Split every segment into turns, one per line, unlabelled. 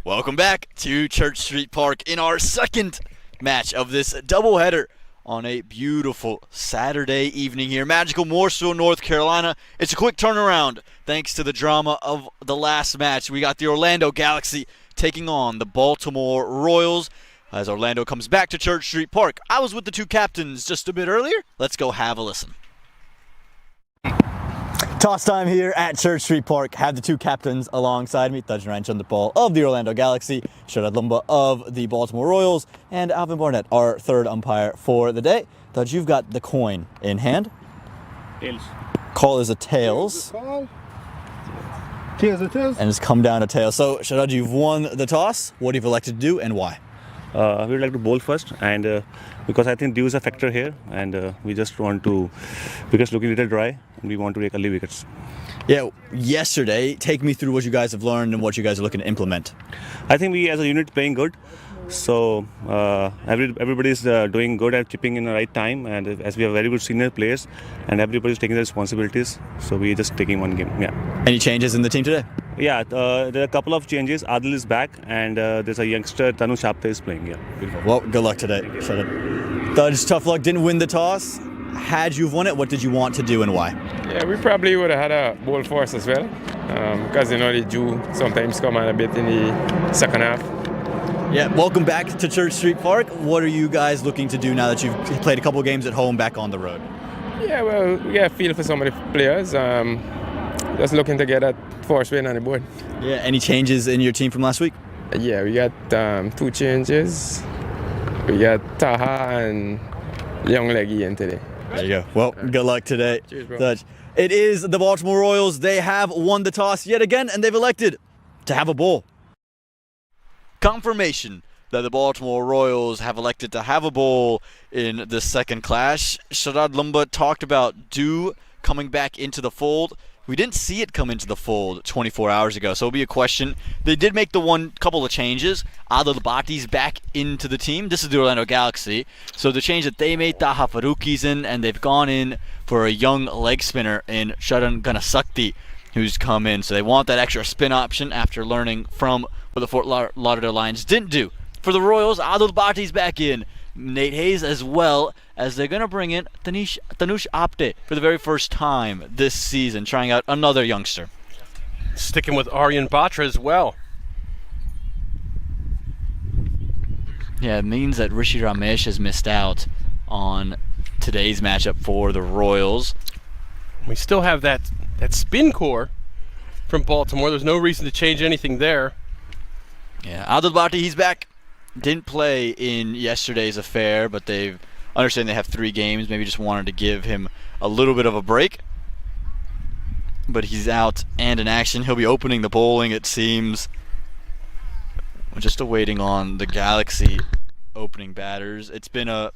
Welcome back to Church Street Park in our second match of this doubleheader on a beautiful Saturday evening here. Magical Mooresville, North Carolina. It's a quick turnaround thanks to the drama of the last match. We got the Orlando Galaxy taking on the Baltimore Royals as Orlando comes back to Church Street Park. I was with the two captains just a bit earlier. Let's go have a listen. Toss time here at Church Street Park. Have the two captains alongside me. Taj Ryan Chanderpaul of the Orlando Galaxy, Sharad Lumba of the Baltimore Royals, and Alvin Barnett, our third umpire for the day. Taj, you've got the coin in hand.
Tails.
Call is a tails.
Tails, it is.
And it's come down to tails. So, Sharad, you've won the toss. What have you elected to do and why?
We would like to bowl first, and because I think dew is a factor here, and we just want to, because looking a little dry, and we want to take early wickets.
Yeah, yesterday, take me through what you guys have learned and what you guys are looking to implement.
I think we as a unit playing good, so everybody's doing good at chipping in the right time, and as we have very good senior players, and everybody's taking their responsibilities, so we're just taking one game. Yeah.
Any changes in the team today?
Yeah, there are a couple of changes. Adil is back, and there's a youngster, Tanu Shapte, is playing. Yeah, beautiful.
Well, good luck today. Taj, tough luck, didn't win the toss. Had you won it, what did you want to do and why?
Yeah, we probably would have had a bowl force as well, because the dew sometimes come on a bit in the second half.
Yeah, welcome back to Church Street Park. What are you guys looking to do now that you've played a couple of games at home back on the road?
Yeah, well, we got a feel for some of the players. Just looking to get that force win on the board.
Yeah, any changes in your team from last week?
Yeah, we got two changes. We got Taha and Young Leggy in today.
There you go. Well, good luck today.
Cheers, bro.
Taj. It is the Baltimore Royals. They have won the toss yet again, and they've elected to have a bowl. Confirmation that the Baltimore Royals have elected to have a bowl in the second clash. Sharad Lumba talked about dew coming back into the fold. We didn't see it come into the fold 24 hours ago, so it'll be a question. They did make the couple of changes. Adil Bhati's back into the team. This is the Orlando Galaxy. So the change that they made, Taha Faruqi's in, and they've gone in for a young leg spinner in Sharan Ganasakti, who's come in. So they want that extra spin option after learning from what the Fort Lauderdale Lions didn't do. For the Royals, Adil Bhati's back in. Nate Hayes as well, as they're going to bring in Tanush Apte for the very first time this season, trying out another youngster.
Sticking with Aryan Batra as well.
Yeah, it means that Rishi Ramesh has missed out on today's matchup for the Royals.
We still have that spin core from Baltimore. There's no reason to change anything there.
Yeah, Adil Bhati, he's back. Didn't play in yesterday's affair, but they understand they have 3 games. Maybe just wanted to give him a little bit of a break. But he's out and in action. He'll be opening the bowling, it seems. We're just awaiting on the Galaxy opening batters. It's been a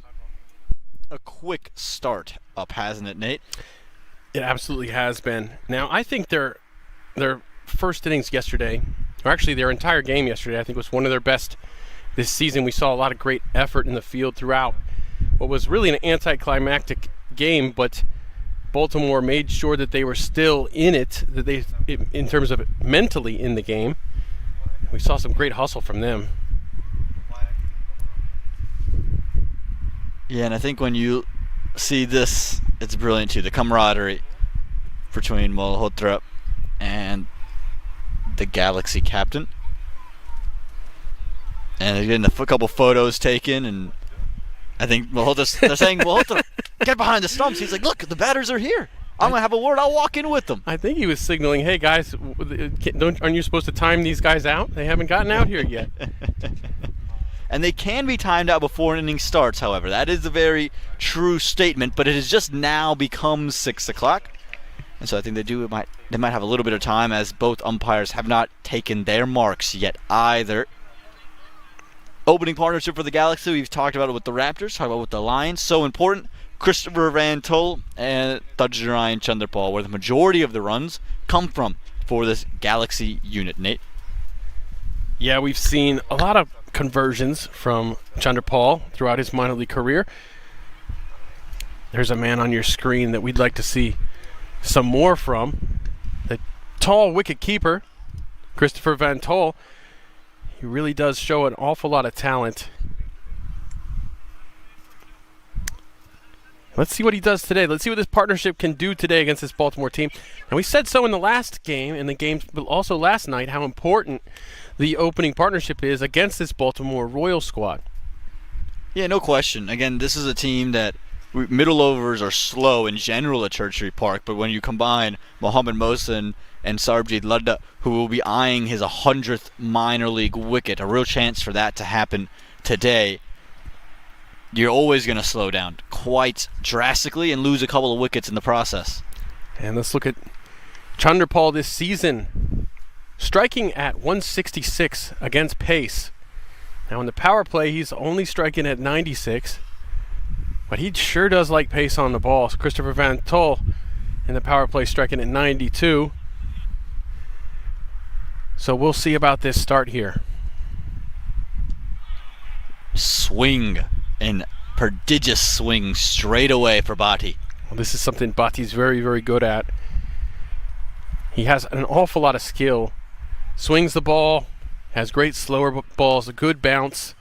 quick start up, hasn't it, Nate?
It absolutely has been. Now, I think their first innings yesterday, or actually their entire game yesterday, I think was one of their best this season. We saw a lot of great effort in the field throughout what was really an anticlimactic game, but Baltimore made sure that they were still in it, that they, in terms of mentally in the game. We saw some great hustle from them.
Yeah, and I think when you see this, it's brilliant too. The camaraderie between Malhotra and the Galaxy captain. And they're getting a couple photos taken, and I think they're saying, Malhotra, get behind the stumps. He's like, look, the batters are here. I'm going to have a word. I'll walk in with them.
I think he was signaling, hey, guys, aren't you supposed to time these guys out? They haven't gotten out here yet.
And they can be timed out before an inning starts, however. That is a very true statement, but it has just now become 6 o'clock. And so I think they might have a little bit of time, as both umpires have not taken their marks yet either. Opening partnership for the Galaxy, we've talked about it with the Raptors, talked about it with the Lions. So important, Christopher Van Tol and Taj Ryan Chanderpaul, where the majority of the runs come from for this Galaxy unit. Nate?
Yeah, we've seen a lot of conversions from Chanderpaul throughout his minor league career. There's a man on your screen that we'd like to see some more from. The tall wicket keeper, Christopher Van Tol. He really does show an awful lot of talent. Let's see what he does today. Let's see what this partnership can do today against this Baltimore team. And we said so in the last game, in the games, but also last night, how important the opening partnership is against this Baltimore Royals squad.
Yeah, no question. Again, this is a team that middle overs are slow in general at Churchill Park, but when you combine Mohammad Mohsen and Sarbjeet Ladda, who will be eyeing his 100th minor league wicket, a real chance for that to happen today, you're always going to slow down quite drastically and lose a couple of wickets in the process.
And let's look at Chanderpaul this season, striking at 166 against pace. Now in the power play, he's only striking at 96, but he sure does like pace on the ball. So Christopher Van Tol in the power play striking at 92. So we'll see about this start here.
Swing, and prodigious swing straight away for Bhatti.
Well, this is something Bhatti's very, very good at. He has an awful lot of skill. Swings the ball, has great slower balls, a good bounce.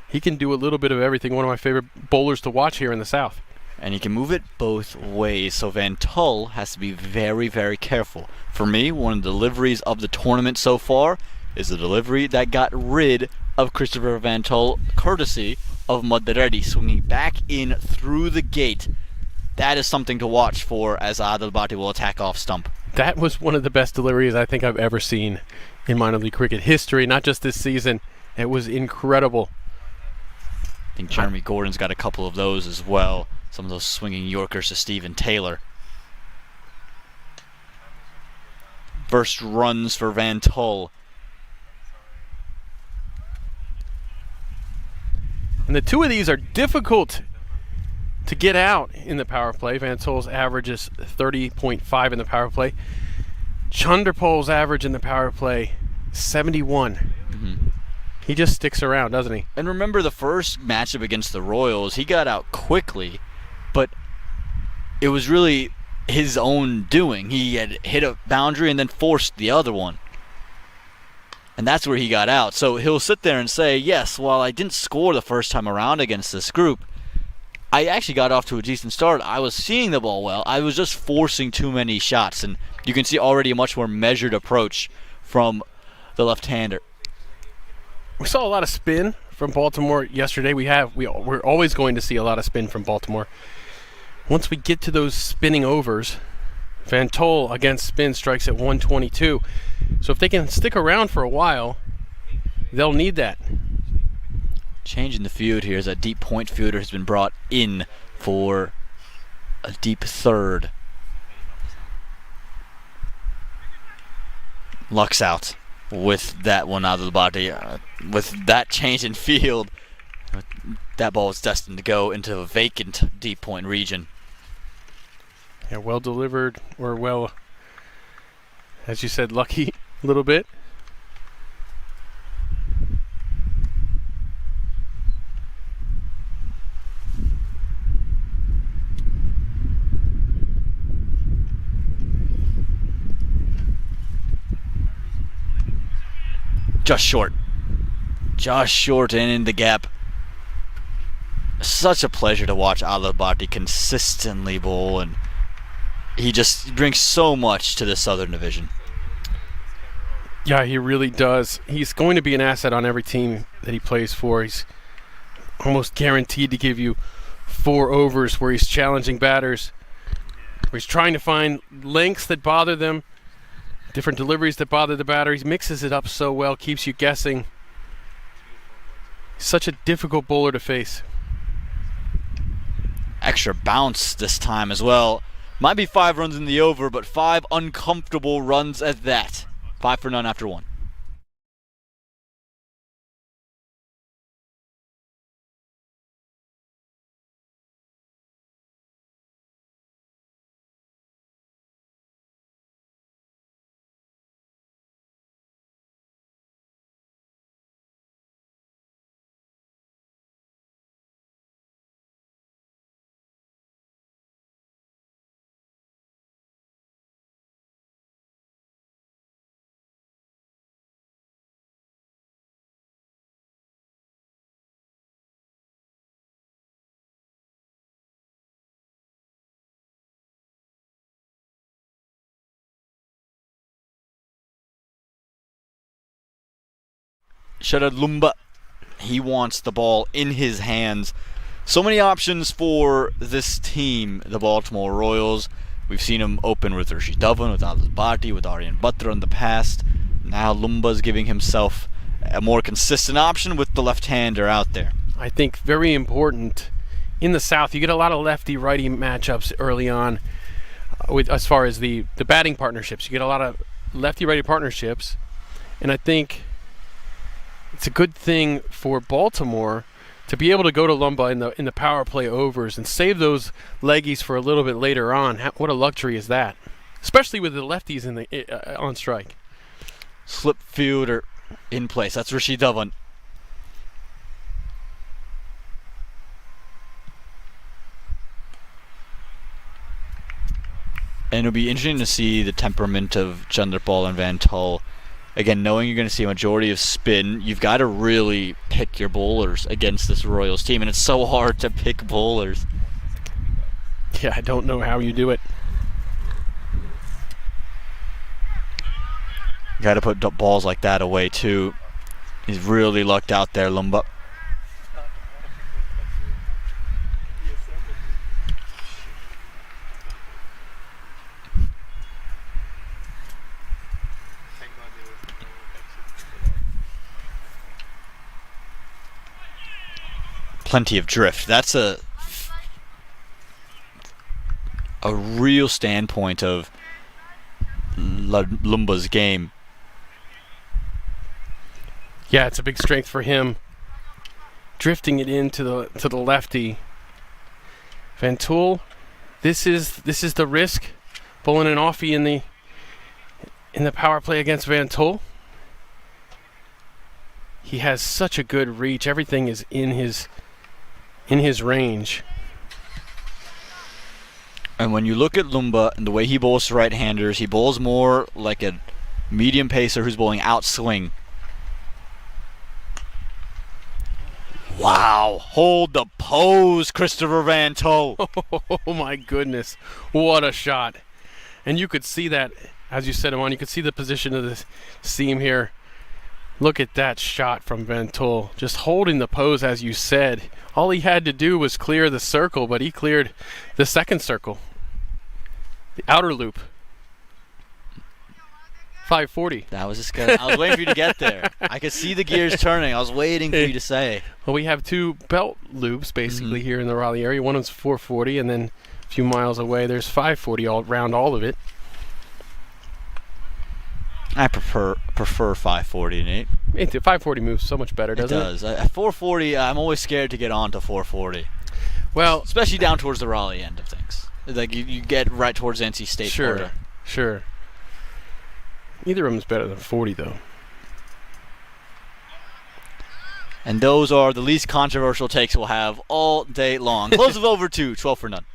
He can do a little bit of everything. One of my favorite bowlers to watch here in the South.
And he can move it both ways, so Van Tol has to be very, very careful. For me, one of the deliveries of the tournament so far is the delivery that got rid of Christopher Van Tol, courtesy of Madreddy, swinging back in through the gate. That is something to watch for as Adil Bhatti will attack off stump.
That was one of the best deliveries I think I've ever seen in minor league cricket history, not just this season. It was incredible.
I think Jeremy Gordon's got a couple of those as well. Some of those swinging Yorkers to Stephen Taylor. First runs for Van Tol.
And the two of these are difficult to get out in the power play. Van Tol's average is 30.5 in the power play. Chanderpaul's average in the power play, 71.
Mm-hmm.
He just sticks around, doesn't he?
And remember the first matchup against the Royals, he got out quickly, but it was really his own doing. He had hit a boundary and then forced the other one. And that's where he got out. So he'll sit there and say, yes, while I didn't score the first time around against this group, I actually got off to a decent start. I was seeing the ball well. I was just forcing too many shots. And you can see already a much more measured approach from the left-hander.
We saw a lot of spin from Baltimore yesterday. We're always going to see a lot of spin from Baltimore. Once we get to those spinning overs, Van Tol against spin strikes at 122. So if they can stick around for a while, they'll need that.
Changing the field here as a deep point fielder has been brought in for a deep third. Luck's out with that one out of the body. With that change in field, that ball is destined to go into a vacant deep point region.
Yeah, well delivered, or well, as you said, lucky a little bit.
Just short. Just short and in the gap. Such a pleasure to watch Adil Bhatti consistently bowl, and he just brings so much to the Southern Division.
Yeah, he really does. He's going to be an asset on every team that he plays for. He's almost guaranteed to give you 4 overs where he's challenging batters, where he's trying to find lengths that bother them, different deliveries that bother the batter. He mixes it up so well, keeps you guessing. Such a difficult bowler to face.
Extra bounce this time as well. Might be 5 runs in the over, but 5 uncomfortable runs at that. 5 for none after 1. Sharad Lumba, he wants the ball in his hands. So many options for this team, the Baltimore Royals. We've seen him open with Rishi Dhawan, with Adil Bhatti, with Aryan Batra in the past. Now Lumba's giving himself a more consistent option with the left-hander out there.
I think very important. In the South, you get a lot of lefty-righty matchups early on with as far as the batting partnerships. You get a lot of lefty-righty partnerships, and I think it's a good thing for Baltimore to be able to go to Lumba in the power play overs and save those leggies for a little bit later on. What a luxury is that, especially with the lefties in the on strike.
Slip fielder in place. That's Rishi Dhawan. And it'll be interesting to see the temperament of Chanderpaul and Van Tull. Again, knowing you're going to see a majority of spin, you've got to really pick your bowlers against this Royals team, and it's so hard to pick bowlers.
Yeah, I don't know how you do it.
Got to put balls like that away too. He's really lucked out there, Lumba. Plenty of drift. That's a real standpoint of Lumba's game.
Yeah, it's a big strength for him. Drifting it into the lefty. Van Tull, this is the risk. Bowling an offie in the power play against Van Tull. He has such a good reach. Everything is in his range.
And when you look at Lumba and the way he bowls to right-handers, he bowls more like a medium pacer who's bowling outswing. Wow, hold the pose, Christopher Van Tull.
Oh my goodness, what a shot. And you could see that, as you said, Iman, you could see the position of the seam here. Look at that shot from Van Tull, just holding the pose as you said. All he had to do was clear the circle, but he cleared the second circle. The outer loop. 540.
That was just good. I was waiting for you to get there. I could see the gears turning. I was waiting for you to say.
Well, we have two belt loops basically here in the Raleigh area. One is 440, and then a few miles away there's 540 all around all of it.
I prefer 540, Nate.
540 moves so much better, doesn't it?
It does. At 440, I'm always scared to get on to 440.
Well,
especially down towards the Raleigh end of things. Like you get right towards NC State.
Sure, sure. Either of them's better than 40, though.
And those are the least controversial takes we'll have all day long. Close of over 2, 12 for none.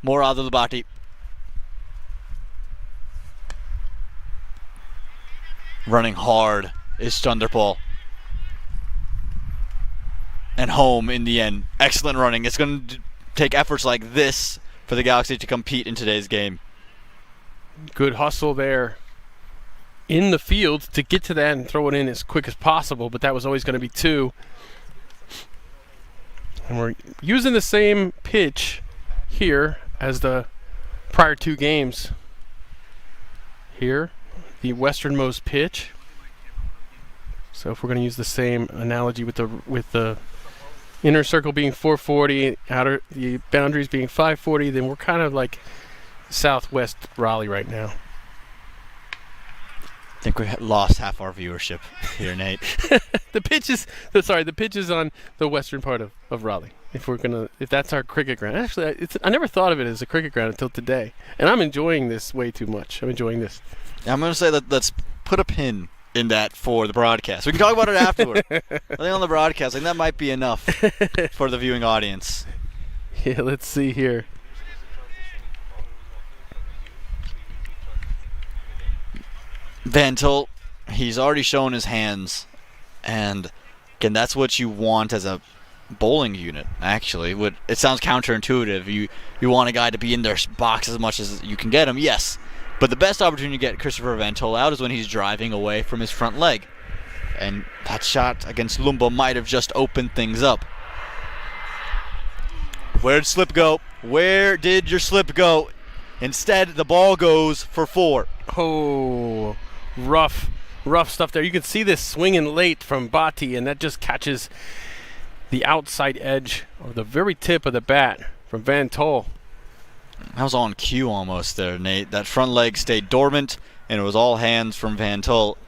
More Adil Bhatti. Running hard is Chanderpaul. And home in the end. Excellent running. It's going to take efforts like this for the Galaxy to compete in today's game.
Good hustle there in the field to get to that and throw it in as quick as possible, but that was always going to be 2. And we're using the same pitch here as the prior 2 games. Here, the westernmost pitch. So if we're going to use the same analogy with the inner circle being 440, the boundaries being 540, then we're kind of like southwest Raleigh right now.
think we lost half our viewership here, Nate.
The pitch is on the western part of Raleigh. If that's our cricket ground. Actually, I never thought of it as a cricket ground until today, and I'm enjoying this way too much. I'm enjoying this.
I'm going to say that let's put a pin in that for the broadcast. We can talk about it afterward. I think on the broadcast, I think that might be enough for the viewing audience.
Yeah, let's see here.
Van Til, he's already shown his hands, and again, that's what you want as a bowling unit. Actually, it sounds counterintuitive. You want a guy to be in their box as much as you can get him, yes. But the best opportunity to get Christopher Van Til out is when he's driving away from his front leg, and that shot against Lumba might have just opened things up. Where'd slip go? Where did your slip go? Instead, the ball goes for 4.
Oh, rough stuff there. You can see this swinging late from Bhatti, and that just catches the outside edge or the very tip of the bat from Van Til.
That was on cue almost there, Nate. That front leg stayed dormant, and it was all hands from Van Til.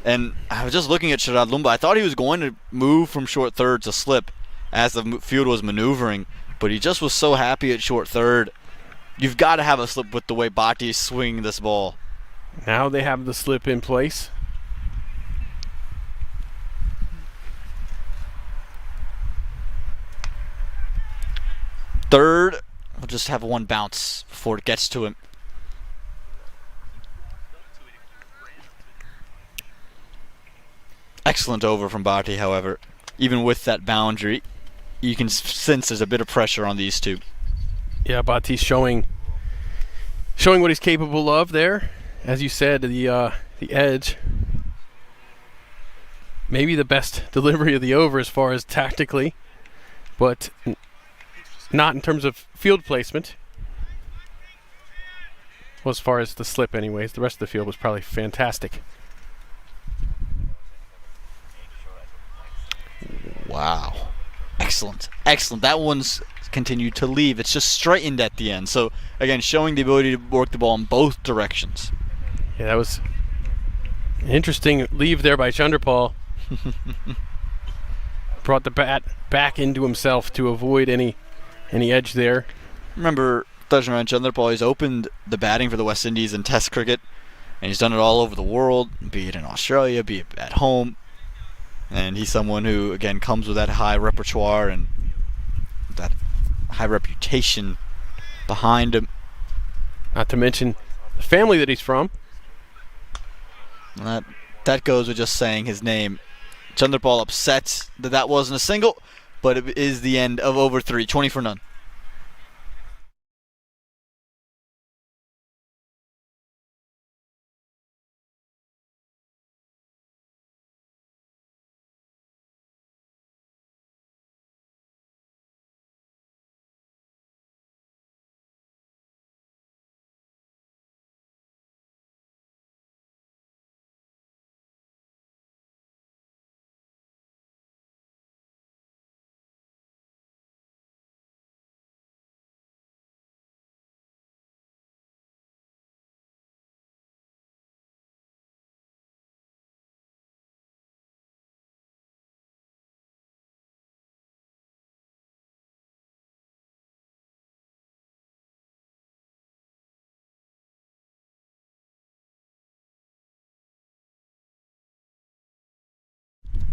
And I was just looking at Sharad Lumba. I thought he was going to move from short third to slip as the field was maneuvering, but he just was so happy at short third. You've got to have a slip with the way Bhatti is swinging this ball.
Now they have the slip in place.
Third, we'll just have one bounce before it gets to him. Excellent over from Bhatti, however. Even with that boundary, you can sense there's a bit of pressure on these two.
Yeah, Bhatti's showing what he's capable of there. As you said, the edge. Maybe the best delivery of the over as far as tactically, but not in terms of field placement. Well, as far as the slip anyways, the rest of the field was probably fantastic.
Wow. Excellent. That one's continued to leave. It's just straightened at the end. So, again, showing the ability to work the ball in both directions.
Yeah, that was an interesting leave there by Chanderpaul. Brought the bat back into himself to avoid any edge there.
Remember, Darshan Chanderpaul, he's opened the batting for the West Indies in Test cricket, and he's done it all over the world, be it in Australia, be it at home. And he's someone who, again, comes with that high repertoire and that high reputation behind him.
Not to mention the family that he's from.
That goes with just saying his name. Chanderpaul upset that wasn't a single, but it is the end of over 3, 20 for none.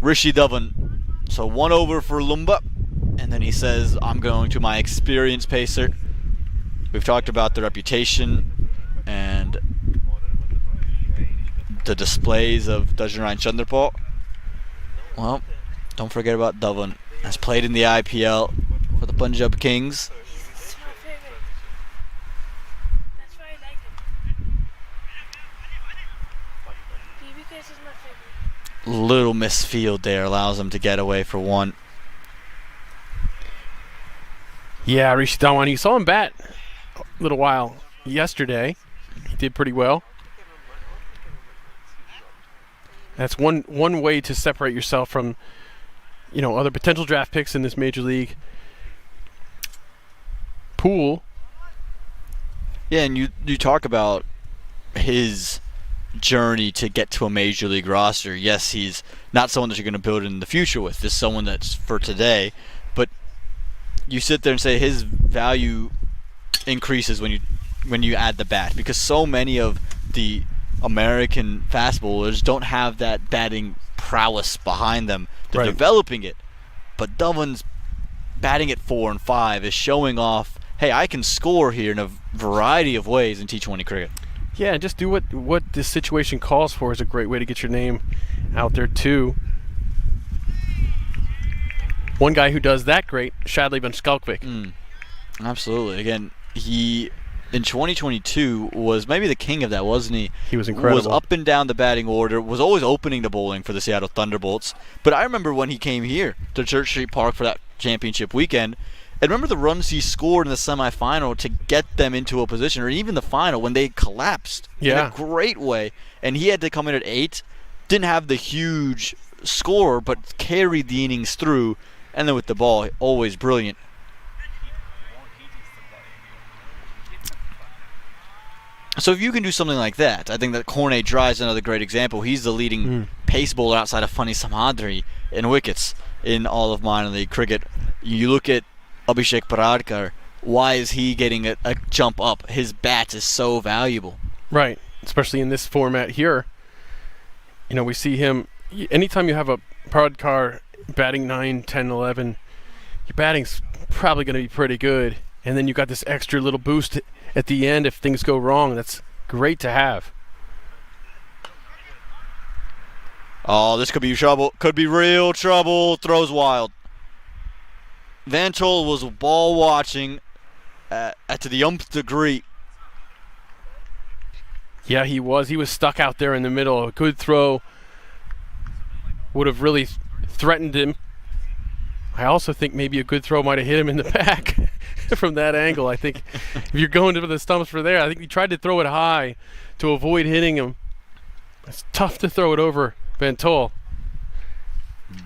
Rishi Dhawan. So 1 over for Lumba, and then he says, I'm going to my experienced pacer. We've talked about the reputation and the displays of Darshan Chanderpaul. Well, don't forget about Dhawan. Has played in the IPL for the Punjab Kings.
It's my favorite. That's why I like it. BB Case is my favorite.
Little misfield there allows him to get away for 1.
Yeah, Rishi Dhawan. You saw him bat a little while yesterday. He did pretty well. That's one way to separate yourself from, other potential draft picks in this major league pool.
Yeah, and you talk about his journey to get to a major league roster. Yes, he's not someone that you're going to build in the future with. This is someone that's for today. But you sit there and say his value increases when you add the bat, because so many of the American fast bowlers don't have that batting prowess behind them. They're
Right.
developing it. But Dovin's batting at 4 and 5 is showing off, hey, I can score here in a variety of ways in T20 cricket.
Yeah, and just do what this situation calls for is a great way to get your name out there too. One guy who does that great, Shadley Van Skalkvik.
Absolutely. Again, he in 2022 was maybe the king of that, wasn't he?
He was incredible.
Was up and down the batting order, was always opening the bowling for the Seattle Thunderbolts. But I remember when he came here to Church Street Park for that championship weekend, and remember the runs he scored in the semifinal to get them into a position, or even the final when they collapsed in a great way. And he had to come in at 8, didn't have the huge score, but carried the innings through. And then with the ball, always brilliant. So if you can do something like that, I think that Cornet Dry is another great example. He's the leading pace bowler outside of Funny Samadri in wickets in all of minor league cricket. You look at Abhishek Paradkar, why is he getting a jump up? His bat is so valuable.
Right, especially in this format here. You know, we see him, anytime you have a Paradkar batting 9, 10, 11, your batting's probably going to be pretty good. And then you got this extra little boost at the end if things go wrong. That's great to have.
Oh, this could be trouble. Could be real trouble. Throws wild. Van Tol was ball watching to the umpth degree.
Yeah, he was. He was stuck out there in the middle. A good throw would have really threatened him. I also think maybe a good throw might have hit him in the back from that angle. I think if you're going to the stumps for there, I think he tried to throw it high to avoid hitting him. It's tough to throw it over Van Tol.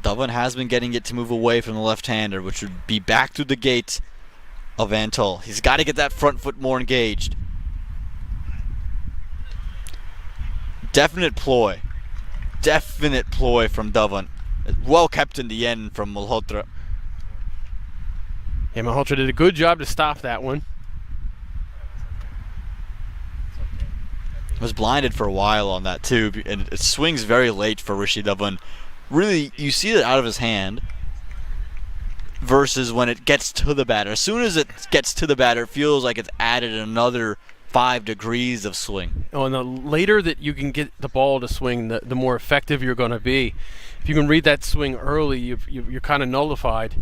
Dovin has been getting it to move away from the left-hander, which would be back through the gate of Van Tol. He's got to get that front foot more engaged. Definite ploy. Definite ploy from Dovin. Well kept in the end from Malhotra.
Yeah, Malhotra did a good job to stop that one.
Was blinded for a while on that too, and it swings very late for Rishi Dhawan. Really, you see it out of his hand versus when it gets to the batter. As soon as it gets to the batter, it feels like it's added another 5 degrees of swing.
Oh, and the later that you can get the ball to swing, the more effective you're going to be. If you can read that swing early, you're kind of nullified.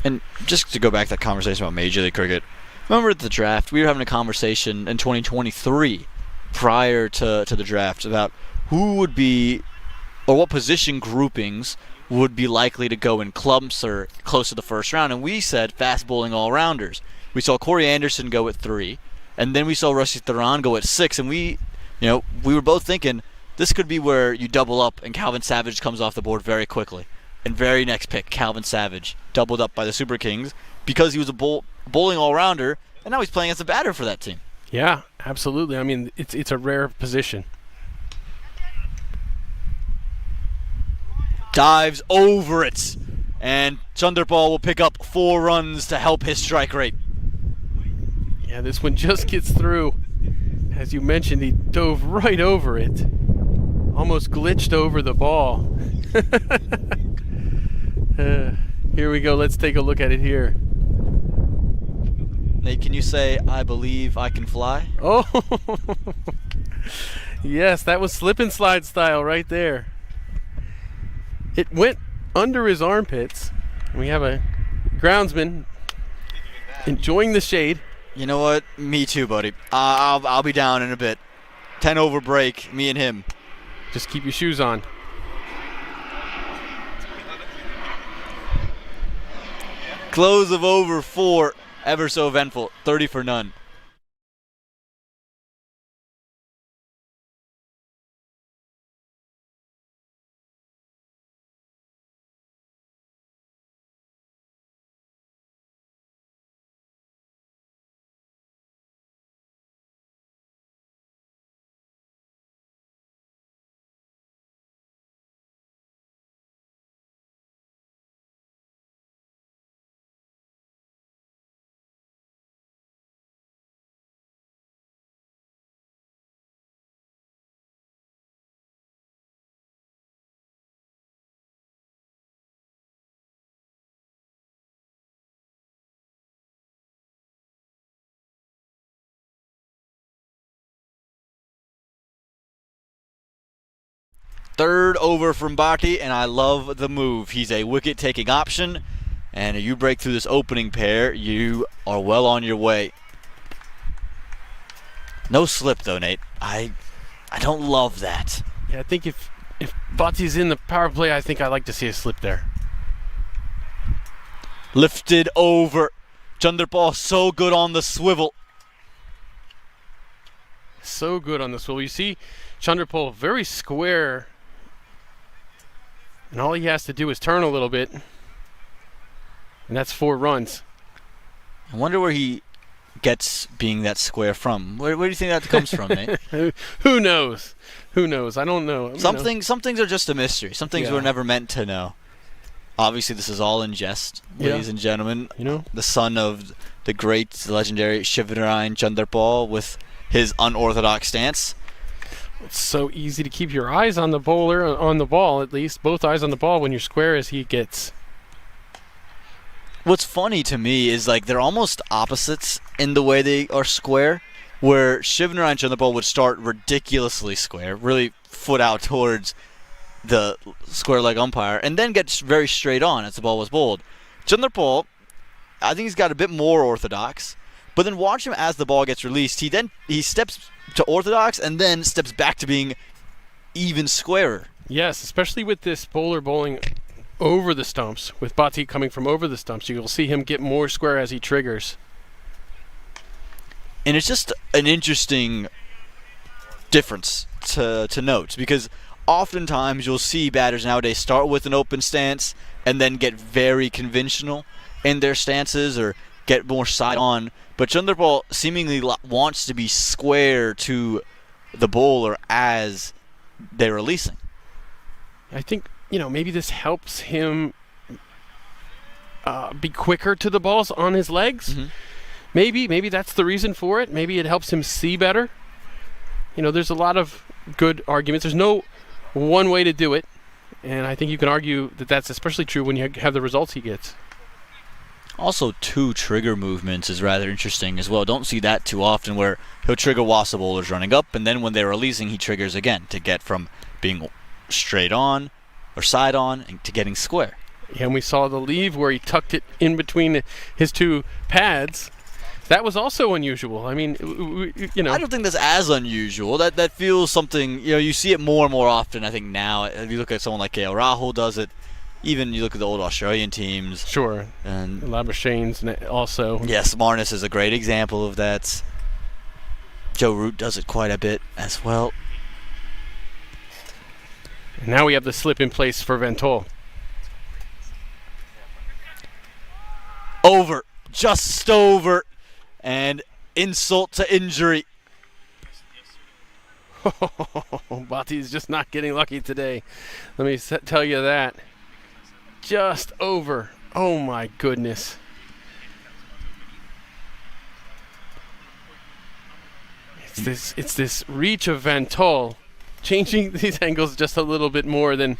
And just to go back to that conversation about Major League Cricket, remember at the draft, we were having a conversation in 2023 prior to the draft about who would be, or what position groupings would be likely to go in clumps or close to the first round. And we said fast bowling all-rounders. We saw Corey Anderson go at 3, and then we saw Rashid Theran go at 6, and we were both thinking this could be where you double up and Calvin Savage comes off the board very quickly. And very next pick, Calvin Savage, doubled up by the Super Kings because he was a bowling all-rounder, and now he's playing as a batter for that team.
Yeah, absolutely. I mean, it's a rare position.
Dives over it, and Chanderpaul will pick up 4 runs to help his strike rate.
Yeah, this one just gets through. As you mentioned, he dove right over it. Almost glitched over the ball. Here we go. Let's take a look at it here.
Nate, can you say, I believe I can fly?
Oh, yes, that was slip and slide style right there. It went under his armpits. We have a groundsman enjoying the shade.
You know what? Me too, buddy. I'll be down in a bit. 10 over break, me and him.
Just keep your shoes on.
Close of over 4, ever so eventful, 30 for none. Third over from Bhatti, and I love the move. He's a wicket-taking option, and if you break through this opening pair, you are well on your way. No slip, though, Nate. I don't love that.
Yeah, I think if Bhatti's in the power play, I think I'd like to see a slip there.
Lifted over. Chanderpaul so good on the swivel.
So good on the swivel. You see Chanderpaul very square, and all he has to do is turn a little bit, and that's 4 runs.
I wonder where he gets being that square from. Where do you think that comes from, Nate?
Who knows? Who knows? I don't know.
Some things are just a mystery. Some things
Yeah.
we're never meant to know. Obviously, this is all in jest, ladies and gentlemen.
You know?
The son of the great, legendary Shivnarine Chanderpaul with his unorthodox stance.
It's so easy to keep your eyes on the bowler, on the ball at least. Both eyes on the ball when you're square as he gets.
What's funny to me is like they're almost opposites in the way they are square, where Shivnarine Chanderpaul would start ridiculously square, really foot out towards the square leg umpire, and then get very straight on as the ball was bowled. Chanderpaul, I think he's got a bit more orthodox, but then watch him as the ball gets released. He steps to orthodox and then steps back to being even squarer.
Yes, especially with this bowler bowling over the stumps, with Bhatti coming from over the stumps, you'll see him get more square as he triggers.
And it's just an interesting difference to note, because oftentimes you'll see batters nowadays start with an open stance and then get very conventional in their stances or get more side on. But Chanderpaul seemingly wants to be square to the bowler as they're releasing.
I think, maybe this helps him be quicker to the balls on his legs.
Mm-hmm.
Maybe that's the reason for it. Maybe it helps him see better. There's a lot of good arguments. There's no one way to do it, and I think you can argue that that's especially true when you have the results he gets.
Also, 2 trigger movements is rather interesting as well. Don't see that too often, where he'll trigger whilst the bowler's running up, and then when they're releasing, he triggers again to get from being straight on or side on and to getting square.
Yeah, and we saw the leave where he tucked it in between his 2 pads. That was also unusual. I mean,
I don't think that's as unusual. That feels something, you see it more and more often, I think, now. If you look at someone like KL Rahul does it, even you look at the old Australian teams.
Sure.
And
Labuschagne's also.
Yes, Marnus is a great example of that. Joe Root does it quite a bit as well.
And now we have the slip in place for Ventol.
Over. Just over. And insult to injury.
Bhatti's just not getting lucky today. Let me tell you that. Just over. Oh my goodness. It's this reach of Ventol, changing these angles just a little bit more than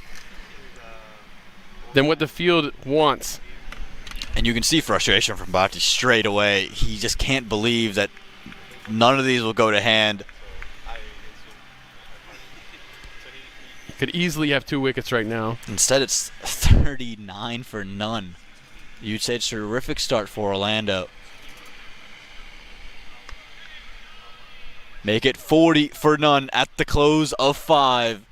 what the field wants.
And you can see frustration from Bhatti straight away. He just can't believe that none of these will go to hand.
He could easily have 2 wickets right now.
Instead, it's 39 for none. You'd say it's a terrific start for Orlando. Make it 40 for none at the close of 5.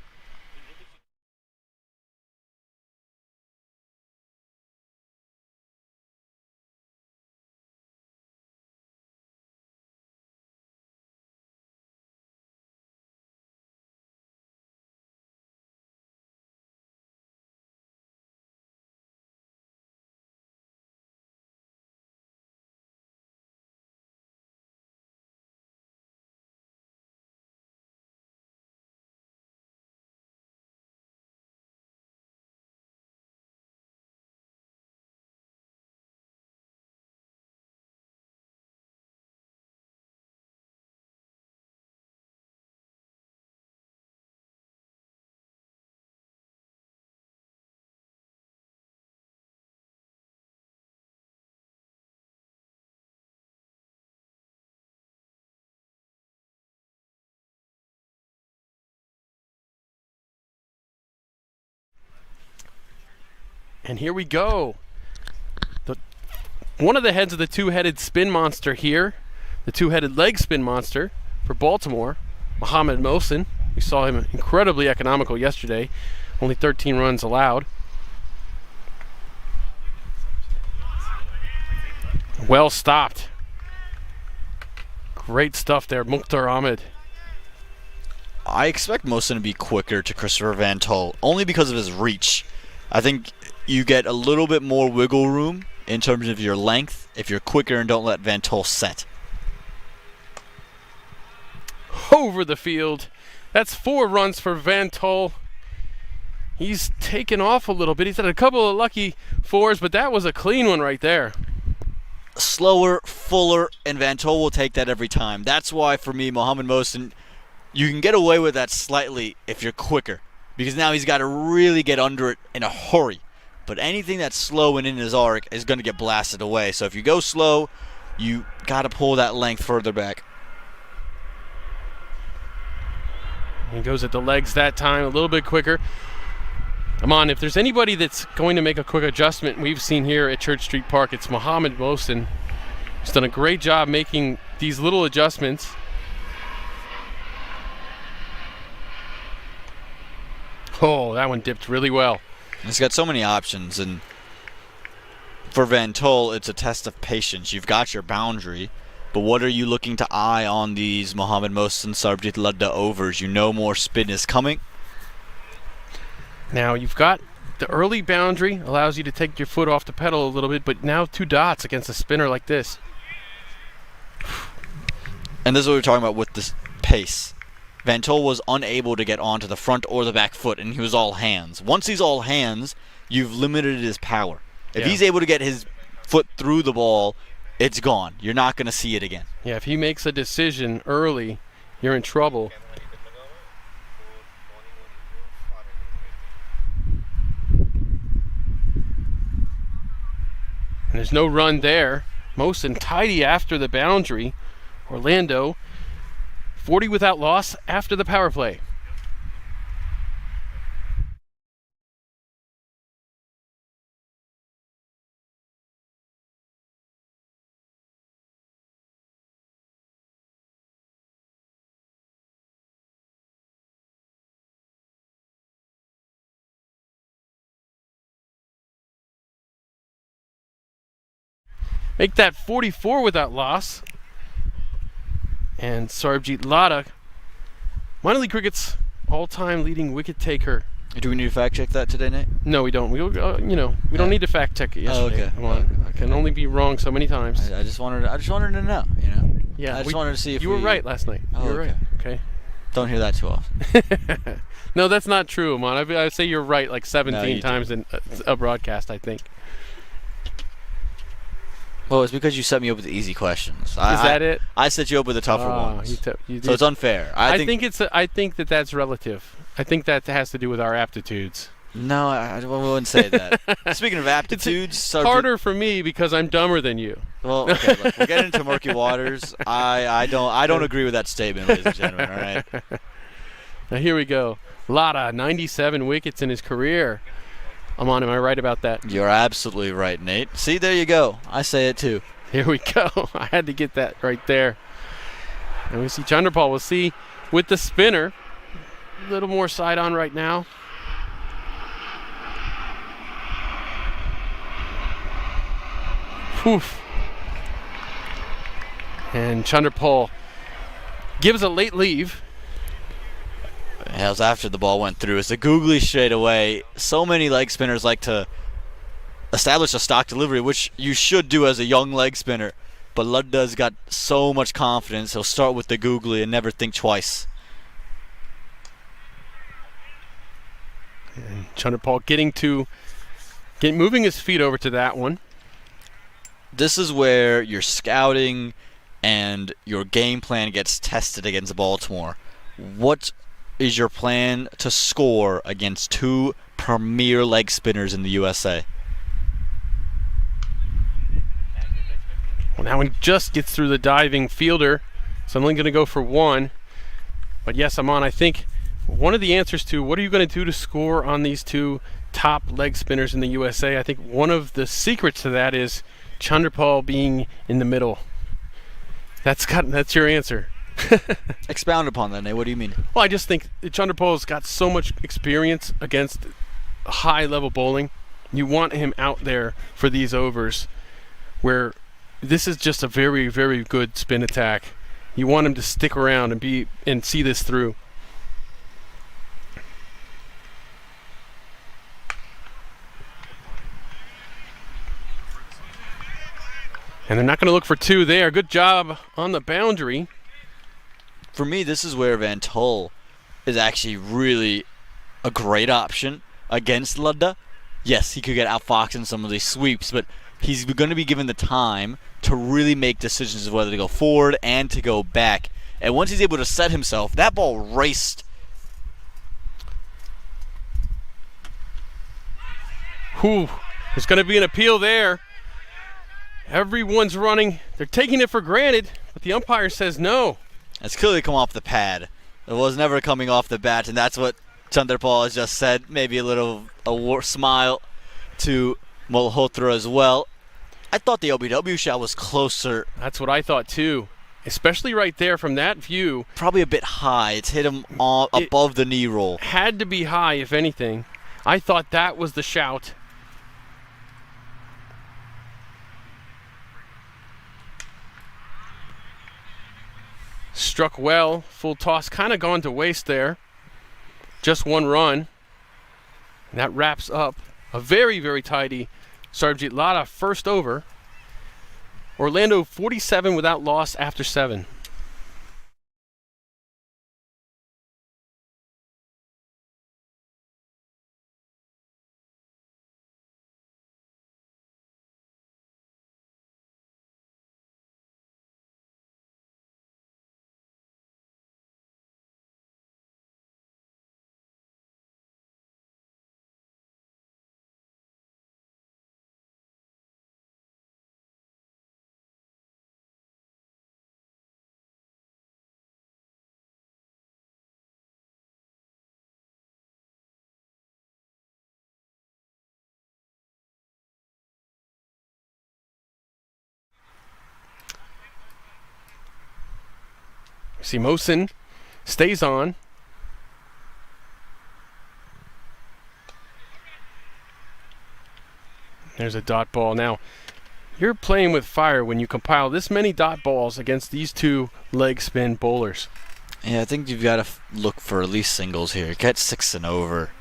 And here we go. One of the heads of the two-headed spin monster here, the two-headed leg spin monster for Baltimore, Mohammad Mohsin. We saw him incredibly economical yesterday, only 13 runs allowed. Well stopped. Great stuff there, Mukhtar Ahmed.
I expect Mohsin to be quicker to Christopher Van Tol, only because of his reach. I think you get a little bit more wiggle room in terms of your length if you're quicker and don't let Van Tol set.
Over the field. That's 4 runs for Van Tol. He's taken off a little bit. He's had a couple of lucky 4s, but that was a clean one right there.
Slower, fuller, and Van Tol will take that every time. That's why, for me, Mohammad Mohsin, you can get away with that slightly if you're quicker, because now he's got to really get under it in a hurry. But anything that's slow and in his arc is going to get blasted away. So if you go slow, you got to pull that length further back.
He goes at the legs that time, a little bit quicker. Come on, if there's anybody that's going to make a quick adjustment we've seen here at Church Street Park, it's Mohammad Mohsin. He's done a great job making these little adjustments. Oh, that one dipped really well.
He's got so many options, and for Van Tol, it's a test of patience. You've got your boundary, but what are you looking to eye on these Mohammad Mohsin Sarbjit Ladda overs? You know more spin is coming.
Now you've got the early boundary, allows you to take your foot off the pedal a little bit, but now 2 dots against a spinner like this.
And this is what we're talking about with this pace. Van Tol was unable to get onto the front or the back foot, and he was all hands. Once he's all hands, you've limited his power. If he's able to get his foot through the ball, it's gone. You're not going to see it again.
Yeah, if he makes a decision early, you're in trouble. And there's no run there. Mohsin tidy after the boundary. Orlando 40 without loss after the power play. Make that 44 without loss. And Sarbjit Ladda, minor league cricket's all-time leading wicket taker.
Do we need to fact check that today, Nate?
No, we don't. We don't need to fact check it yesterday.
okay.
Come on. I can only be wrong so many times.
I just wanted to know, you know.
Yeah,
I just wanted to see if
you were right last night.
Oh,
you were
okay.
right. Okay.
Don't hear that too often.
No, that's not true, Amon. I say you're right like 17
No, you
times in a broadcast, I think.
Well, it's because you set me up with easy questions.
Is that it?
I set you up with the tougher ones. So it's unfair. I
think that's relative. I think that has to do with our aptitudes.
No, I wouldn't say that. Speaking of aptitudes,
it's harder for me because I'm dumber than you.
Well, okay, look, we're getting into murky waters. I don't agree with that statement, ladies and gentlemen. All right.
Now here we go. Ladda, 97 wickets in his career. Amon, am I right about that?
You're absolutely right, Nate. See, there you go. I say it too.
Here we go. I had to get that right there. And we see Chandrapal. We'll see with the spinner. A little more side on right now. Oof. And Chandrapal gives a late leave.
That was after the ball went through. It's a googly straight away. So many leg spinners like to establish a stock delivery, which you should do as a young leg spinner. But Ladda's got so much confidence. He'll start with the googly and never think twice.
And Chandrapal moving his feet over to that one.
This is where your scouting and your game plan gets tested against Baltimore. What is your plan to score against 2 premier leg spinners in the USA?
Well, that one just gets through the diving fielder, so I'm only going to go for 1. But yes, Amon, I think one of the answers to what are you going to do to score on these 2 top leg spinners in the USA. I think one of the secrets to that is Chandrapal being in the middle. That's your answer.
Expound upon that, Nate. What do you mean?
Well, I just think Chandrapal's got so much experience against high-level bowling. You want him out there for these overs where this is just a very, very good spin attack. You want him to stick around and see this through. And they're not going to look for two there. Good job on the boundary.
For me, this is where Van Tull is actually really a great option against Ludda. Yes, he could get outfoxed in some of these sweeps, but he's going to be given the time to really make decisions of whether to go forward and to go back. And once he's able to set himself, that ball raced.
Whew. There's going to be an appeal there. Everyone's running. They're taking it for granted, but the umpire says no.
It's clearly come off the pad. It was never coming off the bat, and that's what Chandrapal has just said. Maybe a smile to Malhotra as well. I thought the OBW shot was closer.
That's what I thought too, especially right there from that view.
Probably a bit high. It's hit him above the knee roll.
Had to be high, if anything. I thought that was the shout. Struck well, full toss, kind of gone to waste there. Just one run. And that wraps up a very, very tidy Sarvjit Lada first over. Orlando 47 without loss after 7. See, Mosen stays on. There's a dot ball. Now, you're playing with fire when you compile this many dot balls against these two leg spin bowlers.
Yeah, I think you've got to look for at least singles here. Get 6 and over.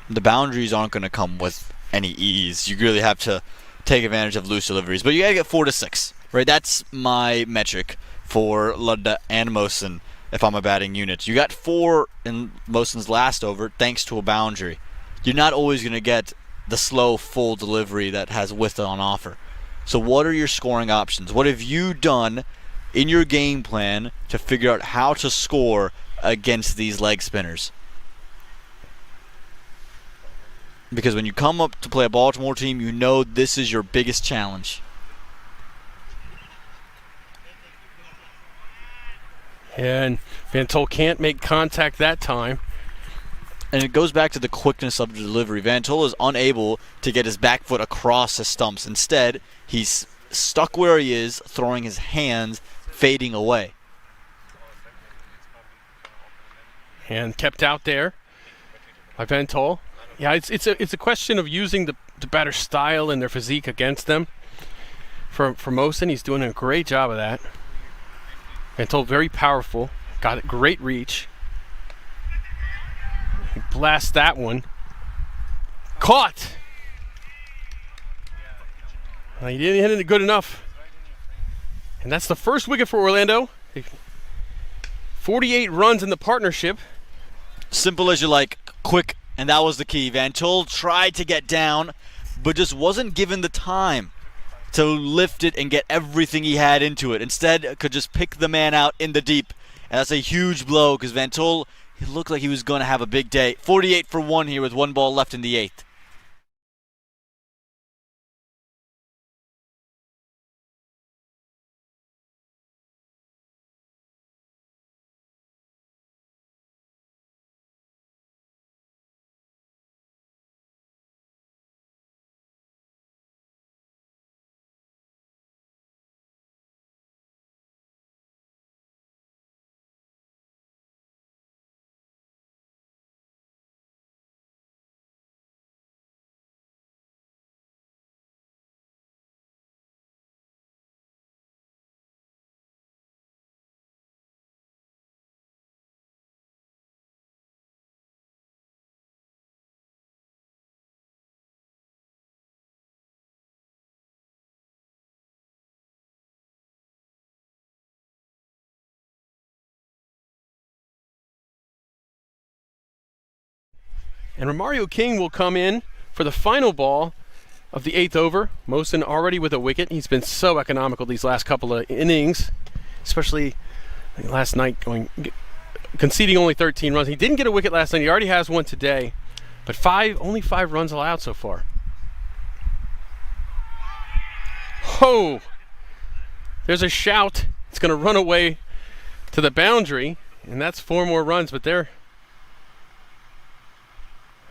The boundaries aren't going to come with any ease. You really have to take advantage of loose deliveries. But you got to get 4 to 6. Right, that's my metric for Ludda and Mosen if I'm a batting unit. You got 4 in Mosen's last over thanks to a boundary. You're not always going to get the slow, full delivery that has width on offer. So what are your scoring options? What have you done in your game plan to figure out how to score against these leg spinners? Because when you come up to play a Baltimore team, you know this is your biggest challenge.
And Van Tull can't make contact that time.
And it goes back to the quickness of the delivery. Van Tull is unable to get his back foot across his stumps. Instead, he's stuck where he is, throwing his hands, fading away.
And kept out there by Van Tull. Yeah, it's a question of using the batter's style and their physique against them. For Mosen, he's doing a great job of that. Van Tull very powerful, got a great reach. He blasts that one. Caught! He didn't hit it good enough. And that's the first wicket for Orlando. 48 runs in the partnership.
Simple as you like, quick, and that was the key. Van Tull tried to get down, but just wasn't given the time to lift it and get everything he had into it. Instead, could just pick the man out in the deep. And that's a huge blow because Van Tull, he looked like he was going to have a big day. 48 for 1 here with 1 ball left in the 8th.
And Romario King will come in for the final ball of the 8th over. Mosen already with a wicket. He's been so economical these last couple of innings, especially last night, conceding only 13 runs. He didn't get a wicket last night. He already has one today, but only 5 runs allowed so far. Oh, there's a shout. It's going to run away to the boundary, and that's 4 more runs, but I'm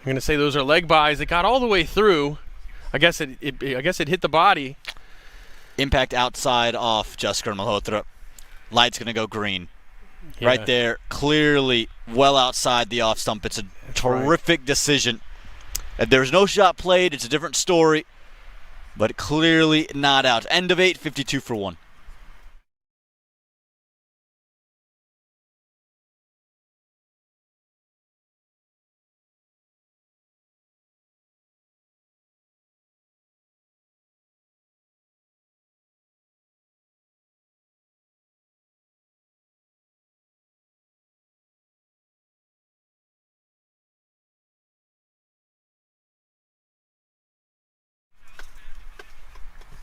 going to say those are leg bys. It got all the way through. I guess it hit the body.
Impact outside off Jaskar Malhotra. Light's going to go green.
Yeah.
Right there, clearly well outside the off stump. It's a terrific decision. There's no shot played. It's a different story, but clearly not out. End of 8, 52 for 1.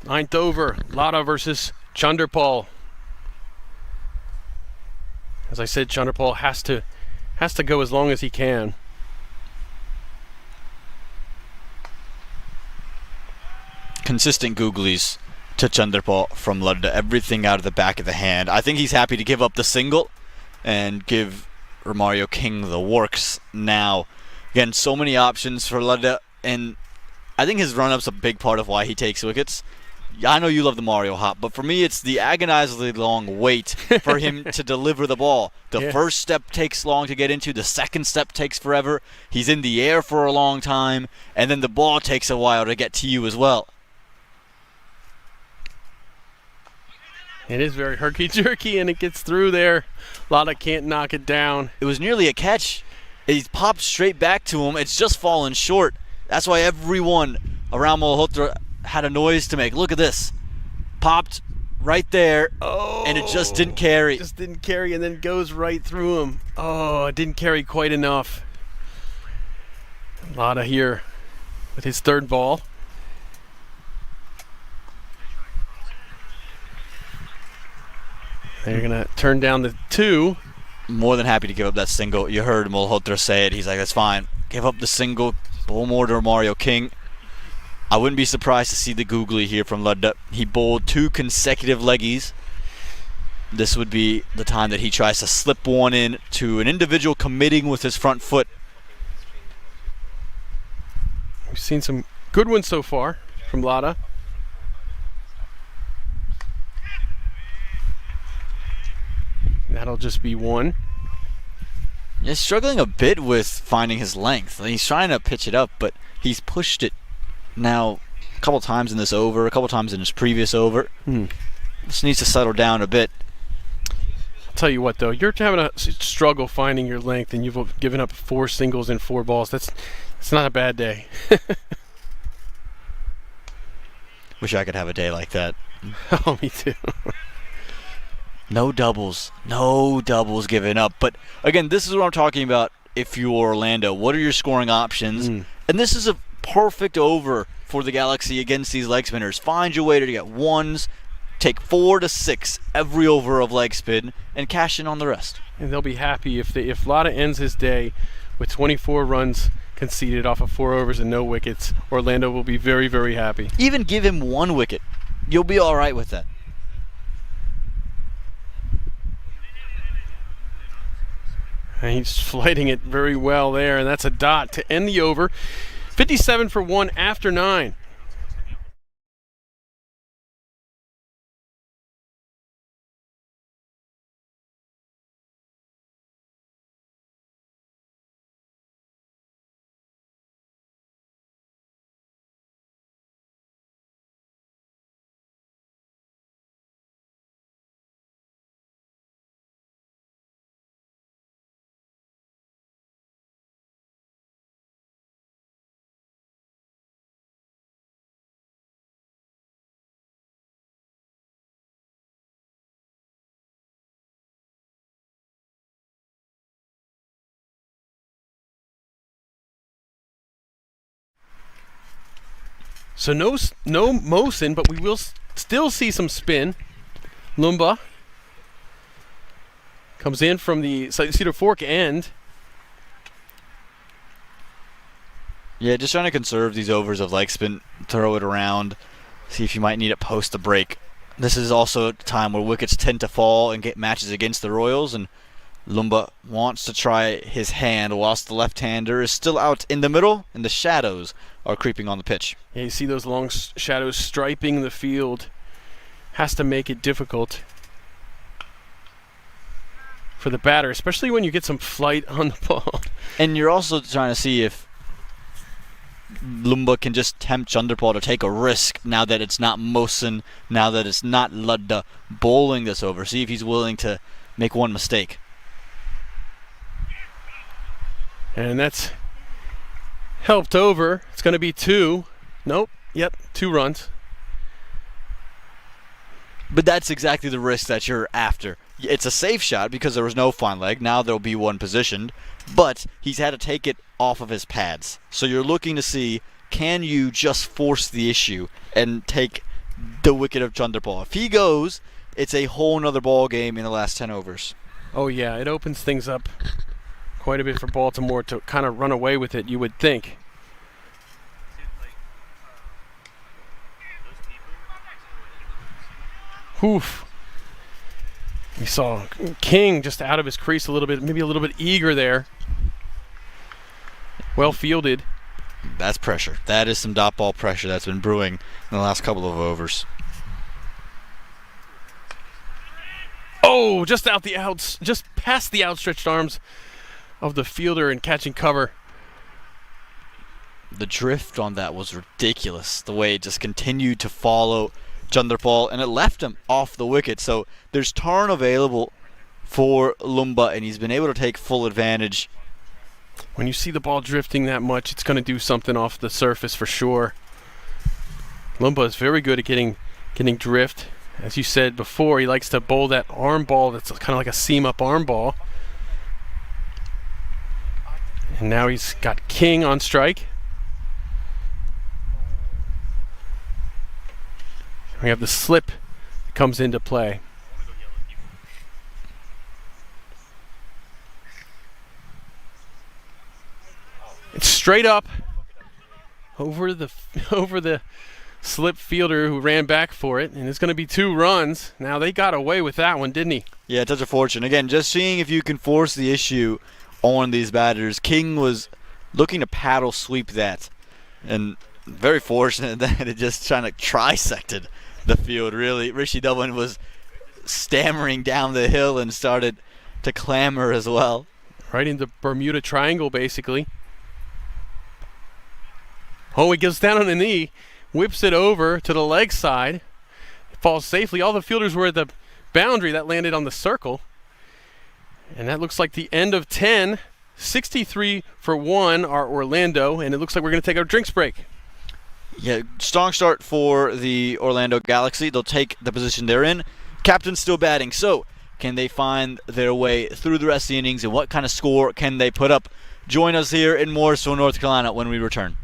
Ninth over, Lada versus Chanderpaul. As I said, Chanderpaul has to go as long as he can.
Consistent googlies to Chanderpaul from Lada. Everything out of the back of the hand. I think he's happy to give up the single and give Romario King the works now. Again, so many options for Lada, and I think his run-up's a big part of why he takes wickets. I know you love the Mario hop, but for me it's the agonizingly long wait for him to deliver the ball. The first step takes long to get into, the second step takes forever, he's in the air for a long time, and then the ball takes a while to get to you as well.
It is very herky-jerky, and it gets through there. Lada can't knock it down.
It was nearly a catch. He's popped straight back to him. It's just fallen short. That's why everyone around Malhotra had a noise to make. Look at this. Popped right there, and it just didn't carry.
Just didn't carry, and then goes right through him. Oh, it didn't carry quite enough. Lada here with his 3rd ball. They're going to turn down the 2.
More than happy to give up that single. You heard Malhotra say it. He's like, that's fine. Give up the single. Bowl more to Mario King. I wouldn't be surprised to see the googly here from Ludda. He bowled 2 consecutive leggies. This would be the time that he tries to slip one in to an individual committing with his front foot.
We've seen some good ones so far from Lada. That'll just be 1.
He's struggling a bit with finding his length. He's trying to pitch it up, but he's pushed it now a couple times in this over, a couple times in his previous over. Just needs to settle down a bit.
I'll tell you what, though, you're having a struggle finding your length, and you've given up 4 singles and 4 balls. That's not a bad day.
Wish I could have a day like that.
Oh, me too.
No doubles given up. But again, this is what I'm talking about. If you're Orlando, what are your scoring options? And this is a perfect over for the Galaxy against these leg spinners. Find your way to get 1s, take 4 to 6 every over of leg spin, and cash in on the rest.
And they'll be happy if Lada ends his day with 24 runs conceded off of 4 overs and no wickets. Orlando will be very, very happy.
Even give him 1 wicket. You'll be all right with that.
And he's flighting it very well there, and that's a dot to end the over. 57 for 1 after 9. So no motion, but we will still see some spin. Lumba comes in from the Cedar Fork end.
Yeah, just trying to conserve these overs of leg spin, throw it around, see if you might need it post the break. This is also a time where wickets tend to fall and get matches against the Royals, and Lumba wants to try his hand whilst the left-hander is still out in the middle, and the shadows are creeping on the pitch.
Yeah, you see those long shadows striping the field. Has to make it difficult for the batter, especially when you get some flight on the ball.
And you're also trying to see if Lumba can just tempt Chanderpaul to take a risk now that it's not Mohsin, now that it's not Ludda bowling this over. See if he's willing to make one mistake.
And that's helped over. It's going to be 2. Nope. Yep, 2 runs.
But that's exactly the risk that you're after. It's a safe shot because there was no fine leg. Now there'll be one positioned. But he's had to take it off of his pads. So you're looking to see, can you just force the issue and take the wicket of Chanderpaul? If he goes, it's a whole nother ball game in the last 10 overs.
Oh, yeah, it opens things up quite a bit for Baltimore to kind of run away with it, you would think. Oof. We saw King just out of his crease a little bit, maybe a little bit eager there. Well fielded.
That's pressure. That is some dot ball pressure that's been brewing in the last couple of overs.
Oh, just out the outs, just past the outstretched arms of the fielder and catching cover.
The drift on that was ridiculous. The way it just continued to follow Chanderpaul, and it left him off the wicket. So there's turn available for Lumba, and he's been able to take full advantage.
When you see the ball drifting that much, it's going to do something off the surface for sure. Lumba is very good at getting drift. As you said before, he likes to bowl that arm ball that's kind of like a seam-up arm ball. And now he's got King on strike. We have the slip that comes into play. It's straight up over the slip fielder who ran back for it, and it's going to be 2 runs. Now they got away with that one, didn't he?
Yeah, touch of fortune. Again, just seeing if you can force the issue on these batters. King was looking to paddle sweep that, and very fortunate that it just kind of trisected the field, really. Rishi Dublin was stammering down the hill and started to clamor as well.
Right into Bermuda Triangle, basically. Oh, he goes down on the knee, whips it over to the leg side. It falls safely. All the fielders were at the boundary. That landed on the circle. And that looks like the end of 10. 63 for 1 are Orlando, and it looks like we're going to take our drinks break.
Yeah, strong start for the Orlando Galaxy. They'll take the position they're in. Captain's still batting, so can they find their way through the rest of the innings, and what kind of score can they put up? Join us here in Morrisville, North Carolina when we return.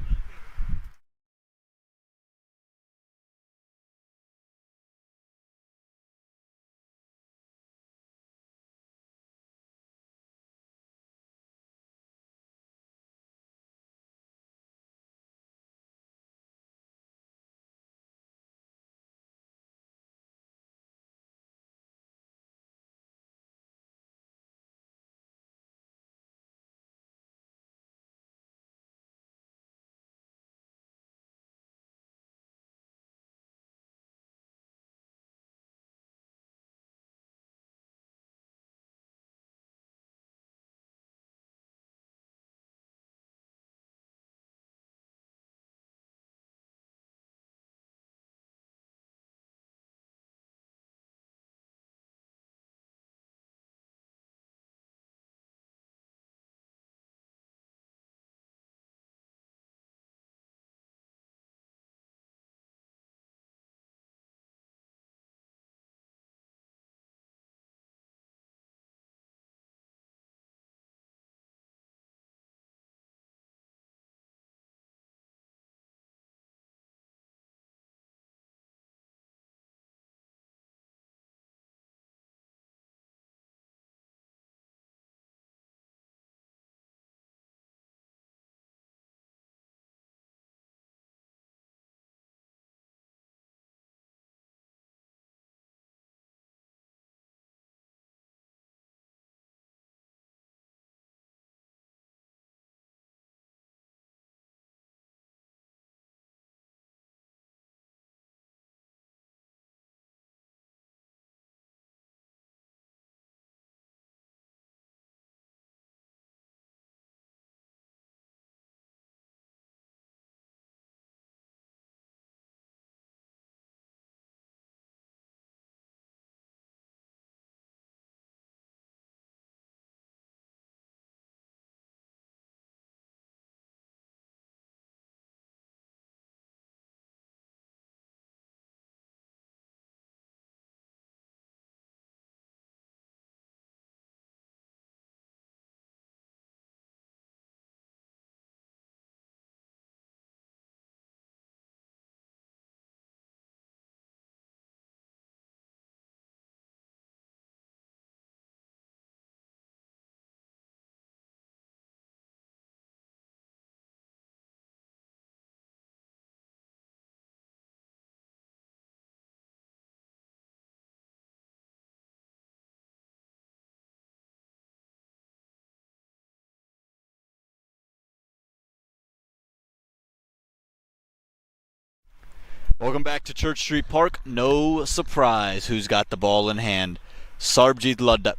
Welcome back to Church Street Park. No surprise who's got the ball in hand. Sarbjeet Ludda.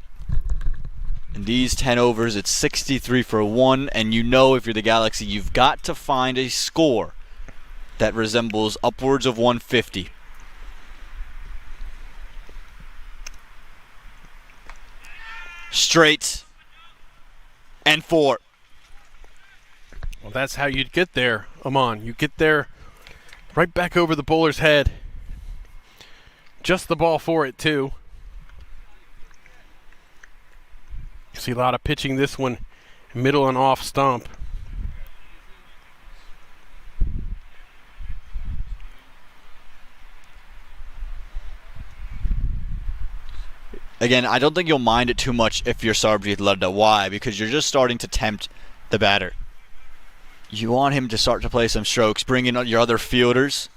In these 10 overs, it's 63 for 1, and you know if you're the Galaxy, you've got to find a score that resembles upwards of 150. Straight and 4.
Well, that's how you'd get there, Aman. You get there right back over the bowler's head. Just the ball for it, too. You see a lot of pitching this one, middle and off stump.
Again, I don't think you'll mind it too much if you're Sarbjeet Ludda. Why? Because you're just starting to tempt the batter. You want him to start to play some strokes, bring in your other fielders.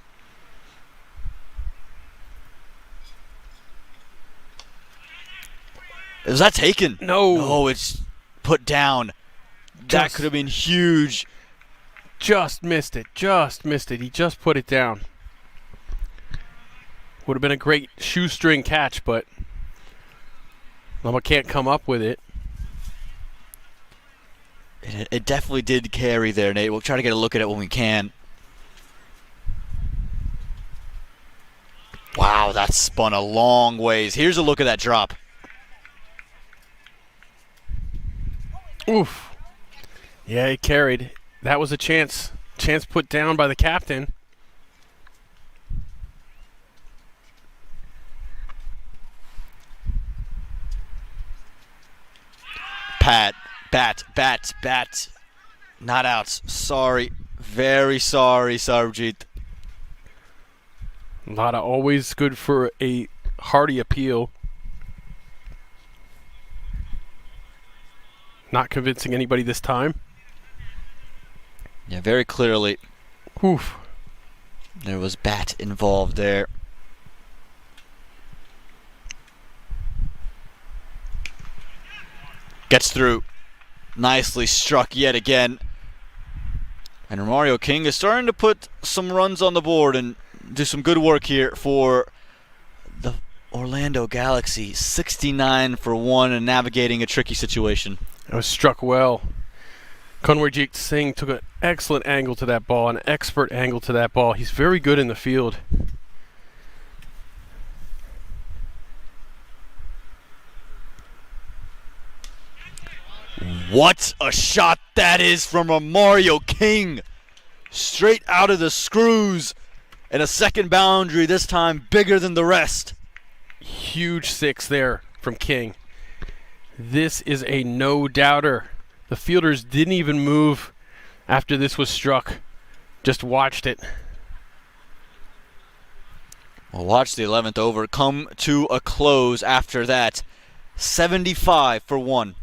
Is that taken?
No.
No, it's put down. That could have been huge.
Just missed it. Just missed it. He just put it down. Would have been a great shoestring catch, but Lama can't come up with it.
It definitely did carry there, Nate. We'll try to get a look at it when we can. Wow, that spun a long ways. Here's a look at that drop.
Oof. Yeah, it carried. That was a chance put down by the captain.
Bat. Not outs. Sorry. Very sorry, Sarbjeet.
Lada always good for a hearty appeal. Not convincing anybody this time.
Yeah, very clearly
Oof.
there was bat involved there. Gets through. Nicely struck yet again. And Romario King is starting to put some runs on the board and do some good work here for the Orlando Galaxy. 69 for 1 and navigating a tricky situation.
That was struck well. Kanwarjit Singh took an excellent angle to that ball, an expert angle to that ball. He's very good in the field.
What a shot that is from Romario King. Straight out of the screws. And a second boundary, this time bigger than the rest.
Huge 6 there from King. This is a no-doubter. The fielders didn't even move after this was struck. Just watched it.
We'll watch the 11th over come to a close after that. 75 for 1.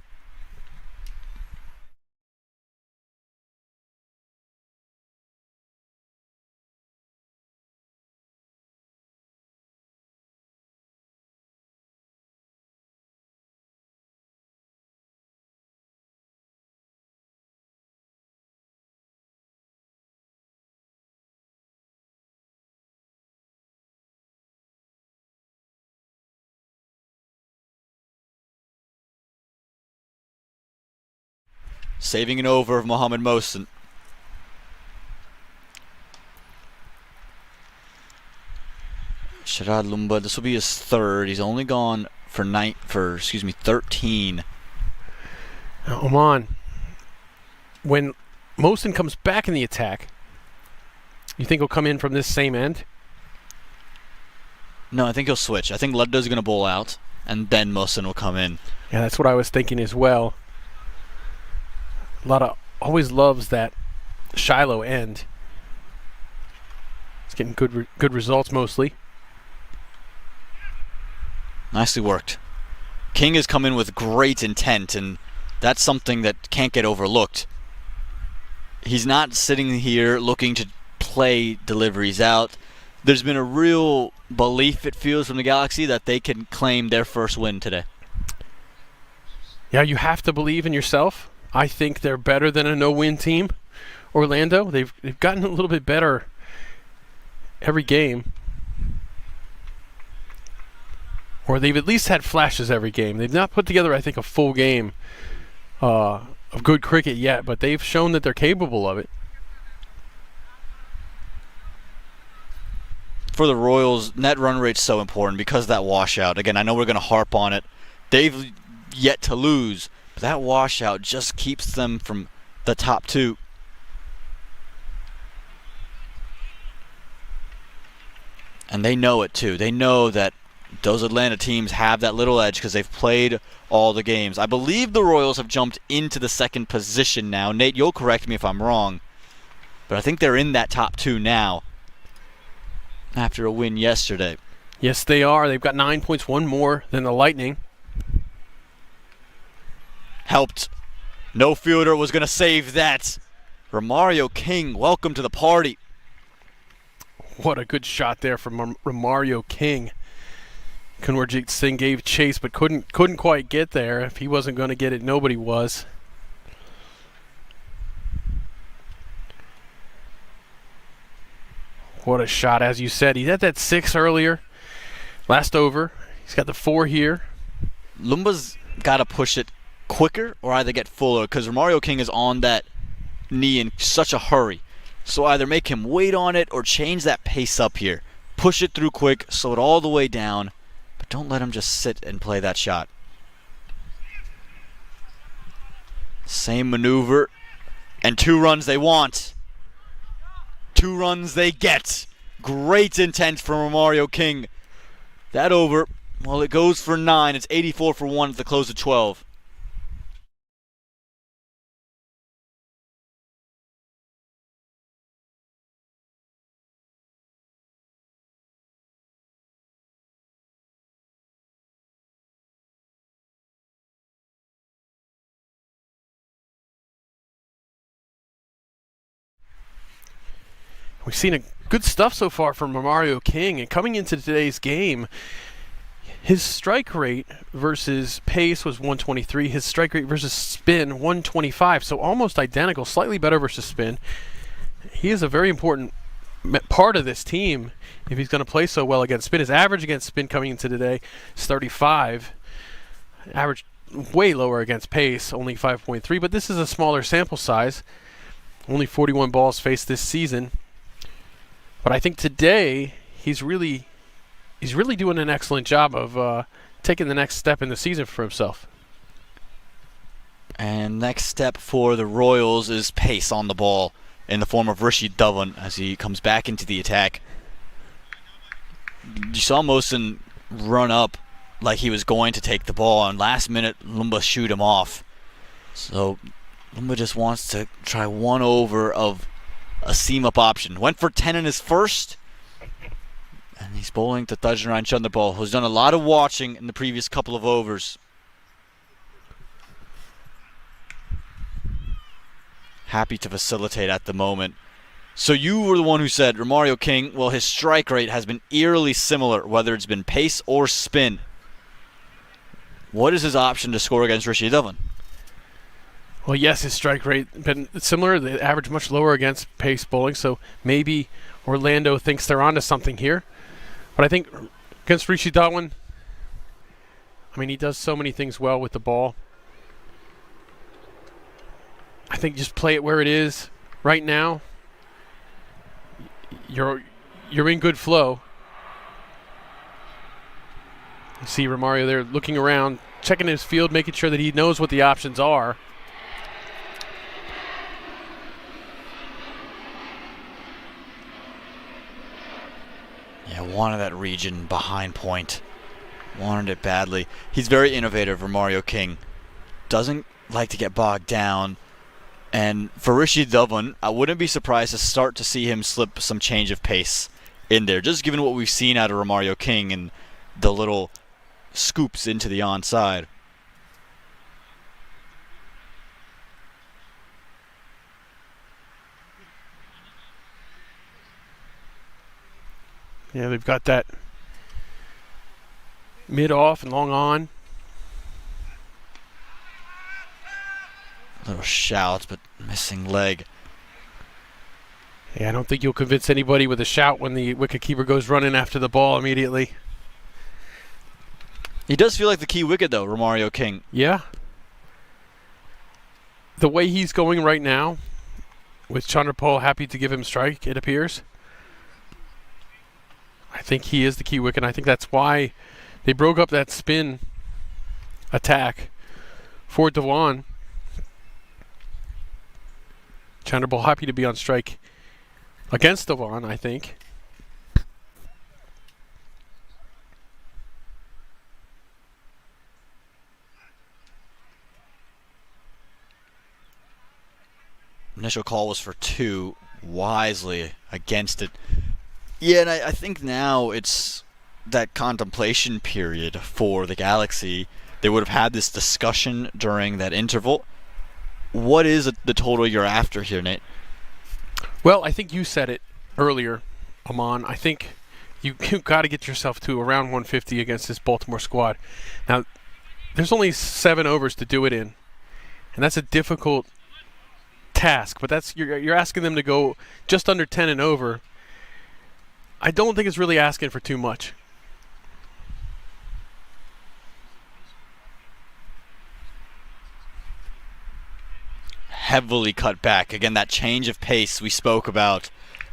Saving an over of Mohammad Mohsen. Sharad Lumba, this will be his 3rd. He's only gone for 13.
Now, Oman, when Mohsen comes back in the attack, you think he'll come in from this same end?
No, I think he'll switch. I think Ludda's going to bowl out, and then Mohsen will come in.
Yeah, that's what I was thinking as well. Lada always loves that Shiloh end. It's getting good results mostly.
Nicely worked. King has come in with great intent, and that's something that can't get overlooked. He's not sitting here looking to play deliveries out. There's been a real belief, it feels, from the Galaxy that they can claim their first win today.
Yeah, you have to believe in yourself. I think they're better than a no-win team. Orlando, they've gotten a little bit better every game. Or they've at least had flashes every game. They've not put together, I think, a full game of good cricket yet, but they've shown that they're capable of it.
For the Royals, net run rate's so important because of that washout. Again, I know we're going to harp on it. They've yet to lose, but that washout just keeps them from the top two. And they know it too. They know that those Atlanta teams have that little edge because they've played all the games. I believe the Royals have jumped into the second position now. Nate, you'll correct me if I'm wrong, but I think they're in that top two now after a win yesterday.
Yes, they are. They've got 9 points, one more than the Lightning.
Helped. No fielder was going to save that. Romario King, welcome to the party.
What a good shot there from Romario King. Kanwarjit Singh gave chase but couldn't quite get there. If he wasn't going to get it, nobody was. What a shot, as you said. He had that 6 earlier, last over. He's got the 4 here.
Lumba's got to push it quicker or either get fuller because Romario King is on that knee in such a hurry. So either make him wait on it or change that pace up here. Push it through quick, slow it all the way down, but don't let him just sit and play that shot. Same maneuver, and 2 runs they want. 2 runs they get. Great intent from Romario King. That over, well, it goes for 9. It's 84 for 1 at the close of 12.
We've seen a good stuff so far from Romario King, and coming into today's game, his strike rate versus pace was 123. His strike rate versus spin, 125. So almost identical, slightly better versus spin. He is a very important part of this team if he's going to play so well against spin. His average against spin coming into today is 35. Average way lower against pace, only 5.3. But this is a smaller sample size. Only 41 balls faced this season. But I think today he's really doing an excellent job of taking the next step in the season for himself.
And next step for the Royals is pace on the ball in the form of Rishi Dhawan as he comes back into the attack. You saw Mohsin run up like he was going to take the ball, and last minute Lumba shoot him off. So Lumba just wants to try one over of a seam-up option. Went for 10 in his first, and he's bowling to Thajnaran Chanderbal, who's done a lot of watching in the previous couple of overs. Happy to facilitate at the moment. So you were the one who said Romario King, well, his strike rate has been eerily similar, whether it's been pace or spin. What is his option to score against Rishi Dhawan?
Well, yes, his strike rate been similar. The average much lower against pace bowling, so maybe Orlando thinks they're onto something here. But I think against Rishi Dhawan, I mean, he does so many things well with the ball. I think just play it where it is right now. You're in good flow. You see Romario there looking around, checking his field, making sure that he knows what the options are.
Yeah, wanted that region behind point. Wanted it badly. He's very innovative, Romario King. Doesn't like to get bogged down. And for Rishi Dhawan, I wouldn't be surprised to start to see him slip some change of pace in there, just given what we've seen out of Romario King and the little scoops into the onside.
Yeah, they've got that mid off and long on.
Little shouts, but missing leg.
Yeah, I don't think you'll convince anybody with a shout when the wicketkeeper goes running after the ball immediately.
He does feel like the key wicket, though, Romario King.
Yeah. The way he's going right now, with Chandrapal happy to give him strike, it appears. I think he is the key wicket. I think that's why they broke up that spin attack for Dhawan. Chandrapal happy to be on strike against Dhawan, I think.
Initial call was for 2, wisely against it. Yeah, and I think now it's that contemplation period for the Galaxy. They would have had this discussion during that interval. What is the total you're after here, Nate?
Well, I think you said it earlier, Aman. I think you've got to get yourself to around 150 against this Baltimore squad. Now, there's only 7 overs to do it in, and that's a difficult task, but that's you're asking them to go just under 10 and over. I don't think it's really asking for too much.
Heavily cut back. Again, that change of pace we spoke about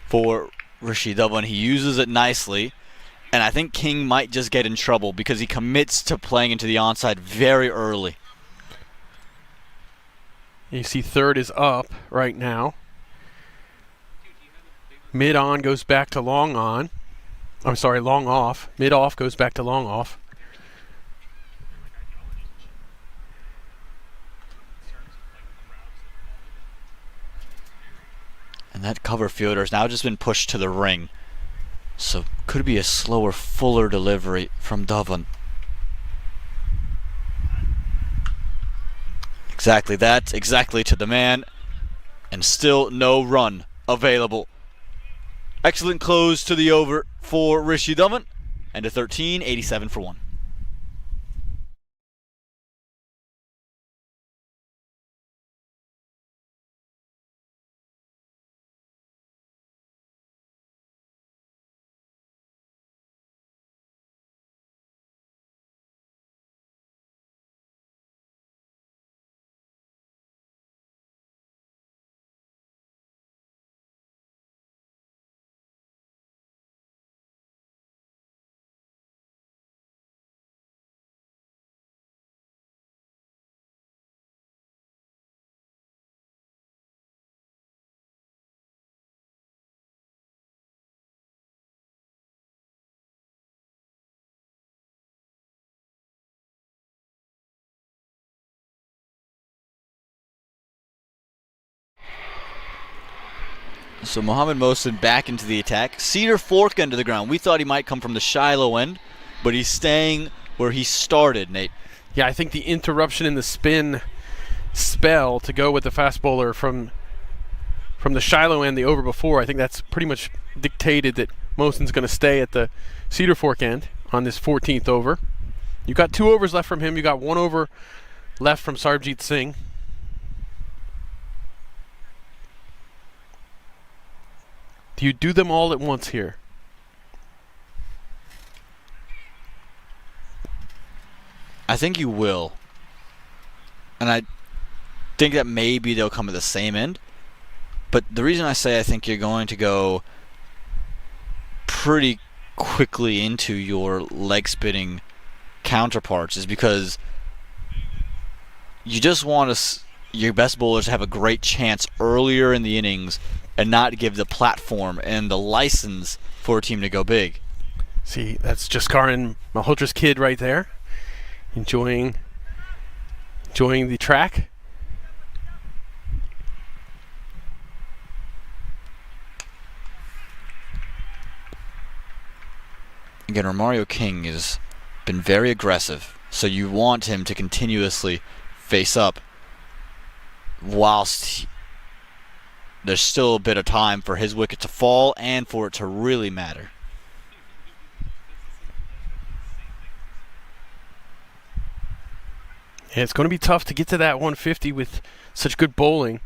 for Rishi Dhawan. He uses it nicely, and I think King might just get in trouble because he commits to playing into the onside very early.
You see third is up right now. Mid on goes back to long on. I'm sorry, long off. Mid off goes back to long off.
And that cover fielder has now just been pushed to the ring. So could be a slower, fuller delivery from Dhawan. Exactly that, exactly to the man. And still no run available. Excellent close to the over for Rishi Dhawan. And a 13, 87 for 1. So Mohammad Mohsin back into the attack. Cedar Fork end of the ground. We thought he might come from the Shiloh end, but he's staying where he started, Nate.
Yeah, I think the interruption in the spin spell to go with the fast bowler from the Shiloh end, the over before, I think that's pretty much dictated that Mohsin's going to stay at the Cedar Fork end on this 14th over. You got 2 overs left from him. You got 1 over left from Sarabjit Singh. Do you do them all at once here?
I think you will. And I think that maybe they'll come at the same end. But the reason I say I think you're going to go pretty quickly into your leg spinning counterparts is because you just want your best bowlers to have a great chance earlier in the innings and not give the platform and the license for a team to go big.
See, that's Jaskaran Malhotra's kid right there, enjoying the track.
Again, Romario King has been very aggressive, so you want him to continuously face up whilst there's still a bit of time for his wicket to fall and for it to really matter.
Yeah, it's going to be tough to get to that 150 with such good bowling.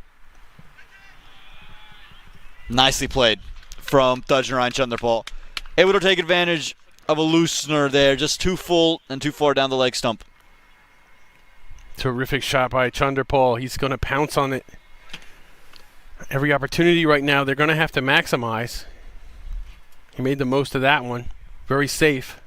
Nicely played from Thajnarayan Chanderpaul. Able to take advantage of a loosener there, just too full and too far down the leg stump.
Terrific shot by Chanderpaul. He's going to pounce on it. Every opportunity right now, they're going to have to maximize. He made the most of that one. Very safe.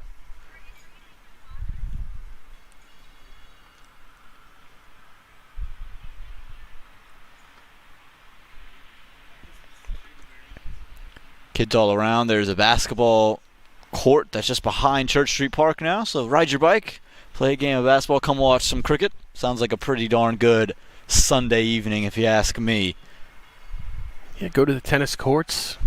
Kids all around. There's a basketball court that's just behind Church Street Park now. So ride your bike, play a game of basketball, come watch some cricket. Sounds like a pretty darn good Sunday evening if you ask me.
Yeah, go to the tennis courts.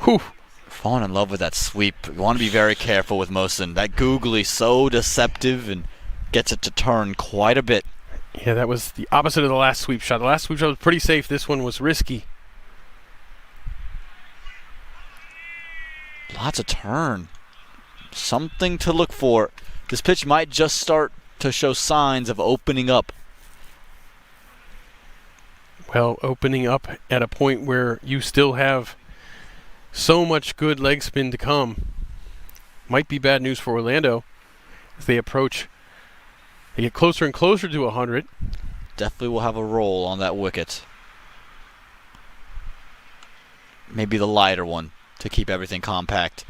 Whew.
Falling in love with that sweep. You want to be very careful with Mohsen. That googly so deceptive and gets it to turn quite a bit.
Yeah, that was the opposite of the last sweep shot. The last sweep shot was pretty safe. This one was risky.
Lots of turn. Something to look for. This pitch might just start to show signs of opening up.
Well, opening up at a point where you still have so much good leg spin to come might be bad news for Orlando as they approach. They get closer and closer to 100.
Definitely will have a roll on that wicket. Maybe the lighter one to keep everything compact.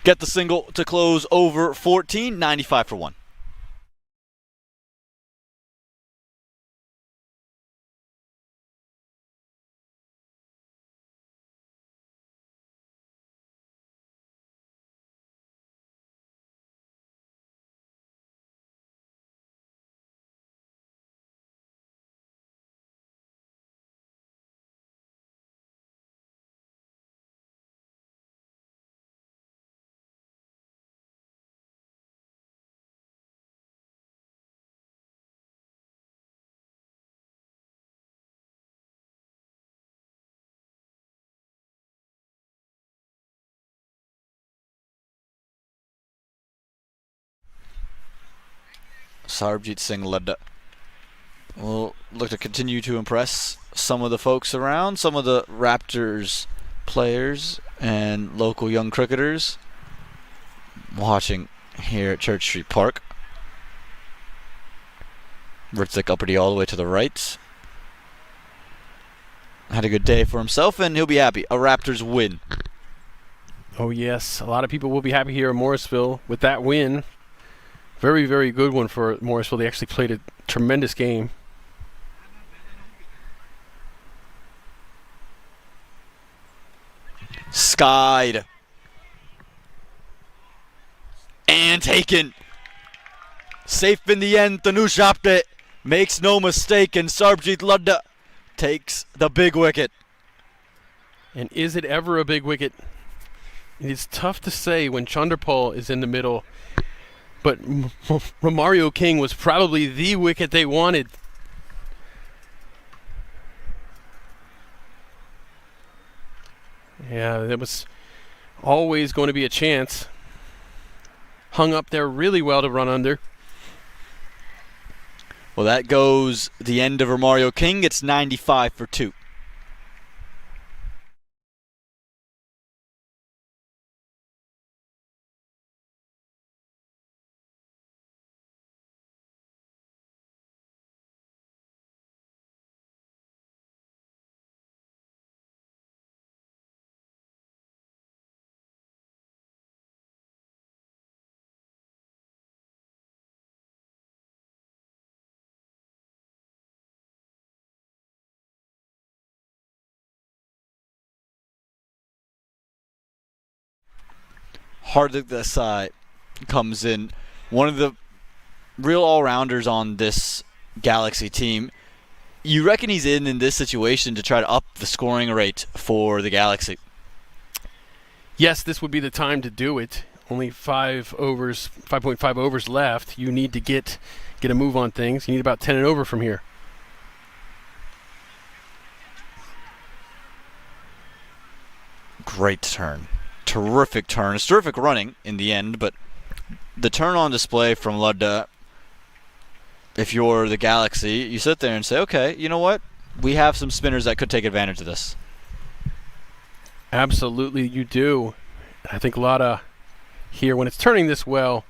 Get the single to close over 14, 95 for 1. Sarbjit Singh Ladda will look to continue to impress some of the folks around, some of the Raptors players and local young cricketers watching here at Church Street Park. Ritzek uppity all the way to the right. Had a good day for himself and he'll be happy. A Raptors win.
Oh yes, a lot of people will be happy here in Morrisville with that win. Very, very good one for Morrisville. They actually played a tremendous game.
Skied. And taken. Safe in the end. Tanush Apte makes no mistake, and Sarbjit Ladda takes the big wicket.
And is it ever a big wicket? It is tough to say when Chanderpaul is in the middle. But Romario King was probably the wicket they wanted. Yeah, that was always going to be a chance. Hung up there really well to run under.
Well, that goes the end of Romario King. It's 95 for 2. Hardik Desai comes in, one of the real all-rounders on this Galaxy team. You reckon he's in this situation to try to up the scoring rate for the Galaxy?
Yes, this would be the time to do it. Only 5.5 overs left. You need to get a move on things. You need about 10 and over from here.
Great turn. Terrific turn. It's terrific running in the end, but the turn on display from Ladda if you're the Galaxy, you sit there and say, okay, you know what? We have some spinners that could take advantage of this.
Absolutely, you do. I think Lotta here, when it's turning this well,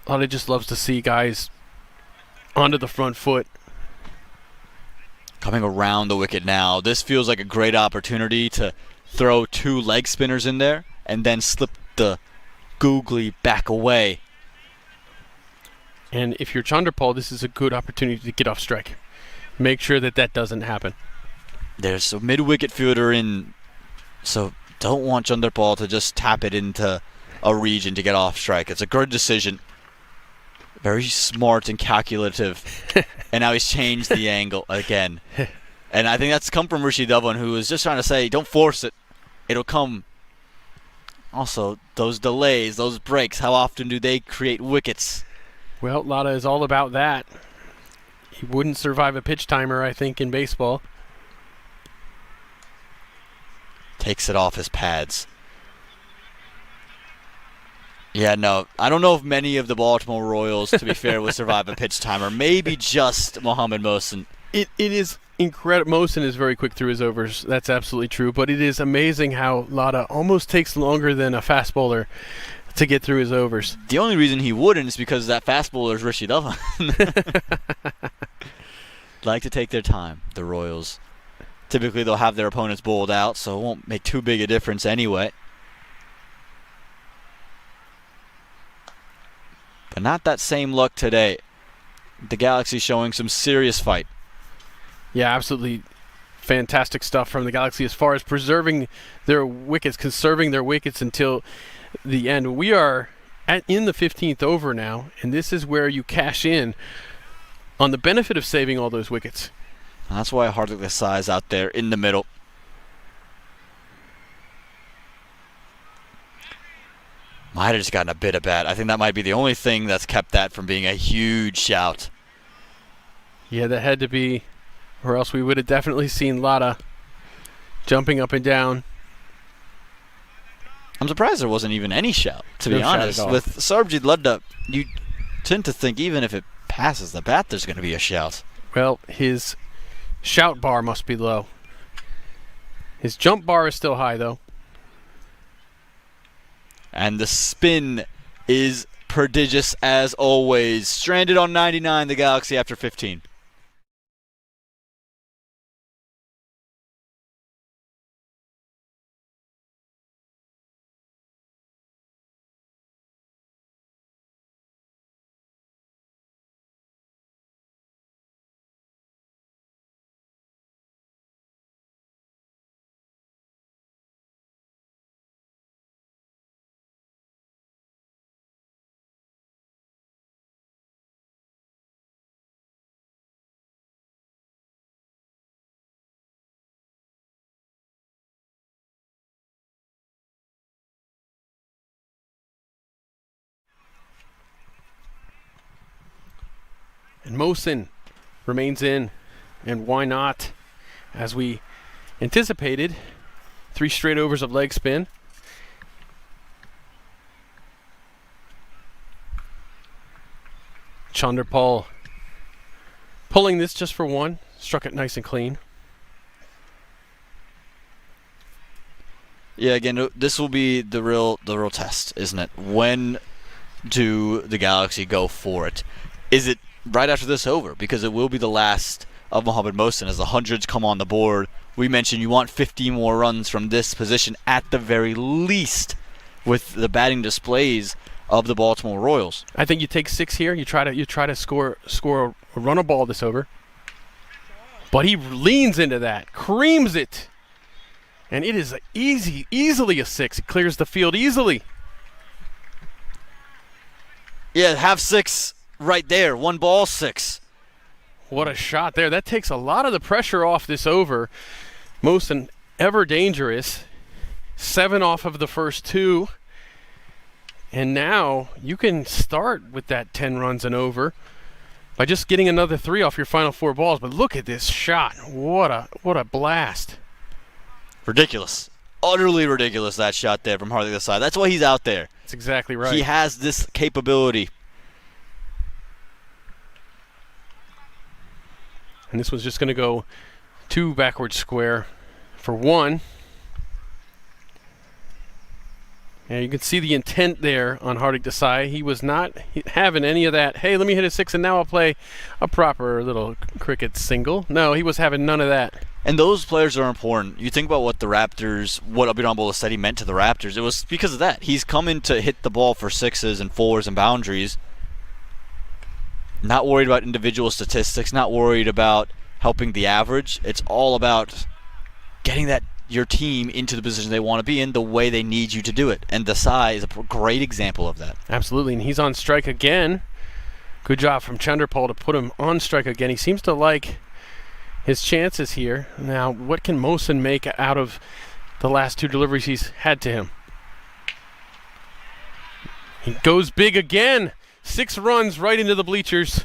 Lotta just loves to see guys onto the front foot.
Coming around the wicket now, this feels like a great opportunity to throw 2 leg spinners in there and then slip the googly back away.
And if you're Chanderpaul, this is a good opportunity to get off strike. Make sure that that doesn't happen.
There's a mid-wicket fielder in, so don't want Chanderpaul to just tap it into a region to get off strike. It's a good decision. Very smart and calculative. And now he's changed the angle again. And I think that's come from Rishi Dhawan, who is just trying to say, don't force it. It'll come. Also, those delays, those breaks, how often do they create wickets?
Well, Lotta is all about that. He wouldn't survive a pitch timer, I think, in baseball.
Takes it off his pads. Yeah, no, I don't know if many of the Baltimore Royals, to be fair, would survive a pitch timer. Maybe just Mohammad Mohsin.
It is incredible. Mohsin is very quick through his overs. That's absolutely true. But it is amazing how Lotta almost takes longer than a fast bowler to get through his overs.
The only reason he wouldn't is because that fast bowler is Rishi Dhawan. Like to take their time, the Royals. Typically, they'll have their opponents bowled out, so it won't make too big a difference anyway. But not that same luck today. The Galaxy showing some serious fight.
Yeah, absolutely fantastic stuff from the Galaxy as far as preserving their wickets, conserving their wickets until the end. We are in the 15th over now, and this is where you cash in on the benefit of saving all those wickets.
And that's why Hardik Desai is out there in the middle. Might have just gotten a bit of bat. I think that might be the only thing that's kept that from being a huge shout.
Yeah, that had to be, or else we would have definitely seen Lotta jumping up and down.
I'm surprised there wasn't even any shout, to
No
be
shout
honest.
at all.
With Sarbjit Luddup, you tend to think even if it passes the bat, there's going to be a shout.
Well, his shout bar must be low. His jump bar is still high, though.
And the spin is prodigious as always. Stranded on 99, the Galaxy after 15.
And Mohsin remains in, and why not? As we anticipated, 3 straight overs of leg spin. Chanderpaul pulling this just for 1, struck it nice and clean.
Yeah, again, this will be the real test, isn't it? When do the Galaxy go for it? Is it right after this over? Because it will be the last of Mohammad Mohsin as the hundreds come on the board. We mentioned you want 50 more runs from this position at the very least with the batting displays of the Baltimore Royals.
I think you take 6 here. You try to score a run of ball this over. But he leans into that, creams it. And it is easily a 6. It clears the field easily.
Yeah, have 6 right there. 1 ball, 6.
What a shot there. That takes a lot of the pressure off this over. Mohsin, ever dangerous. 7 off of the first 2. And now you can start with that 10 runs and over by just getting another 3 off your final 4 balls. But look at this shot. What a blast.
Ridiculous. Utterly ridiculous, that shot there from Hardik Desai. That's why he's out there.
That's exactly right.
He has this capability.
And this was just going to go 2 backward square for 1. And you can see the intent there on Hardik Desai. He was not having any of that, hey, let me hit a 6 and now I'll play a proper little cricket single. No, he was having none of that.
And those players are important. You think about what the Raptors, what Abhinav Bolasetti meant to the Raptors. It was because of that. He's coming to hit the ball for 6s and 4s and boundaries. Not worried about individual statistics, not worried about helping the average. It's all about getting your team into the position they want to be in the way they need you to do it. And Desai is a great example of that.
Absolutely, and he's on strike again. Good job from Chanderpaul to put him on strike again. He seems to like his chances here. Now, what can Mohsin make out of the last 2 deliveries he's had to him? He goes big again. 6 runs right into the bleachers.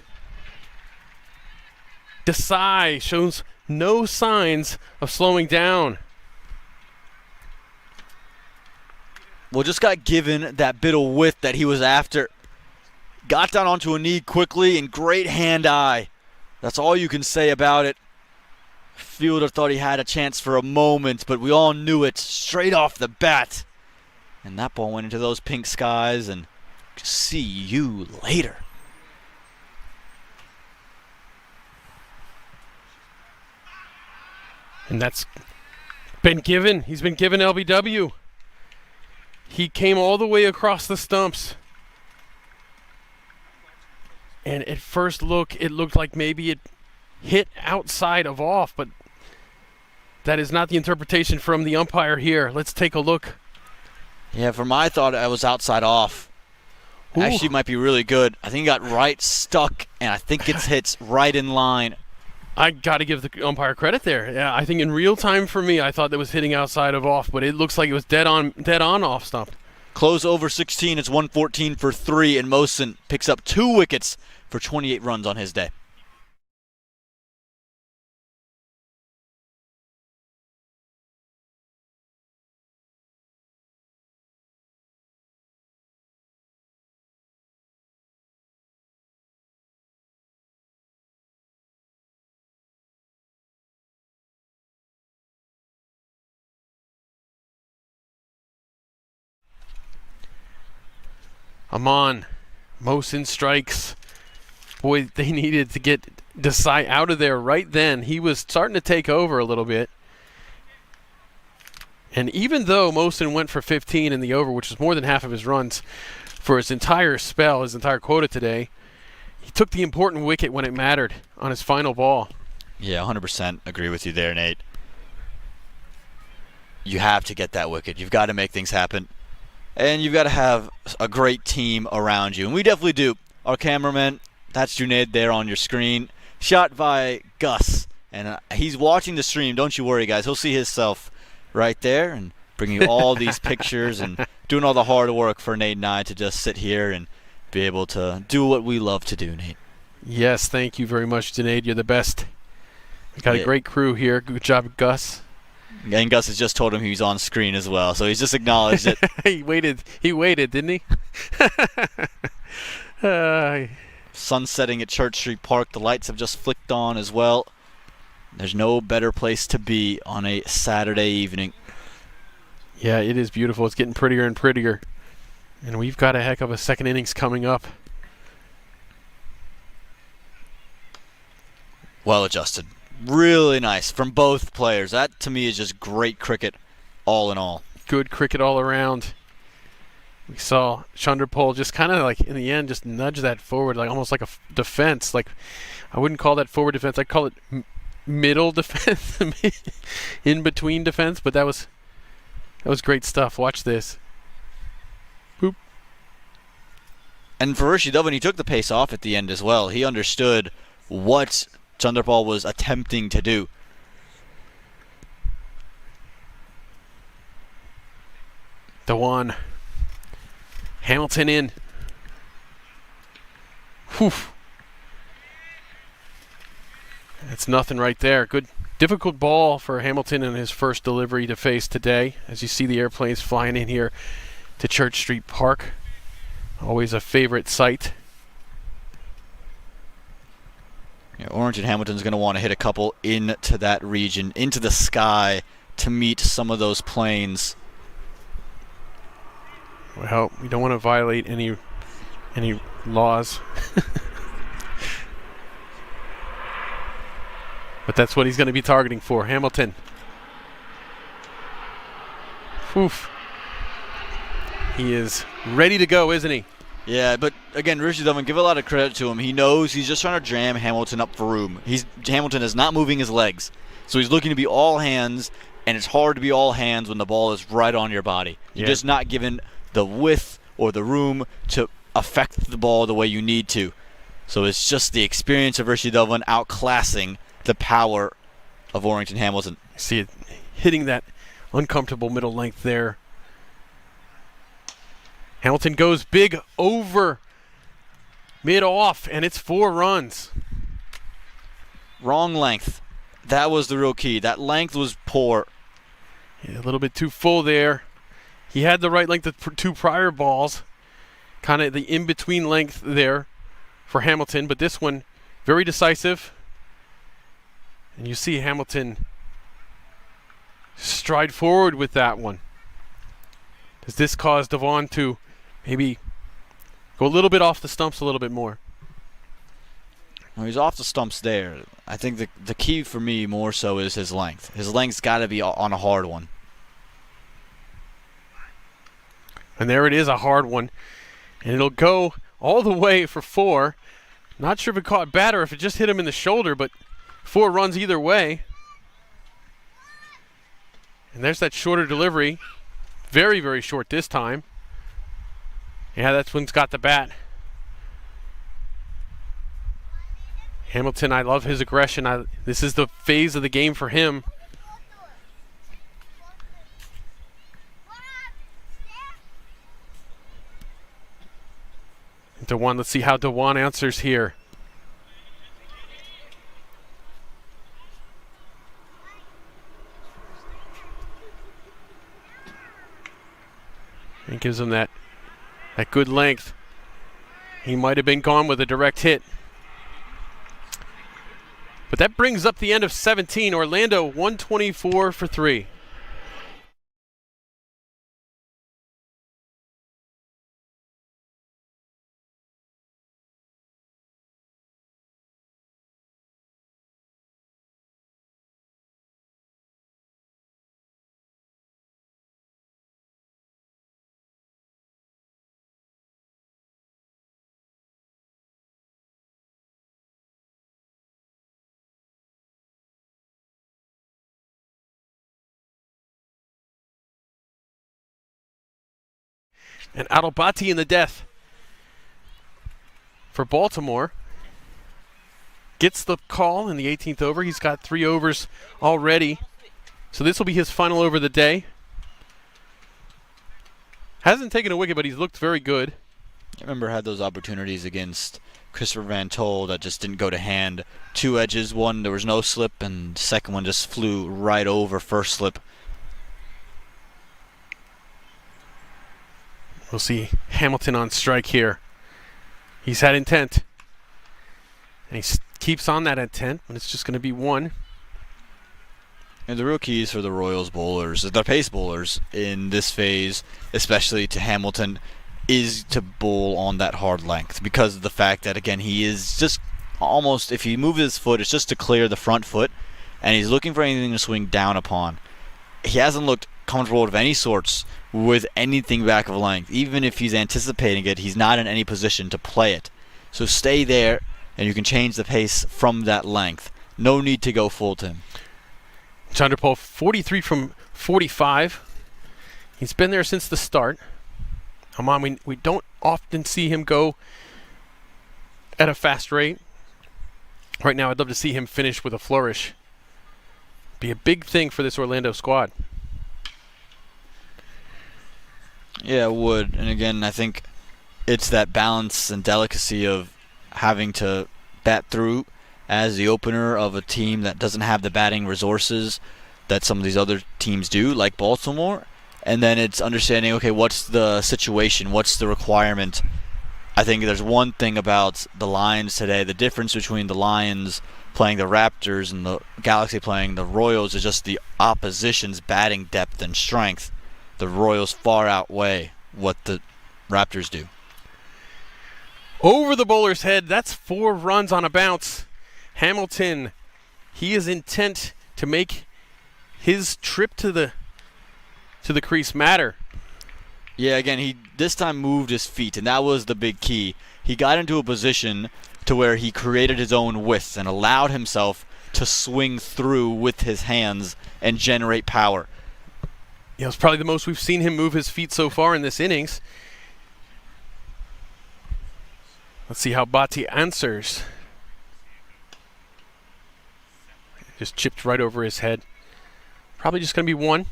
Desai shows no signs of slowing down.
Well, just got given that bit of width that he was after. Got down onto a knee quickly and great hand-eye. That's all you can say about it. Fielder thought he had a chance for a moment, but we all knew it straight off the bat. And that ball went into those pink skies, and see you later.
And that's been given. He's been given LBW. He came all the way across the stumps. And at first look, it looked like maybe it hit outside of off, but that is not the interpretation from the umpire here. Let's take a look.
Yeah, for my thought, I was outside off.
Ooh.
Actually might be really good. I think he got right stuck, and I think it's hits right in line.
I got to give the umpire credit there. Yeah, I think in real time for me, I thought that was hitting outside of off, but it looks like it was dead on off stump.
Close over 16. It's 114 for 3, and Mohsin picks up 2 wickets for 28 runs on his day.
Aman, Mohsin strikes. Boy, they needed to get Desai out of there right then. He was starting to take over a little bit. And even though Mohsin went for 15 in the over, which was more than half of his runs for his entire spell, his entire quota today, he took the important wicket when it mattered on his final ball.
Yeah, 100% agree with you there, Nate. You have to get that wicket. You've got to make things happen. And you've got to have a great team around you. And we definitely do. Our cameraman, that's Junaid there on your screen. Shot by Gus. And he's watching the stream. Don't you worry, guys. He'll see himself right there and bringing you all these pictures and doing all the hard work for Nate and I to just sit here and be able to do what we love to do, Nate.
Yes, thank you very much, Junaid. You're the best. We got a great crew here. Good job, Gus.
And Gus has just told him he's on screen as well, so he's just acknowledged it.
He waited, didn't he?
Sun setting at Church Street Park. The lights have just flicked on as well. There's no better place to be on a Saturday evening.
Yeah, it is beautiful. It's getting prettier and prettier. And we've got a heck of a second innings coming up.
Well adjusted. Really nice from both players. That, to me, is just great cricket all in all.
Good cricket all around. We saw Chanderpaul just kind of like, in the end, just nudge that forward, like almost like a defense. Like, I wouldn't call that forward defense. I'd call it middle defense, in between defense. But that was great stuff. Watch this. Boop.
And for Rishi Dhawan, he took the pace off at the end as well. He understood what Chanderpaul was attempting to do.
Dhawan. Hamilton in. Whew. That's nothing right there. Good, difficult ball for Hamilton in his first delivery to face today. As you see the airplanes flying in here to Church Street Park. Always a favorite sight.
Yeah, Orange and Hamilton's going to want to hit a couple into that region, into the sky, to meet some of those planes.
Well, we don't want to violate any laws. But that's what he's going to be targeting for. Hamilton. Oof. He is ready to go, isn't he?
Yeah, but again, Rishi Dovan, give a lot of credit to him. He knows he's just trying to jam Hamilton up for room. Hamilton is not moving his legs. So he's looking to be all hands, and it's hard to be all hands when the ball is right on your body. You're just not given the width or the room to affect the ball the way you need to. So it's just the experience of Rishi Dovan outclassing the power of Orrington Hamilton.
See it hitting that uncomfortable middle length there. Hamilton goes big over mid-off, and it's 4 runs.
Wrong length. That was the real key. That length was poor.
Yeah, a little bit too full there. He had the right length of 2 prior balls. Kind of the in-between length there for Hamilton, but this one very decisive. And you see Hamilton stride forward with that one. Does this cause Devon to maybe go a little bit off the stumps a little bit more?
Well, he's off the stumps there. I think the key for me more so is his length. His length's got to be on a hard one.
And there it is, a hard one. And it'll go all the way for 4. Not sure if it caught bat or if it just hit him in the shoulder, but 4 runs either way. And there's that shorter delivery. Very, very short this time. Yeah, that's when he's got the bat. Hamilton, I love his aggression. This is the phase of the game for him. Dewan, let's see how Dewan answers here. And gives him that good length. He might have been gone with a direct hit. But that brings up the end of 17. Orlando 124 for 3. And Adalbati in the death for Baltimore. Gets the call in the 18th over. He's got 3 overs already. So this will be his final over of the day. Hasn't taken a wicket, but he's looked very good.
I remember had those opportunities against Christopher Van Tol that just didn't go to hand. 2 edges. One, there was no slip, and the second one just flew right over first slip.
We'll see Hamilton on strike here. He's had intent. And he keeps on that intent, but it's just going to be 1.
And the real keys for the Royals bowlers, the pace bowlers in this phase, especially to Hamilton, is to bowl on that hard length because of the fact that, again, he is just almost, if he moves his foot, it's just to clear the front foot, and he's looking for anything to swing down upon. He hasn't looked comfortable of any sorts with anything back of length. Even if he's anticipating it, he's not in any position to play it. So stay there, and you can change the pace from that length. No need to go full to him.
Chandrapal, 43 from 45. He's been there since the start. Aman, we don't often see him go at a fast rate. Right now, I'd love to see him finish with a flourish. Be a big thing for this Orlando squad.
Yeah, it would. And again, I think it's that balance and delicacy of having to bat through as the opener of a team that doesn't have the batting resources that some of these other teams do, like Baltimore. And then it's understanding, okay, what's the situation? What's the requirement? I think there's one thing about the Lions today. The difference between the Lions playing the Raptors and the Galaxy playing the Royals is just the opposition's batting depth and strength. The Royals far outweigh what the Raptors do.
Over the bowler's head. That's 4 runs on a bounce. Hamilton, he is intent to make his trip to the crease matter.
Yeah, again, he this time moved his feet, and that was the big key. He got into a position to where he created his own width and allowed himself to swing through with his hands and generate power.
Yeah, it's probably the most we've seen him move his feet so far in this innings. Let's see how Bhatti answers. Just chipped right over his head. Probably just going to be 1.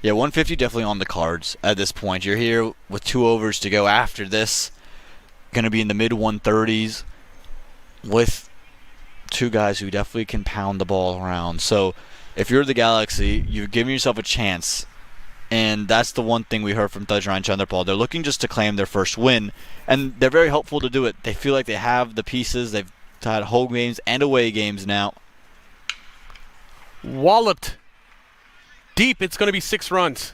Yeah, 150 definitely on the cards at this point. You're here with 2 overs to go after this. Going to be in the mid-130s with 2 guys who definitely can pound the ball around. So if you're the Galaxy, you've given yourself a chance. And that's the one thing we heard from Thajran Chanderpaul. They're looking just to claim their first win. And they're very hopeful to do it. They feel like they have the pieces. They've had home games and away games now.
Walloped. Deep, it's going to be 6 runs.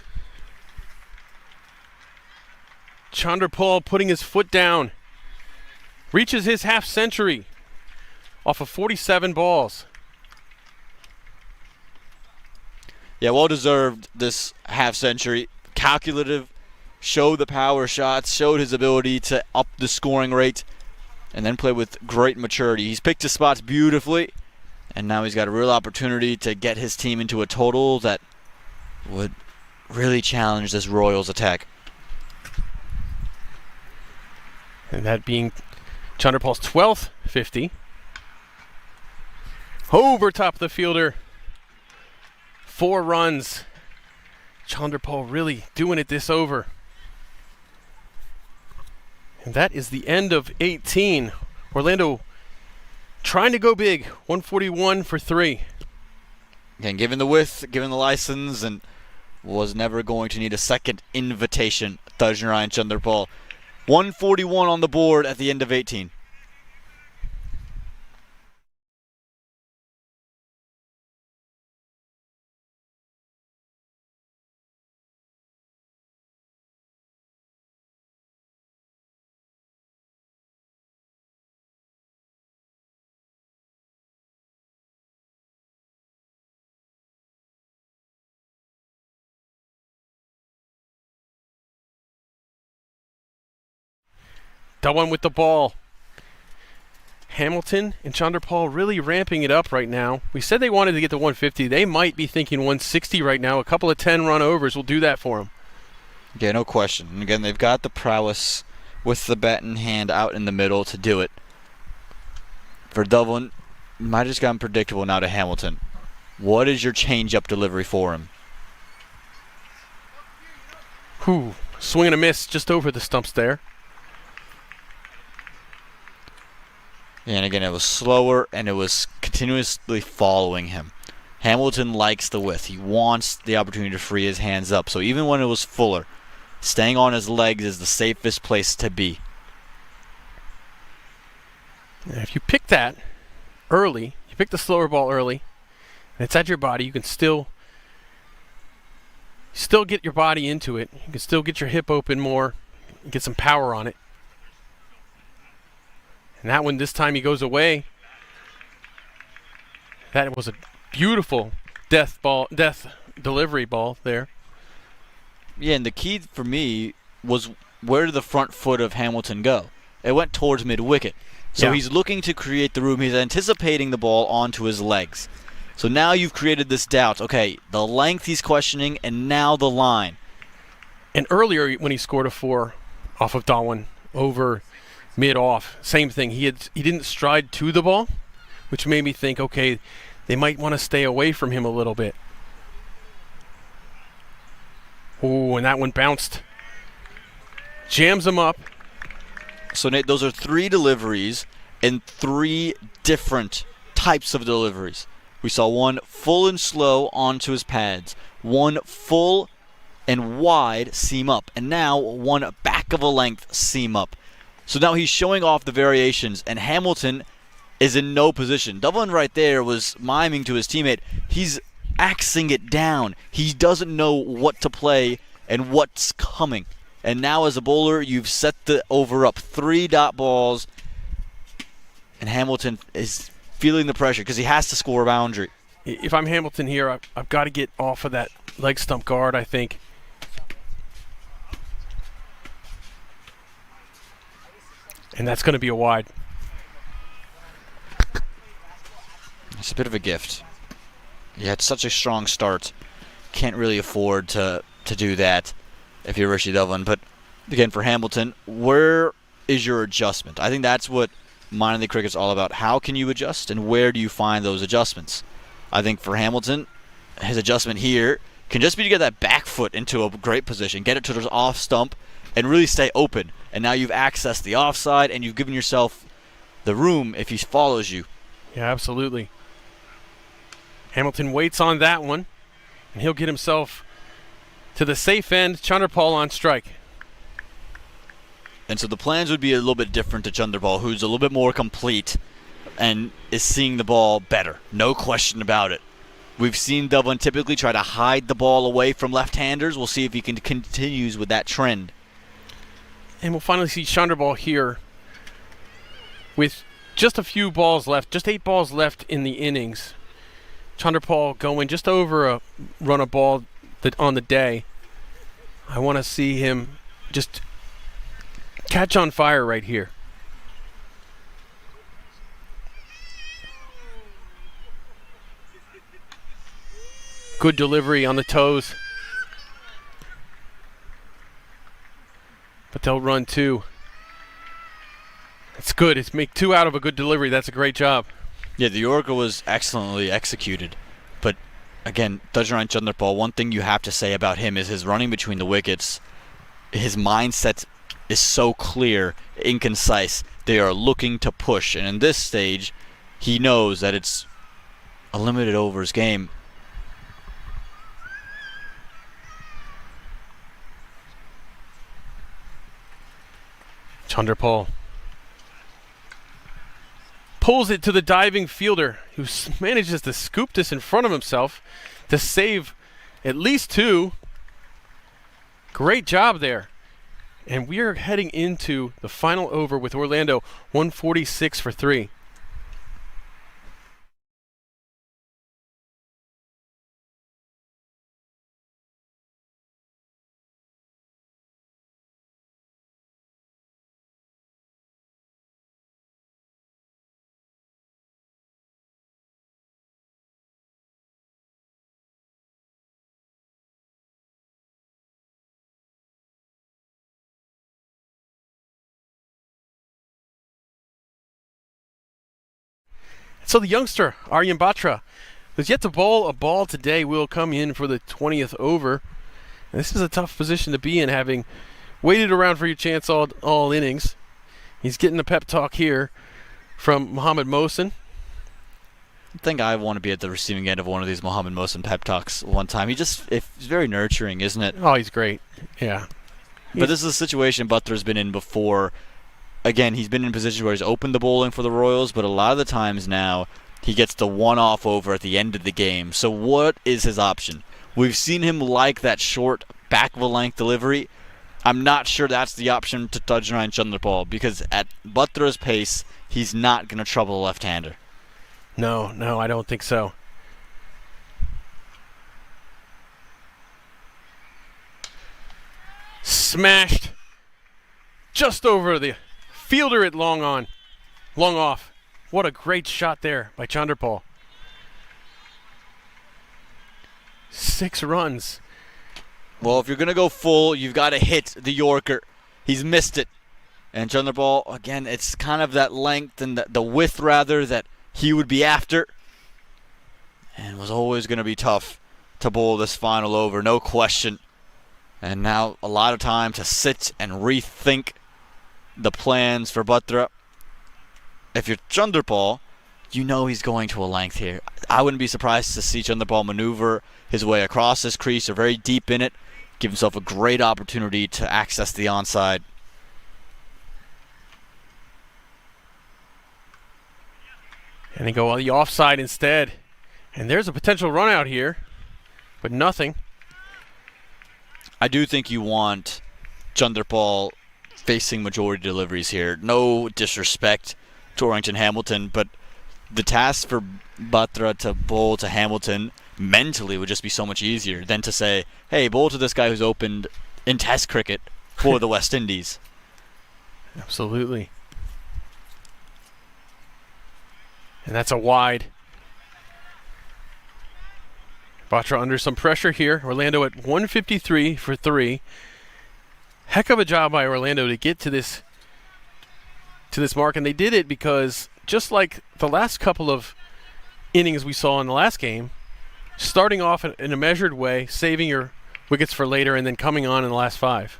Chanderpaul putting his foot down. Reaches his half century off of 47 balls.
Yeah, well deserved this half century. Calculative, showed the power shots, showed his ability to up the scoring rate, and then play with great maturity. He's picked his spots beautifully, and now he's got a real opportunity to get his team into a total that would really challenge this Royals attack.
And that being Chanderpaul's 12th 50. Over top the fielder. 4 runs. Chanderpaul really doing it this over. And that is the end of 18. Orlando trying to go big. 141 for 3.
Again, given the width, given the license, and was never going to need a second invitation. Thajran Chanderpaul. 141 on the board at the end of 18.
Dhawan with the ball. Hamilton and Chanderpaul really ramping it up right now. We said they wanted to get to 150. They might be thinking 160 right now. A couple of 10-run overs will do that for them.
Yeah, no question. And again, they've got the prowess with the bat in hand out in the middle to do it. For Dhawan, might have just gotten predictable now to Hamilton. What is your change-up delivery for him?
Whew. Swing and a miss just over the stumps there.
And again, it was slower, and it was continuously following him. Hamilton likes the width. He wants the opportunity to free his hands up. So even when it was fuller, staying on his legs is the safest place to be.
And if you pick that early, you pick the slower ball early, and it's at your body, you can still get your body into it. You can still get your hip open more, get some power on it. And that one, this time he goes away. That was a beautiful death delivery ball there.
Yeah, and the key for me was where did the front foot of Hamilton go? It went towards mid-wicket. So
Yeah.
he's looking to create the room. He's anticipating the ball onto his legs. So now you've created this doubt. Okay, the length he's questioning, and now the line.
And earlier when he scored a 4 off of Dhawan over mid-off, same thing. He didn't stride to the ball, which made me think, okay, they might want to stay away from him a little bit. Ooh, and that one bounced. Jams him up.
So Nate, those are 3 deliveries and 3 different types of deliveries. We saw one full and slow onto his pads, one full and wide seam up, and now one back of a length seam up. So now he's showing off the variations, and Hamilton is in no position. Dublin right there was miming to his teammate. He's axing it down. He doesn't know what to play and what's coming. And now as a bowler, you've set the over up 3 dot balls, and Hamilton is feeling the pressure because he has to score a boundary.
If I'm Hamilton here, I've got to get off of that leg stump guard, I think. And that's going to be a wide.
It's a bit of a gift. You had such a strong start. Can't really afford to do that if you're Rishi Dublin. But again, for Hamilton, where is your adjustment? I think that's what minor league cricket's all about. How can you adjust, and where do you find those adjustments? I think for Hamilton, his adjustment here can just be to get that back foot into a great position, get it to the off stump, and really stay open. And now you've accessed the offside, and you've given yourself the room if he follows you.
Yeah, absolutely. Hamilton waits on that one, and he'll get himself to the safe end. Chanderpaul on strike.
And so the plans would be a little bit different to Chanderpaul, who's a little bit more complete and is seeing the ball better. No question about it. We've seen Dublin typically try to hide the ball away from left-handers. We'll see if he can continues with that trend.
And we'll finally see Chanderpaul here with just a few balls left, just 8 balls left in the innings. Chanderpaul going just over a run of ball on the day. I want to see him just catch on fire right here. Good delivery on the toes. But they'll run 2. It's good. It's make 2 out of a good delivery. That's a great job.
Yeah, the Yorker was excellently executed. But again, Dajran Chanderpaul, one thing you have to say about him is his running between the wickets. His mindset is so clear and concise. They are looking to push. And in this stage, he knows that it's a limited overs game.
Chanderpaul pulls it to the diving fielder, who manages to scoop this in front of himself to save at least 2. Great job there. And we are heading into the final over with Orlando, 146 for 3. So the youngster, Aryan Batra, who's yet to bowl a ball today, will come in for the 20th over. And this is a tough position to be in, having waited around for your chance all innings. He's getting a pep talk here from Mohammad Mohsin.
I think I want to be at the receiving end of one of these Mohammad Mohsin pep talks one time. He's very nurturing, isn't it?
Oh, he's great. Yeah.
But this is a situation Butler's been in before. Again, he's been in positions where he's opened the bowling for the Royals, but a lot of the times now he gets the one-off over at the end of the game. So what is his option? We've seen him like that short back-of-a-length delivery. I'm not sure that's the option to Dajran Chanderpaul, because at Butler's pace, he's not going to trouble a left-hander.
No, I don't think so. Smashed just over the fielder at long off. What a great shot there by Chanderpaul. 6 runs.
Well, if you're going to go full, you've got to hit the Yorker. He's missed it. And Chanderpaul, again, it's kind of that length and the width, rather, that he would be after. And was always going to be tough to bowl this final over, no question. And now a lot of time to sit and rethink the plans for Batra. If you're Chanderpaul, you know he's going to a length here. I wouldn't be surprised to see Chandrapal maneuver his way across this crease or very deep in it, give himself a great opportunity to access the onside.
And they go on the offside instead. And there's a potential run out here, but nothing.
I do think you want Chandrapal facing majority deliveries here. No disrespect to Orrington Hamilton, but the task for Batra to bowl to Hamilton mentally would just be so much easier than to say, hey, bowl to this guy who's opened in Test cricket for the West Indies.
Absolutely. And that's a wide. Batra under some pressure here. Orlando at 153 for 3. Heck of a job by Orlando to get to this mark, and they did it because just like the last couple of innings we saw in the last game, starting off in a measured way, saving your wickets for later, and then coming on in the last 5.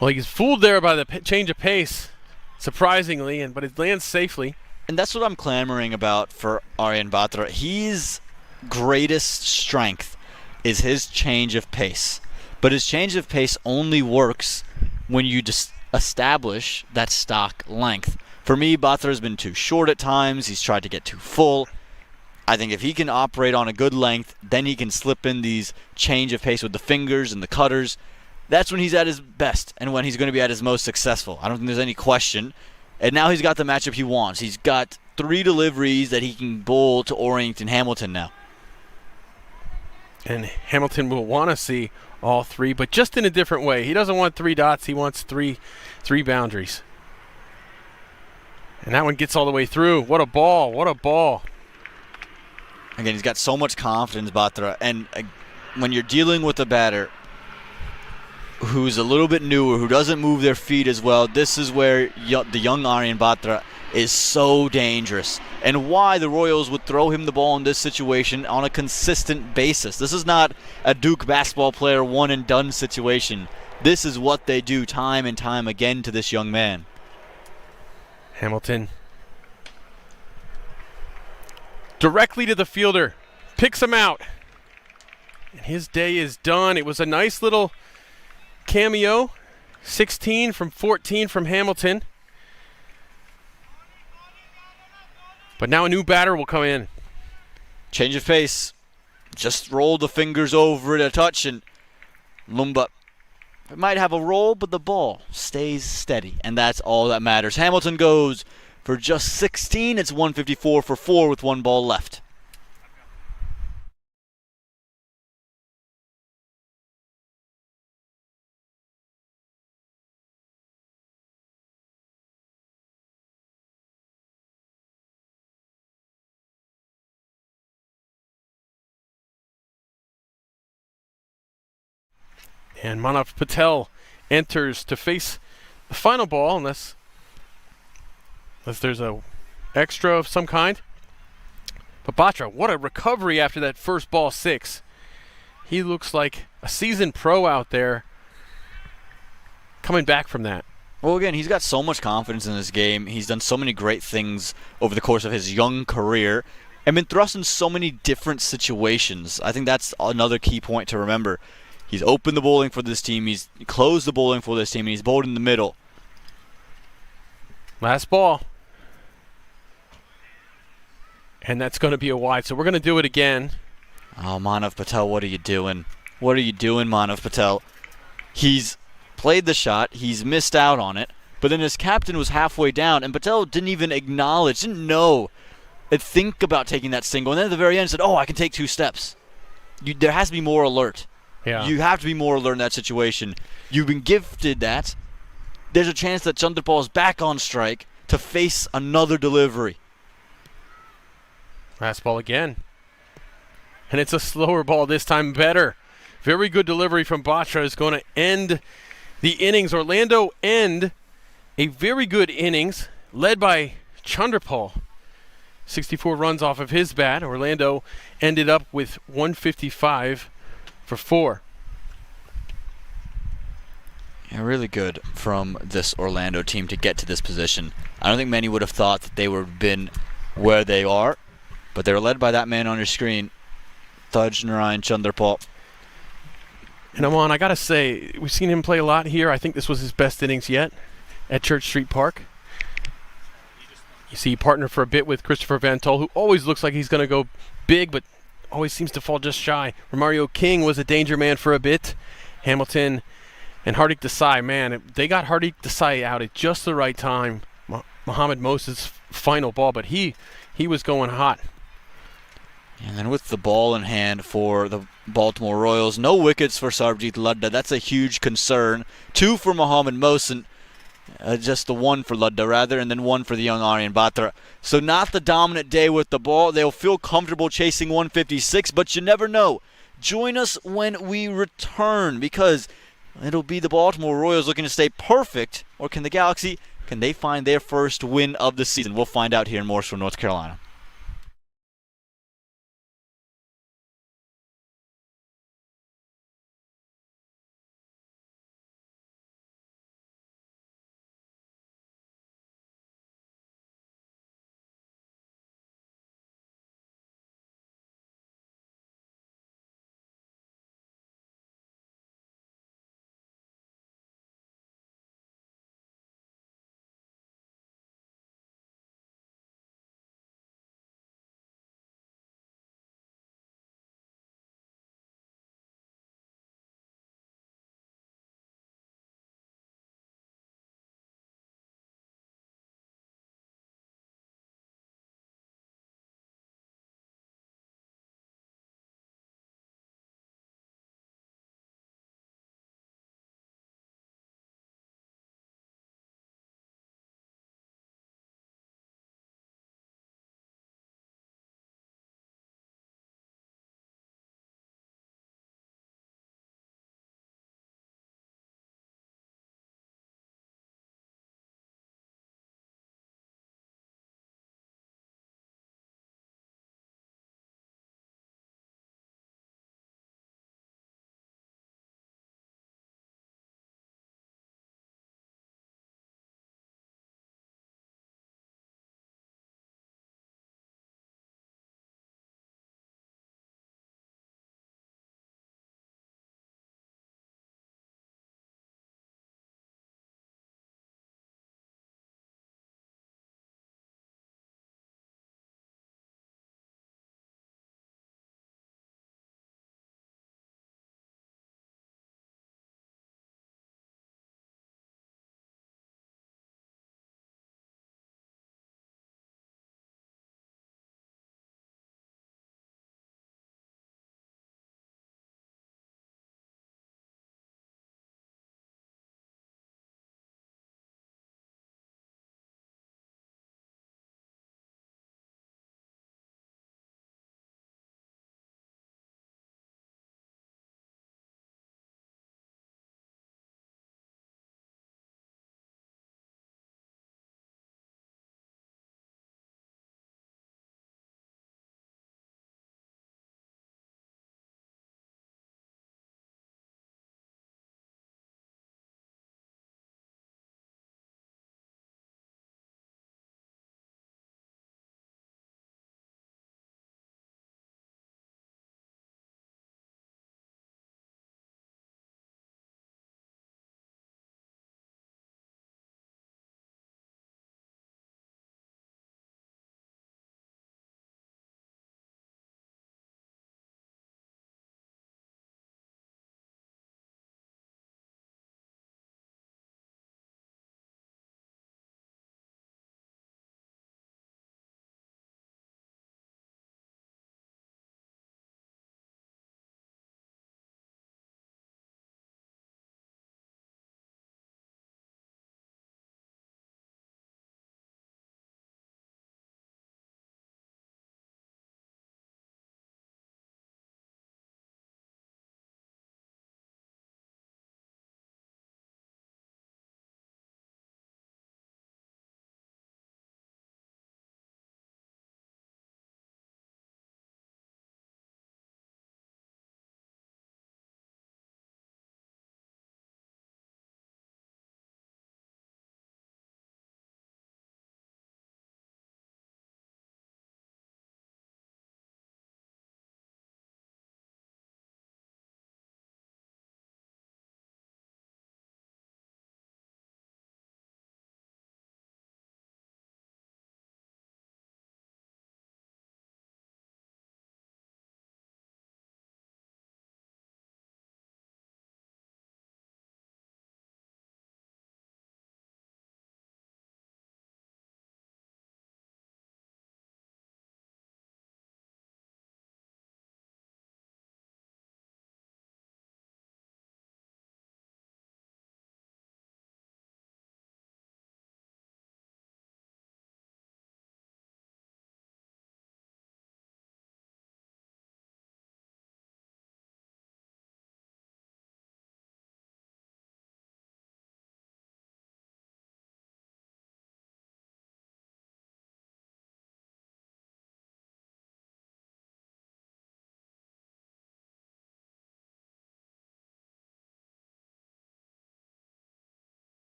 Well, he's fooled there by the change of pace, surprisingly, but it lands safely.
And that's what I'm clamoring about for Aryan Batra. His greatest strength is his change of pace. But his change of pace only works when you just establish that stock length. For me, Batra's been too short at times. He's tried to get too full. I think if he can operate on a good length, then he can slip in these change of pace with the fingers and the cutters. That's when he's at his best and when he's going to be at his most successful. I don't think there's any question. And now he's got the matchup he wants. He's got 3 deliveries that he can bowl to Orrington Hamilton now.
And Hamilton will want to see all 3, but just in a different way. He doesn't want 3 dots. He wants three boundaries. And that one gets all the way through. What a ball. What a ball.
Again, he's got so much confidence, Batra. And when you're dealing with a batter who's a little bit newer, who doesn't move their feet as well, this is where the young Aryan Batra is so dangerous, and why the Royals would throw him the ball in this situation on a consistent basis. This is not a Duke basketball player one and done situation. This is what they do time and time again to this young man.
Hamilton directly to the fielder, picks him out, and his day is done. It was a nice little cameo, 16 from 14 from Hamilton. But now a new batter will come in.
Change of pace. Just roll the fingers over it a touch, and Lumba might have a roll, but the ball stays steady, and that's all that matters. Hamilton goes for just 16. It's 154 for 4 with 1 ball left.
And Manav Patel enters to face the final ball, unless there's a extra of some kind. But Batra, what a recovery after that first ball 6. He looks like a seasoned pro out there coming back from that.
Well, again, he's got so much confidence in this game. He's done so many great things over the course of his young career and been thrust in so many different situations. I think that's another key point to remember. He's opened the bowling for this team. He's closed the bowling for this team. And he's bowled in the middle.
Last ball. And that's going to be a wide. So we're going to do it again.
Oh, Manav Patel, what are you doing? What are you doing, Manav Patel? He's played the shot. He's missed out on it. But then his captain was halfway down, and Patel didn't even acknowledge, didn't know, think about taking that single. And then at the very end said, oh, I can take 2 steps. There has to be more alert.
Yeah.
You have to be more alert in that situation. You've been gifted that. There's a chance that Chandrapal is back on strike to face another delivery.
Last ball again. And it's a slower ball this time, better. Very good delivery from Batra is going to end the innings. Orlando end a very good innings led by Chandrapal. 64 runs off of his bat. Orlando ended up with 155 for 4.
Yeah, really good from this Orlando team to get to this position. I don't think many would have thought that they would have been where they are, but they were led by that man on your screen, Thaj Narayan Chandrapal.
And Aman, I gotta say, we've seen him play a lot here. I think this was his best innings yet at Church Street Park. You see, he partnered for a bit with Christopher Van Tol, who always looks like he's gonna go big, but always seems to fall just shy. Romario King was a danger man for a bit. Hamilton and Hardik Desai, man, they got Hardik Desai out at just the right time. Mohamed Mosa's final ball, but he was going hot.
And then with the ball in hand for the Baltimore Royals, no wickets for Sarbjeet Ludda. That's a huge concern. 2 for Mohamed Mohsin, just the 1 for Ludda rather, and then 1 for the young Aryan Batra. So not the dominant day with the ball. They'll feel comfortable chasing 156, but you never know. Join us when we return, because it'll be the Baltimore Royals looking to stay perfect, or can the Galaxy, can they find their first win of the season? We'll find out here in Mooresville, North Carolina.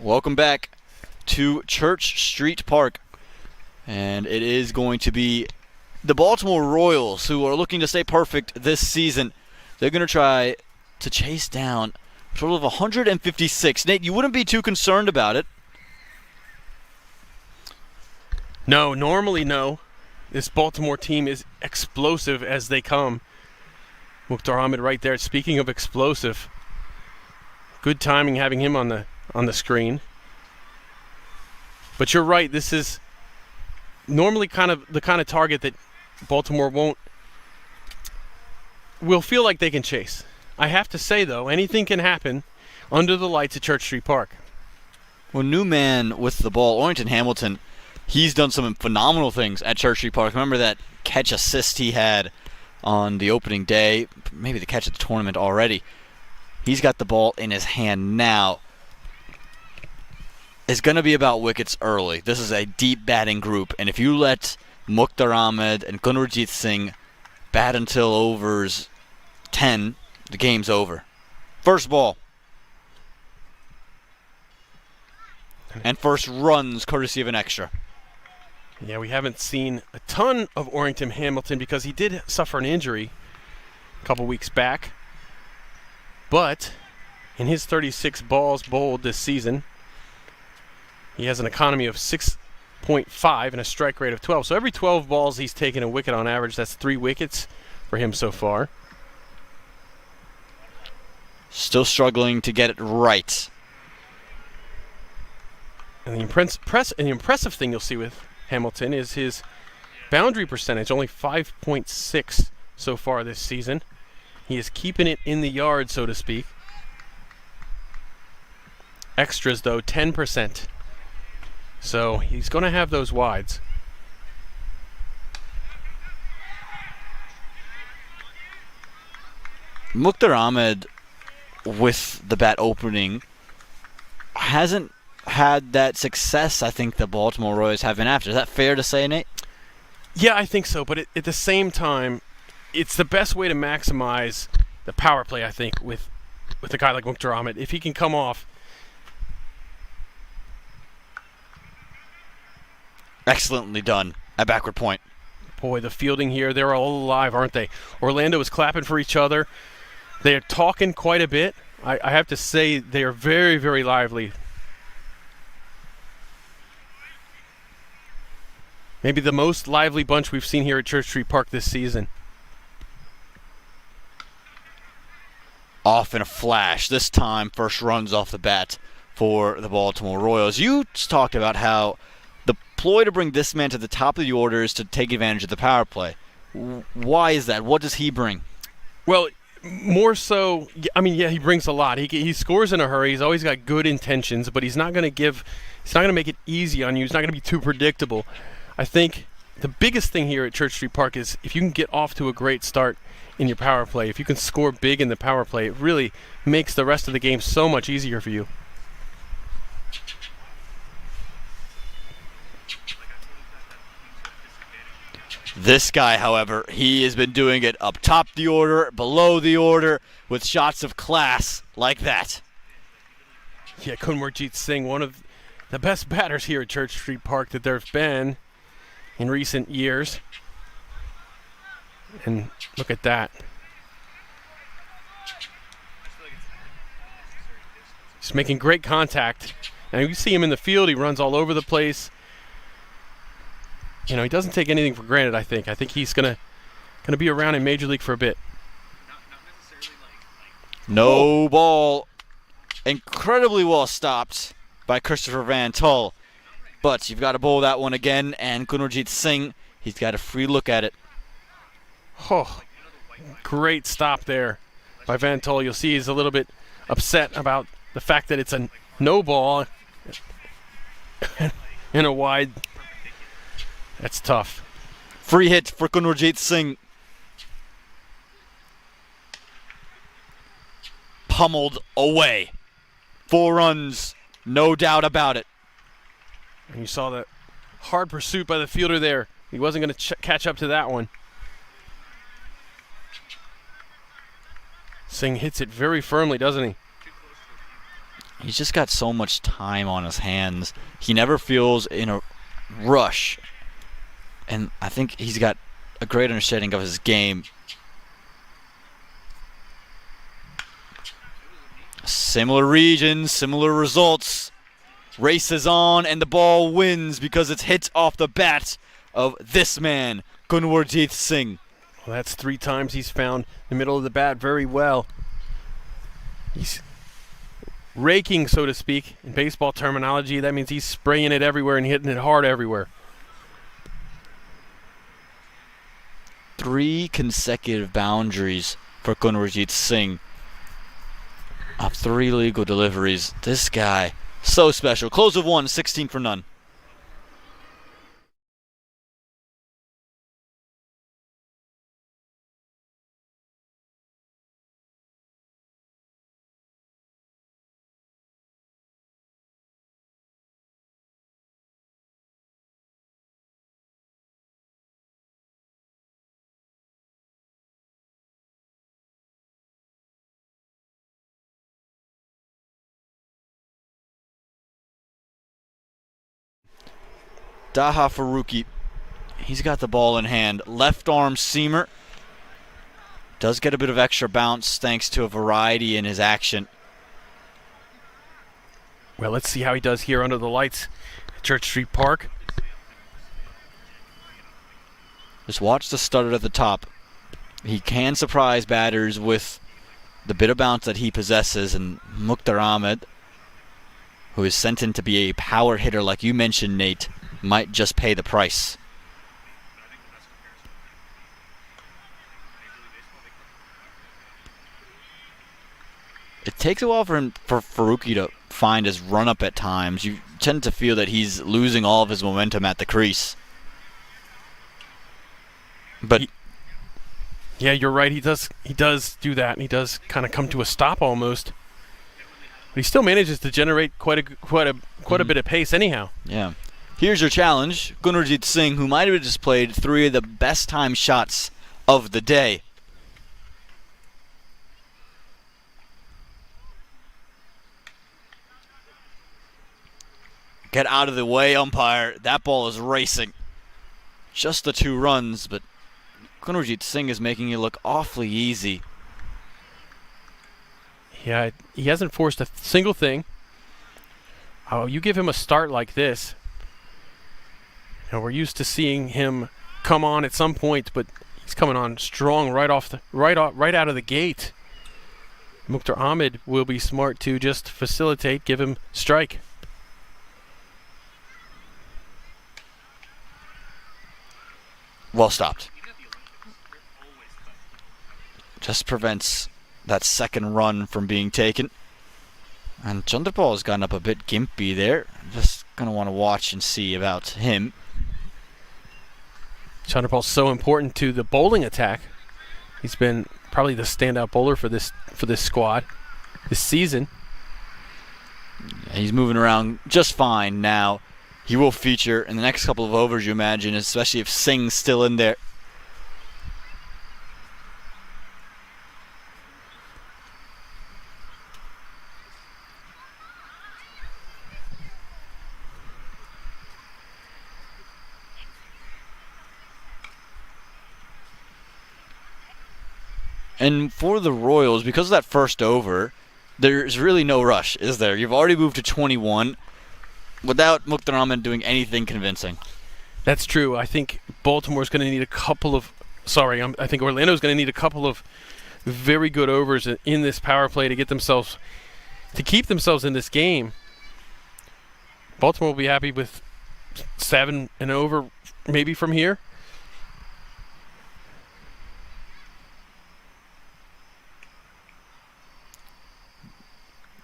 Welcome back to Church Street Park. And it is going to be the Baltimore Royals, who are looking to stay perfect this season. They're going to try to chase down a total of 156. Nate, you wouldn't be too concerned about it.
No, normally no. This Baltimore team is explosive as they come. Mukhtar Ahmed right there. Speaking of explosive, good timing having him on the screen. But you're right, this is normally kind of the kind of target that Baltimore will feel like they can chase. I have to say, though, anything can happen under the lights at Church Street Park.
Well, new man with the ball, Orrington Hamilton, he's done some phenomenal things at Church Street Park. Remember that catch assist he had on the opening day, maybe the catch at the tournament already. He's got the ball in his hand now. It's going to be about wickets early. This is a deep batting group, and if you let Mukhtar Ahmed and Gunarjit Singh bat until overs 10, the game's over. First ball. And first runs courtesy of an extra.
Yeah, we haven't seen a ton of Orrington Hamilton because he did suffer an injury a couple weeks back. But in his 36 balls bowled this season, he has an economy of 6.5 and a strike rate of 12. So every 12 balls he's taken a wicket on average. That's 3 wickets for him so far.
Still struggling to get it right.
And the impressive thing you'll see with Hamilton is his boundary percentage, only 5.6 so far this season. He is keeping it in the yard, so to speak. Extras, though, 10%. So he's going to have those wides.
Mukhtar Ahmed, with the bat opening, hasn't had that success I think the Baltimore Royals have been after. Is that fair to say, Nate?
Yeah, I think so. But at the same time, it's the best way to maximize the power play, I think, with a guy like Mukhtar Ahmed. If he can come off.
Excellently done at backward point.
Boy, the fielding here, they're all alive, aren't they? Orlando is clapping for each other. They are talking quite a bit. I have to say they are very, very lively. Maybe the most lively bunch we've seen here at Church Street Park this season.
Off in a flash. This time, first runs off the bat for the Baltimore Royals. You talked about how the ploy to bring this man to the top of the order is to take advantage of the power play. Why is that? What does he bring?
Well, more so, I mean, yeah, he brings a lot. He scores in a hurry. He's always got good intentions, but he's not going to make it easy on you. He's not going to be too predictable. I think the biggest thing here at Church Street Park is if you can get off to a great start in your power play, if you can score big in the power play, it really makes the rest of the game so much easier for you.
This guy, however, he has been doing it up top the order, below the order, with shots of class like that.
Yeah, Gunarjit Singh, one of the best batters here at Church Street Park that there's been in recent years. And look at that. He's making great contact. And you see him in the field, he runs all over the place. You know, he doesn't take anything for granted, I think. I think he's gonna be around in Major League for a bit.
No ball. Incredibly well stopped by Christopher Van Tull. But you've got to bowl that one again, and Gunarjit Singh, he's got a free look at it.
Oh, great stop there by Van Tull. You'll see he's a little bit upset about the fact that it's a no ball in a wide. That's tough.
Free hit for Gunarjit Singh. Pummeled away. 4 runs, no doubt about it.
And you saw the hard pursuit by the fielder there. He wasn't going to catch up to that one. Singh hits it very firmly, doesn't he?
He's just got so much time on his hands. He never feels in a rush. And I think he's got a great understanding of his game. Similar regions, similar results. Races on, and the ball wins because it's hit off the bat of this man, Gunwarjeet Singh.
Well, that's 3 times he's found the middle of the bat very well. He's raking, so to speak, in baseball terminology. That means he's spraying it everywhere and hitting it hard everywhere.
3 consecutive boundaries for Gunwarjeet Singh. Of 3 legal deliveries. This guy, so special. Close of 1, 16 for none. Daha Faruqi, he's got the ball in hand. Left arm seamer. Does get a bit of extra bounce thanks to a variety in his action.
Well, let's see how he does here under the lights at Church Street Park.
Just watch the stutter at the top. He can surprise batters with the bit of bounce that he possesses, and Mukhtar Ahmed, who is sent in to be a power hitter like you mentioned, Nate, might just pay the price. It takes a while for Faruqi to find his run-up at times. You tend to feel that he's losing all of his momentum at the crease. But
yeah, you're right. He does do that, and he does kind of come to a stop almost. But he still manages to generate quite a bit of pace anyhow.
Yeah. Here's your challenge. Gunwarjeet Singh, who might have just played 3 of the best time shots of the day. Get out of the way, umpire. That ball is racing. Just the 2 runs, but Gunwarjeet Singh is making it look awfully easy.
Yeah, he hasn't forced a single thing. Oh, you give him a start like this. You know, we're used to seeing him come on at some point, but he's coming on strong right out of the gate. Mukhtar Ahmed will be smart to just facilitate, give him strike.
Well stopped. Just prevents that second run from being taken. And Chandrapal has gotten up a bit gimpy there. Just going to want to watch and see about him.
Chandrapal's so important to the bowling attack. He's been probably the standout bowler for this squad this season.
He's moving around just fine now. He will feature in the next couple of overs, you imagine, especially if Singh's still in there. And for the Royals, because of that first over, there's really no rush, is there? You've already moved to 21 without Mukhtar Ahmed doing anything convincing.
That's true. I think Baltimore's going to need I think Orlando's going to need a couple of very good overs in this power play to keep themselves in this game. Baltimore will be happy with 7 and over maybe from here.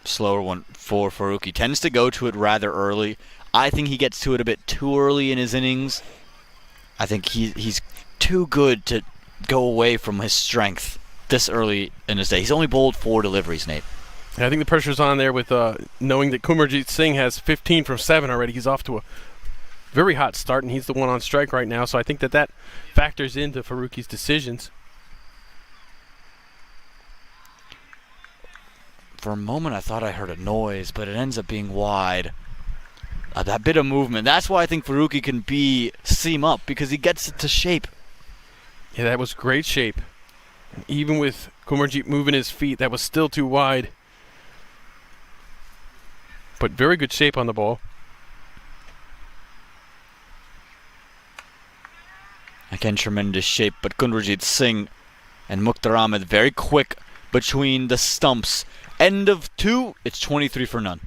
Slower one for Faruqi. Tends to go to it rather early. I think he gets to it a bit too early in his innings. I think he's too good to go away from his strength this early in his day. He's only bowled 4 deliveries, Nate.
And I think the pressure's on there with knowing that Gunwarjeet Singh has 15 from 7 already. He's off to a very hot start, and he's the one on strike right now. So I think that factors into Faruqi's decisions.
For a moment, I thought I heard a noise, but it ends up being wide. That bit of movement. That's why I think Faruqi can be seam up, because he gets it to shape.
Yeah, that was great shape. And even with Kumarjeet moving his feet, that was still too wide. But very good shape on the ball.
Again, tremendous shape, but Kundrajit Singh and Mukhtar Ahmed very quick between the stumps. End of 2, it's 23 for none.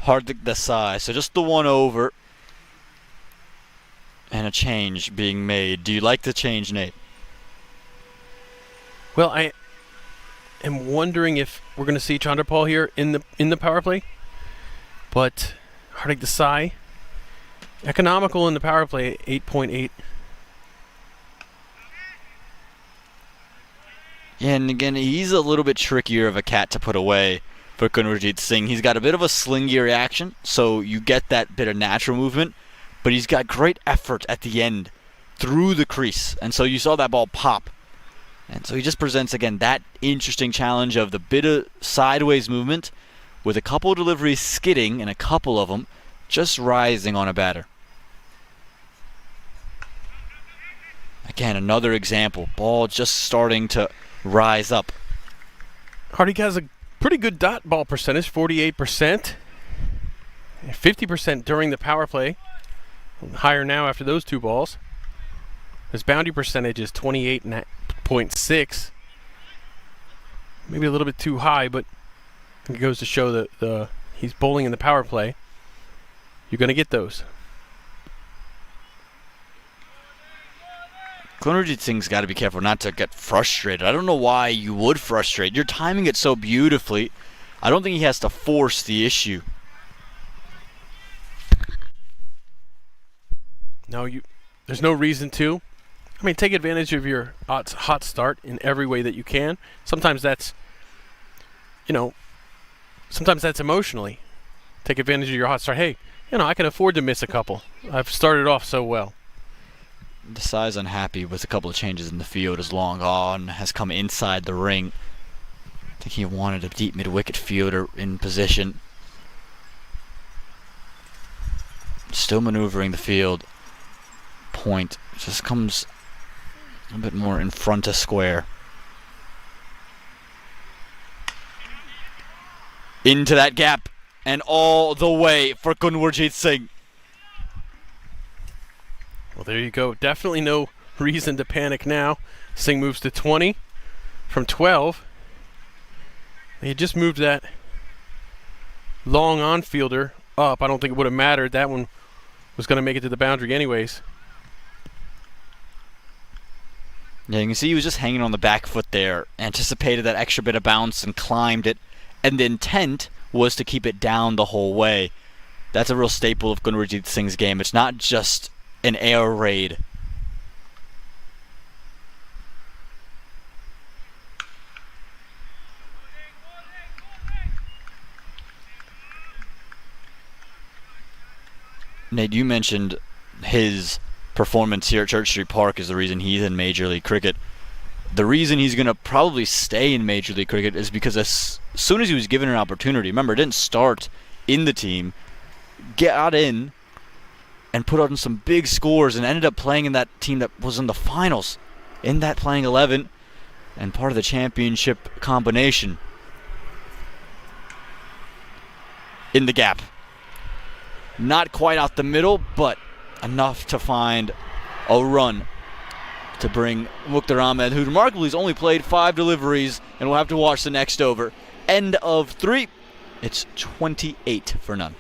Hardik Desai, so just the one over. And a change being made. Do you like the change, Nate?
Well, I am wondering if we're going to see Chandrapal here in the power play. But Hardik Desai, economical in the power play, 8.8.
Yeah, and again, he's a little bit trickier of a cat to put away for Kundrajit Singh. He's got a bit of a slingy reaction, so you get that bit of natural movement, but he's got great effort at the end through the crease, and so you saw that ball pop. And so he just presents, again, that interesting challenge of the bit of sideways movement with a couple of deliveries skidding and a couple of them just rising on a batter. Again, another example. Ball just starting to rise up.
Hardik has a pretty good dot ball percentage, 48%. 50% during the power play. Higher now after those two balls. His boundary percentage is 28.6. Maybe a little bit too high, but it goes to show that he's bowling in the power play. You're going to get those.
Kundrajit Singh's got to be careful not to get frustrated. I don't know why you would frustrate. You're timing it so beautifully. I don't think he has to force the issue.
No, there's no reason to. I mean, take advantage of your hot start in every way that you can. Sometimes that's, sometimes that's emotionally. Take advantage of your hot start. Hey, I can afford to miss a couple. I've started off so well.
Desai's unhappy with a couple of changes in the field as Long On has come inside the ring. I think he wanted a deep mid-wicket fielder in position. Still maneuvering the field. Point just comes a bit more in front of square. Into that gap and all the way for Kundrajit Singh.
Well, there you go. Definitely no reason to panic now. Singh moves to 20 from 12. He just moved that long on fielder up. I don't think it would have mattered. That one was going to make it to the boundary anyways.
Yeah, you can see he was just hanging on the back foot there, anticipated that extra bit of bounce and climbed it, and the intent was to keep it down the whole way. That's a real staple of Kundrajit Singh's game. It's not just an air raid. Nate, you mentioned his performance here at Church Street Park is the reason he's in Major League Cricket. The reason he's going to probably stay in Major League Cricket is because as soon as he was given an opportunity, remember, it didn't start in the team, got in and put on some big scores and ended up playing in that team that was in the finals, in that playing 11 and part of the championship combination. In the gap. Not quite out the middle, but enough to find a run to bring Mukhtar Ahmed, who remarkably has only played 5 deliveries, and we'll have to watch the next over. End of 3. It's 28 for none.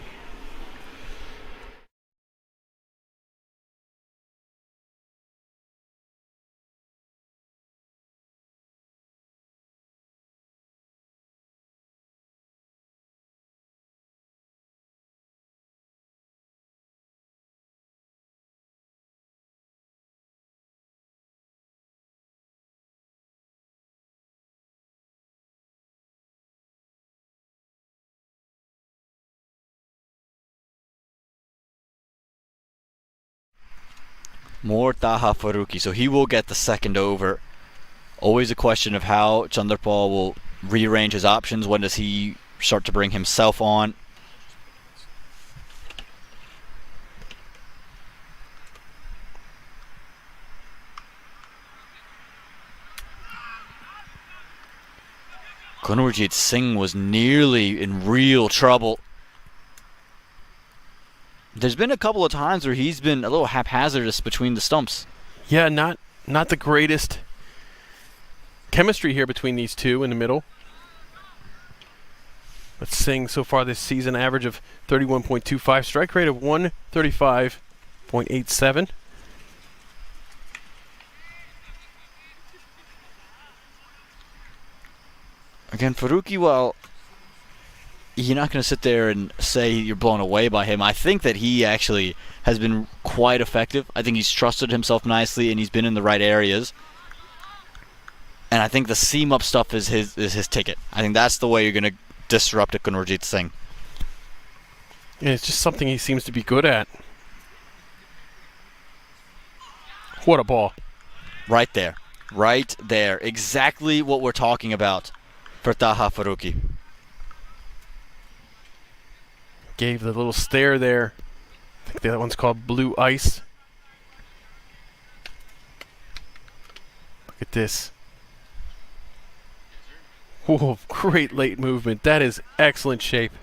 More Taha Farooqi, so he will get the second over. Always a question of how Chanderpaul will rearrange his options. When does he start to bring himself on? Gunarjit Singh was nearly in real trouble. There's been a couple of times where he's been a little haphazardous between the stumps.
Yeah, not the greatest chemistry here between these two in the middle. But Singh so far this season, average of 31.25, strike rate of 135.87.
Again, Farooqi, well, you're not going to sit there and say you're blown away by him. I think that he actually has been quite effective. I think he's trusted himself nicely, and he's been in the right areas. And I think the seam-up stuff is his ticket. I think that's the way you're going to disrupt a Gunarjit Singh.
Yeah, it's just something he seems to be good at. What a ball.
Right there. Right there. Exactly what we're talking about for Taha Farooqi.
Gave the little stare there. I think the other one's called Blue Ice. Look at this. Whoa, great late movement. That is excellent shape.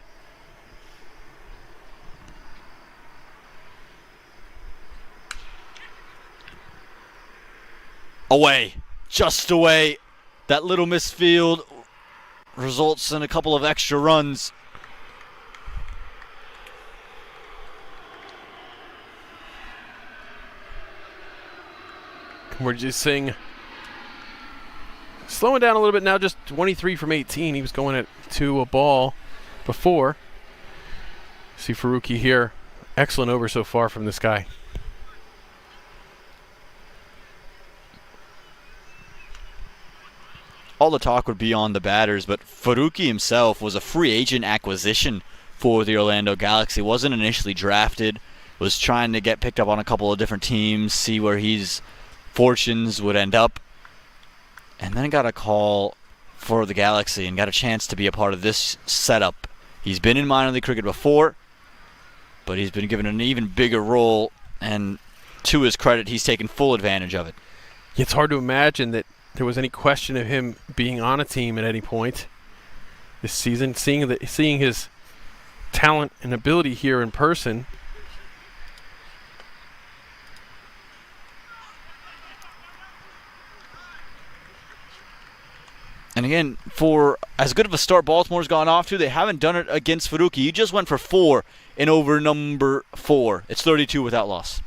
Away. Just away. That little misfield results in a couple of extra runs.
We're just seeing slowing down a little bit now, just 23 from 18. He was going at 2 a ball before. See Farooqi here. Excellent over so far from this guy.
All the talk would be on the batters, but Farooqi himself was a free agent acquisition for the Orlando Galaxy. Wasn't initially drafted, was trying to get picked up on a couple of different teams, see where his fortunes would end up, and then got a call for the Galaxy and got a chance to be a part of this setup. He's been in minor league cricket before, but he's been given an even bigger role, and to his credit, he's taken full advantage of it.
It's hard to imagine that there was any question of him being on a team at any point this season. Seeing his talent and ability here in person.
And again, for as good of a start Baltimore's gone off to, they haven't done it against Farooqi. He just went for 4 in over number 4. It's 32 without loss.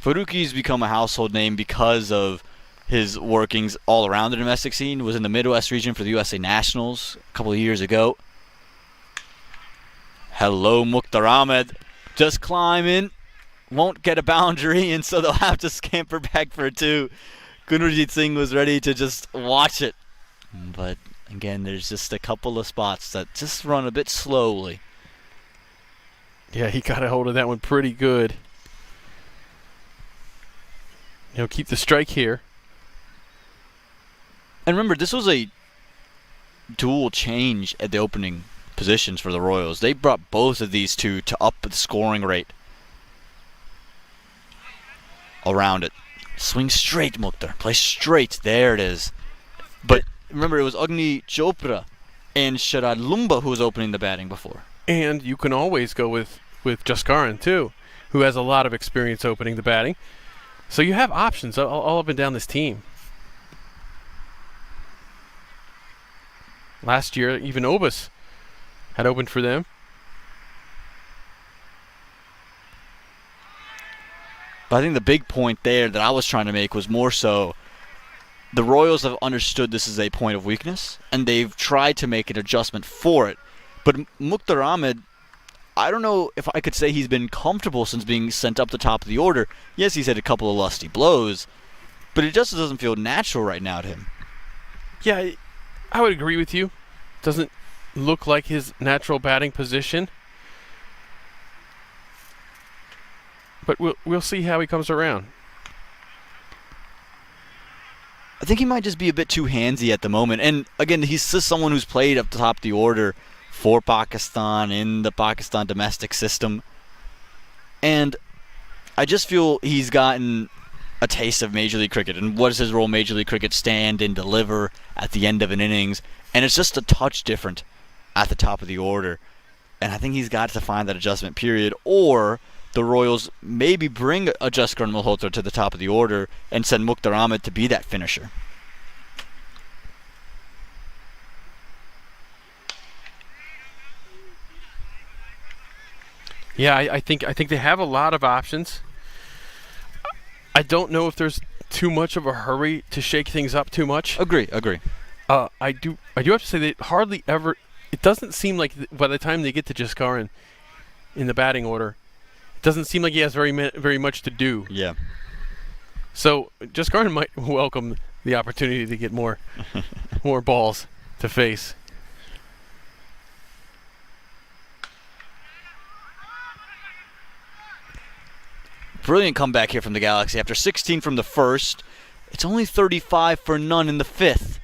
Farooqi's become a household name because of his workings all around the domestic scene. Was in the Midwest region for the USA Nationals a couple of years ago. Hello, Mukhtar Ahmed. Just climbing. won't get a boundary, and so they'll have to scamper back for a 2. Gunarjit Singh was ready to just watch it. But again, there's just a couple of spots that just run a bit slowly.
Yeah, he got a hold of that one pretty good. He'll keep the strike here.
And remember, this was a dual change at the opening positions for the Royals. They brought both of these two to up the scoring rate around it. Swing straight, Mukhtar. Play straight. There it is. But remember, it was Agni Chopra and Sharad Lumba who was opening the batting before.
And you can always go with Jaskaran, too, who has a lot of experience opening the batting. So you have options all up and down this team. Last year, even Obus had opened for them.
But I think the big point there that I was trying to make was more so the Royals have understood this is a point of weakness, and they've tried to make an adjustment for it. But Mukhtar Ahmed, I don't know if I could say he's been comfortable since being sent up the top of the order. Yes, he's had a couple of lusty blows, but it just doesn't feel natural right now to him.
Yeah, I would agree with you. Doesn't look like his natural batting position. But we'll see how he comes around.
I think he might just be a bit too handsy at the moment. And again, he's just someone who's played up the top of the order for Pakistan in the Pakistan domestic system. And I just feel he's gotten a taste of Major League Cricket. And what does his role in Major League Cricket stand and deliver at the end of an innings? And it's just a touch different at the top of the order. And I think he's got to find that adjustment period, or the Royals maybe bring a Jaskaran Malhotra to the top of the order and send Mukhtar Ahmed to be that finisher.
Yeah, I think they have a lot of options. I don't know if there's too much of a hurry to shake things up too much.
Agree.
I do have to say that hardly ever. It doesn't seem like by the time they get to Jaskaran in the batting order, it doesn't seem like he has very much to do.
Yeah.
So Jaskaran might welcome the opportunity to get more balls to face.
Brilliant comeback here from the Galaxy. After 16 from the first, it's only 35 for none in the fifth.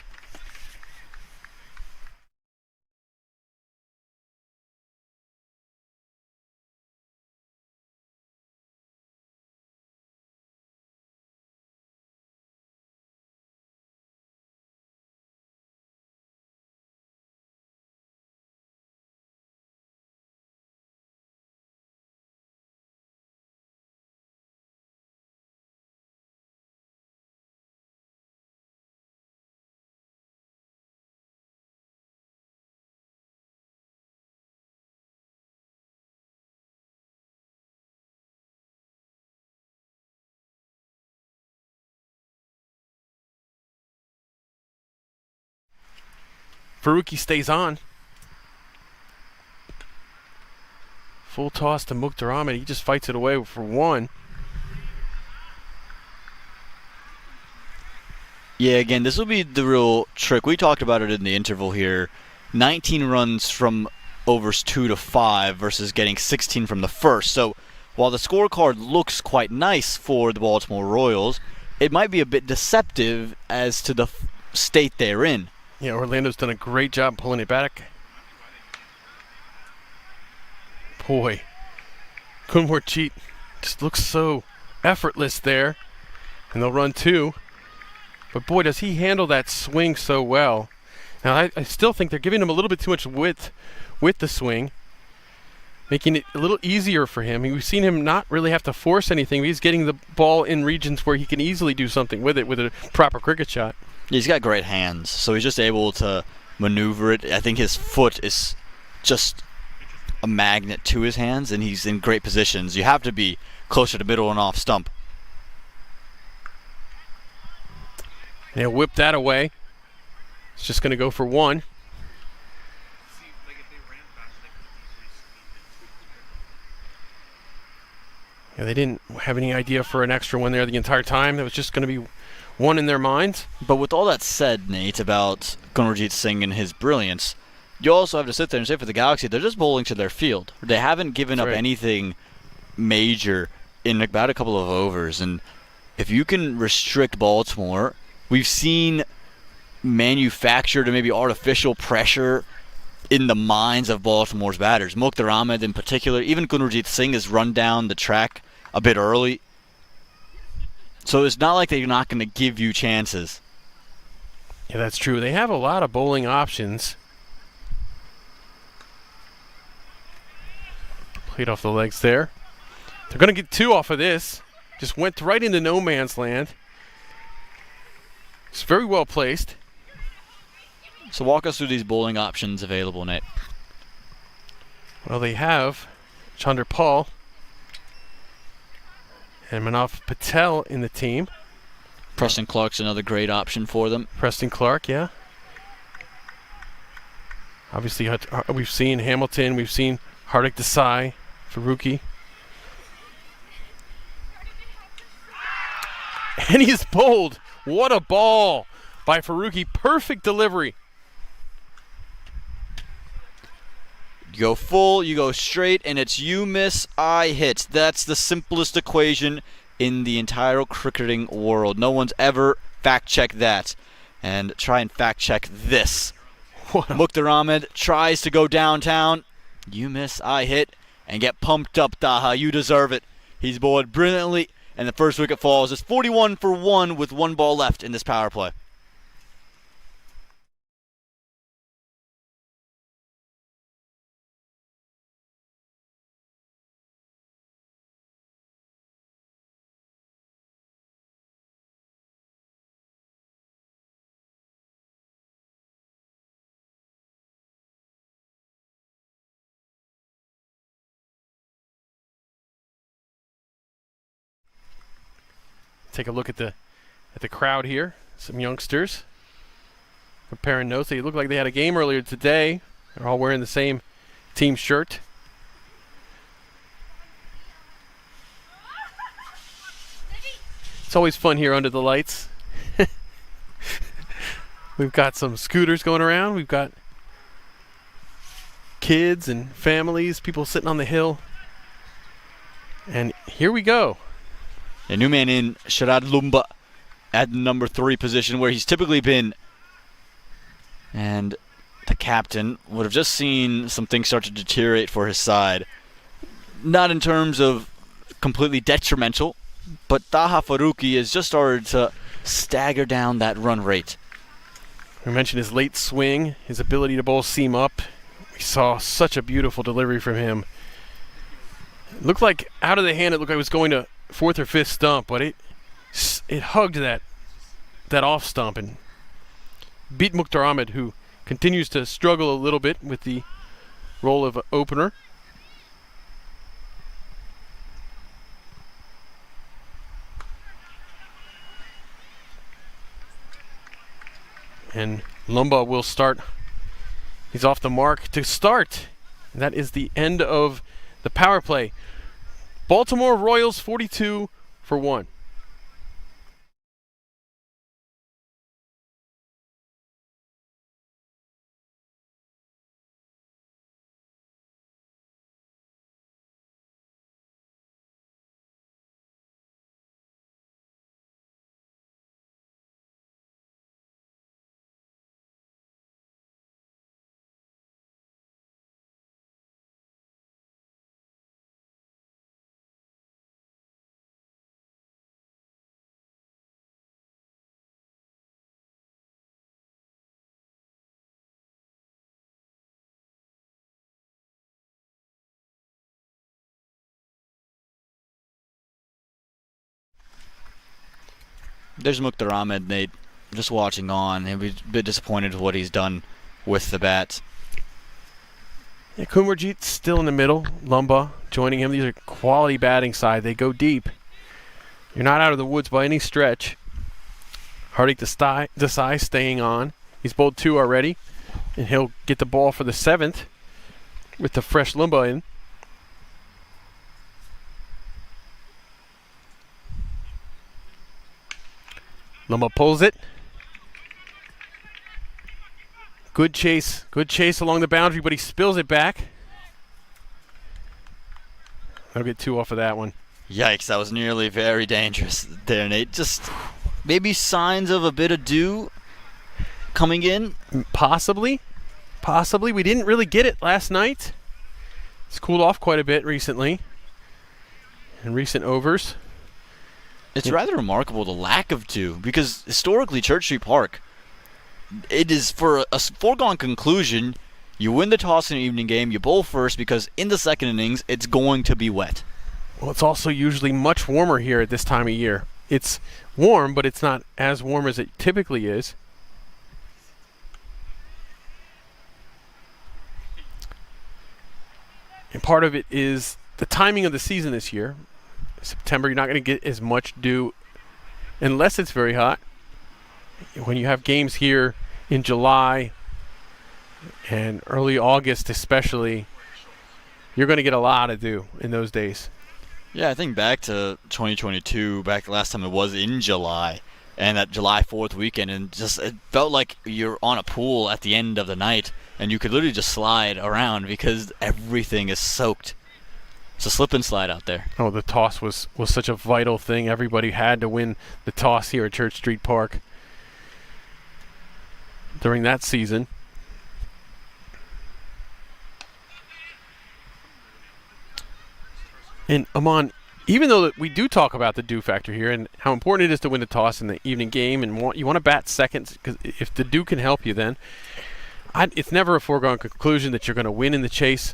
Faruqi stays on. Full toss to Mukhtar Ahmed. He just fights it away for 1.
Yeah, again, this will be the real trick. We talked about it in the interval here. 19 runs from overs 2 to 5 versus getting 16 from the first. So while the scorecard looks quite nice for the Baltimore Royals, it might be a bit deceptive as to the state they're in.
Yeah, Orlando's done a great job pulling it back. Boy, Kunwar-Cheat just looks so effortless there. And they'll run 2. But boy, does he handle that swing so well. Now, I still think they're giving him a little bit too much width with the swing, making it a little easier for him. We've seen him not really have to force anything. He's getting the ball in regions where he can easily do something with it with a proper cricket shot.
He's got great hands, so he's just able to maneuver it. I think his foot is just a magnet to his hands, and he's in great positions. You have to be closer to middle and off stump.
And he'll whip that away. It's just going to go for 1. Yeah, they didn't have any idea for an extra one there the entire time. That was just going to be one in their minds.
But with all that said, Nate, about Gunarjit Singh and his brilliance, you also have to sit there and say for the Galaxy, they're just bowling to their field. They haven't given up anything major in about a couple of overs. And if you can restrict Baltimore, we've seen manufactured or maybe artificial pressure in the minds of Baltimore's batters. Mukhtar Ahmed in particular, even Gunarjit Singh has run down the track a bit early. So it's not like they're not going to give you chances.
Yeah, that's true. They have a lot of bowling options. Played off the legs there. They're going to get 2 off of this. Just went right into no man's land. It's very well placed.
So walk us through these bowling options available, Nate.
Well, they have Chandra Paul and Manav Patel in the team.
Preston Clark's another great option for them.
Preston Clark, yeah. Obviously, we've seen Hamilton, we've seen Hardik Desai, Faruqi. And he's bowled. What a ball by Faruqi. Perfect delivery.
You go full, you go straight, and it's you miss, I hit. That's the simplest equation in the entire cricketing world. No one's ever fact-checked that. And try and fact-check this. Mukhtar Ahmed tries to go downtown. You miss, I hit. And get pumped up, Daha. You deserve it. He's bowled brilliantly, and the first wicket falls. It's 41 for 1 with 1 ball left in this power play.
Take a look at the crowd here. Some youngsters comparing notes. They look like they had a game earlier today. They're all wearing the same team shirt. It's always fun here under the lights. We've got some scooters going around. We've got kids and families, people sitting on the hill. And here we go.
A new man in, Sharad Lumba, at number 3 position where he's typically been. And the captain would have just seen some things start to deteriorate for his side. Not in terms of completely detrimental, but Taha Faruqi has just started to stagger down that run rate.
We mentioned his late swing, his ability to bowl seam up. We saw such a beautiful delivery from him. It looked like out of the hand, it looked like it was going to 4th or 5th stump, but it hugged that off stump and beat Mukhtar Ahmed, who continues to struggle a little bit with the role of opener. And Lumba will start. He's off the mark to start. And that is the end of the power play. Baltimore Royals 42 for 1.
There's Mukhtar Ahmed, Nate, just watching on. He'll be a bit disappointed with what he's done with the bat.
Yeah, Kunwarjeet's still in the middle. Lumba joining him. These are quality batting side. They go deep. You're not out of the woods by any stretch. Hardik Desai staying on. He's bowled 2 already, and he'll get the ball for the 7th with the fresh Lumba in. Lumba pulls it. Good chase along the boundary, but he spills it back. I'll get 2 off of that one.
Yikes, that was nearly very dangerous there, Nate. Just maybe signs of a bit of dew coming in.
Possibly. We didn't really get it last night. It's cooled off quite a bit recently in recent overs.
It's rather remarkable, the lack of dew, because historically Church Street Park, it is for a foregone conclusion, you win the toss in an evening game, you bowl first, because in the second innings, it's going to be wet.
Well, it's also usually much warmer here at this time of year. It's warm, but it's not as warm as it typically is. And part of it is the timing of the season this year. September, you're not going to get as much dew unless it's very hot. When you have games here in July and early August especially, you're going to get a lot of dew in those days.
Yeah, I think back to 2022, back the last time it was in July, and that July 4th weekend, and just it felt like you're on a pool at the end of the night, and you could literally just slide around because everything is soaked. It's a slip and slide out there.
Oh, the toss was such a vital thing. Everybody had to win the toss here at Church Street Park during that season. And Aman, even though we do talk about the dew factor here and how important it is to win the toss in the evening game, and you want to bat second, because if the dew can help you, then it's never a foregone conclusion that you're going to win in the chase.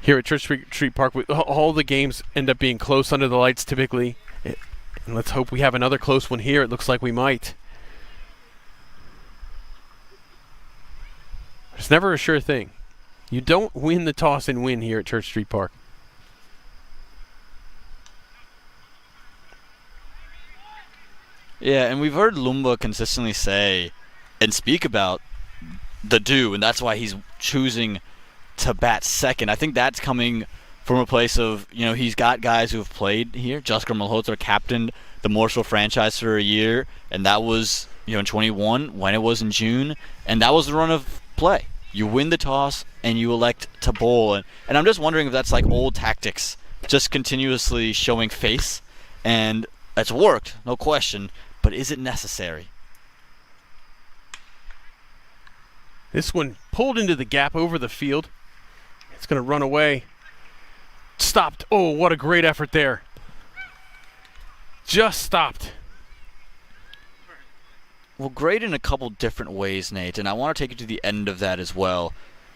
Here at Church Street Park, all the games end up being close under the lights typically. And let's hope we have another close one here. It looks like we might. It's never a sure thing. You don't win the toss and win here at Church Street Park.
Yeah, and we've heard Lumba consistently say and speak about the dew, and that's why he's choosing to bat second. I think that's coming from a place of, he's got guys who have played here. Jaskar Malhotra captained the Marshall franchise for a year, and that was, in 21 when it was in June, and that was the run of play. You win the toss, and you elect to bowl. And I'm just wondering if that's like old tactics, just continuously showing face, and it's worked, no question, but is it necessary?
This one pulled into the gap over the field. It's going to run away. Stopped. Oh, what a great effort there. Just stopped.
Well, great in a couple different ways, Nate, and I want to take you to the end of that as well,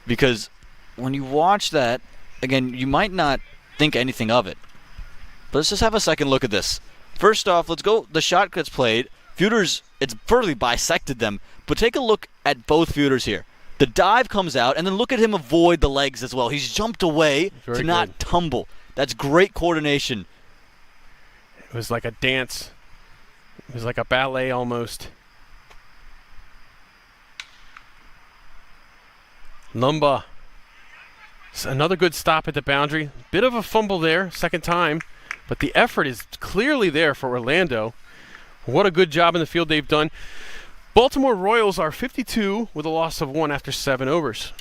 because when you watch that, again, you might not think anything of it, but let's just have a second look at this. First off, let's go. The shot gets played. Fielders, it's further bisected them, but take a look at both fielders here. The dive comes out, and then look at him avoid the legs as well. He's jumped away to not tumble. That's great coordination.
It was like a dance. It was like a ballet almost. Lumba. Another good stop at the boundary. Bit of a fumble there, second time, but the effort is clearly there for Orlando. What a good job in the field they've done. Baltimore Royals are 52 with a loss of 1 after 7 overs.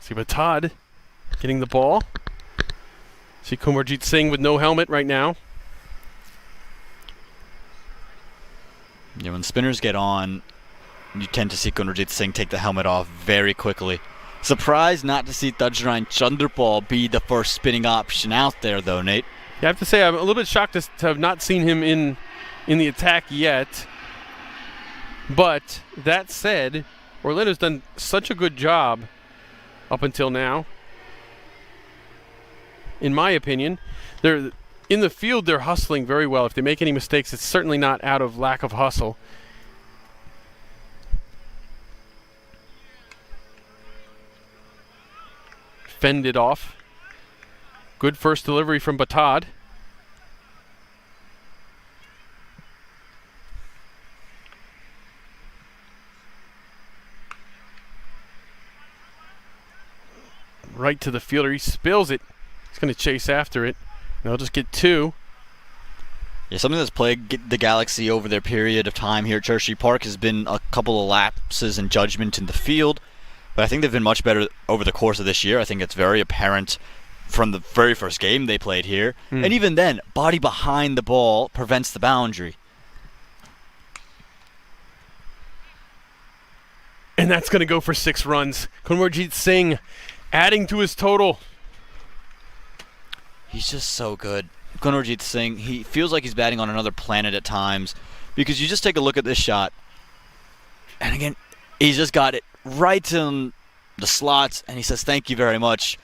See Todd getting the ball. See Kumarjit Singh with no helmet right now.
Yeah, when spinners get on, you tend to see Kumarjit Singh take the helmet off very quickly. Surprised not to see Tajrine Chanderpaul be the first spinning option out there, though, Nate.
I have to say I'm a little bit shocked to have not seen him in the attack yet. But that said, Orlando's done such a good job up until now. In my opinion, they're in the field. They're hustling very well. If they make any mistakes, it's certainly not out of lack of hustle. Fended off. Good first delivery from Batad. Right to the fielder. He spills it. He's going to chase after it. And they'll just get 2.
Yeah, something that's plagued the Galaxy over their period of time here at Church Street Park has been a couple of lapses in judgment in the field. But I think they've been much better over the course of this year. I think it's very apparent from the very first game they played here. And even then, body behind the ball prevents the boundary.
And that's going to go for 6 runs. Kunwarjit Singh adding to his total.
He's just so good. Kunwarjit Singh, he feels like he's batting on another planet at times, because you just take a look at this shot. And again, he's just got it right in the slots, and he says, thank you very much.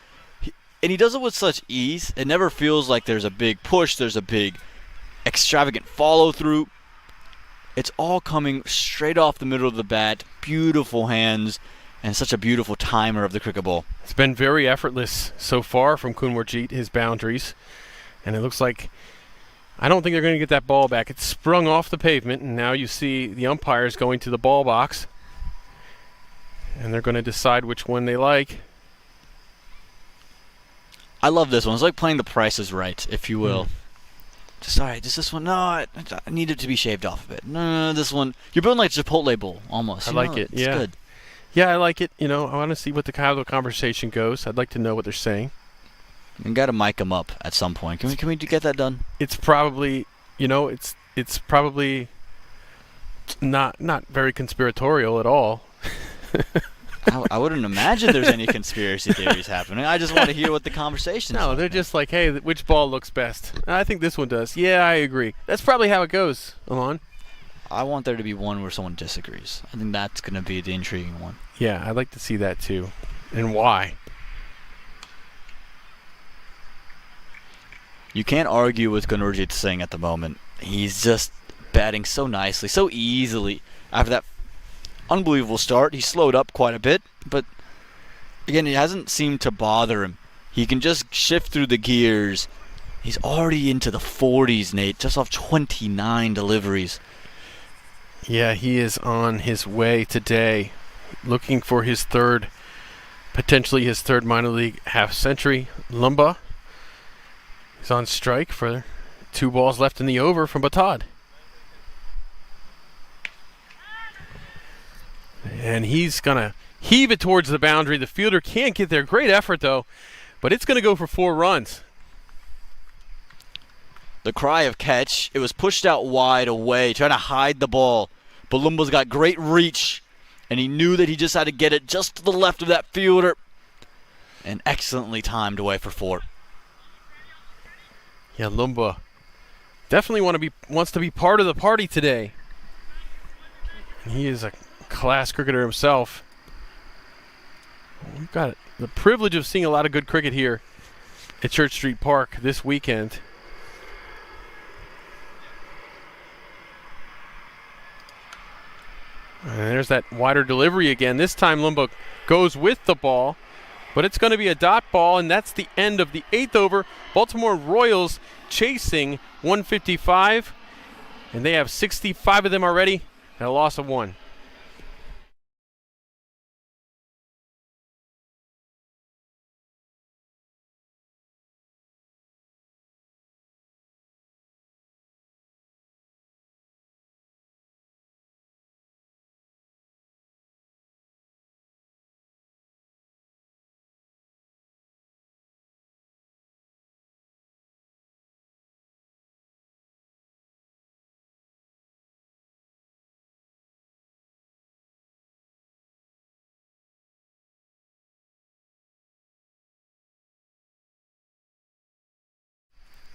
And he does it with such ease. It never feels like there's a big push, there's a big extravagant follow-through. It's all coming straight off the middle of the bat. Beautiful hands, and such a beautiful timer of the cricket ball.
It's been very effortless so far from Kunwarjit, his boundaries. And it looks like, I don't think they're going to get that ball back. It's sprung off the pavement, and now you see the umpires going to the ball box. And they're going to decide which one they like.
I love this one. It's like playing The Price is Right, if you will. Just, all right, just this one. No, I need it to be shaved off a bit. No, this one. You're building like a Chipotle bowl, almost.
I like it,
It's
yeah.
good.
Yeah, I like it. You know, I want to see how the conversation goes. I'd like to know what they're saying.
We got to mic them up at some point. Can we get that done?
It's probably, it's probably not very conspiratorial at all.
I wouldn't imagine there's any conspiracy theories happening. I just want to hear what the conversation's
No,
like.
they're just like, hey, which ball looks best? I think this one does. Yeah, I agree. That's probably how it goes, Alon.
I want there to be one where someone disagrees. I think that's going to be the intriguing one.
Yeah, I'd like to see that too. And why?
You can't argue with Kunwarjit Singh at the moment. He's just batting so nicely, so easily. After that unbelievable start, he slowed up quite a bit, but again, it hasn't seemed to bother him. He can just shift through the gears. He's already into the 40s, Nate, just off 29 deliveries.
Yeah, he is on his way today, looking for his potentially his third minor league half century. Lumba is on strike for 2 balls left in the over from Batad. And he's going to heave it towards the boundary. The fielder can't get there. Great effort, though, but it's going to go for 4 runs.
The cry of catch. It was pushed out wide away, trying to hide the ball. But Lumba's got great reach, and he knew that he just had to get it just to the left of that fielder. And excellently timed away for 4.
Yeah, Lumba definitely wants to be part of the party today. He is a class cricketer himself. We've got the privilege of seeing a lot of good cricket here at Church Street Park this weekend. And there's that wider delivery again. This time Lumba goes with the ball, but it's going to be a dot ball, and that's the end of the 8th over. Baltimore Royals chasing 155, and they have 65 of them already at a loss of 1.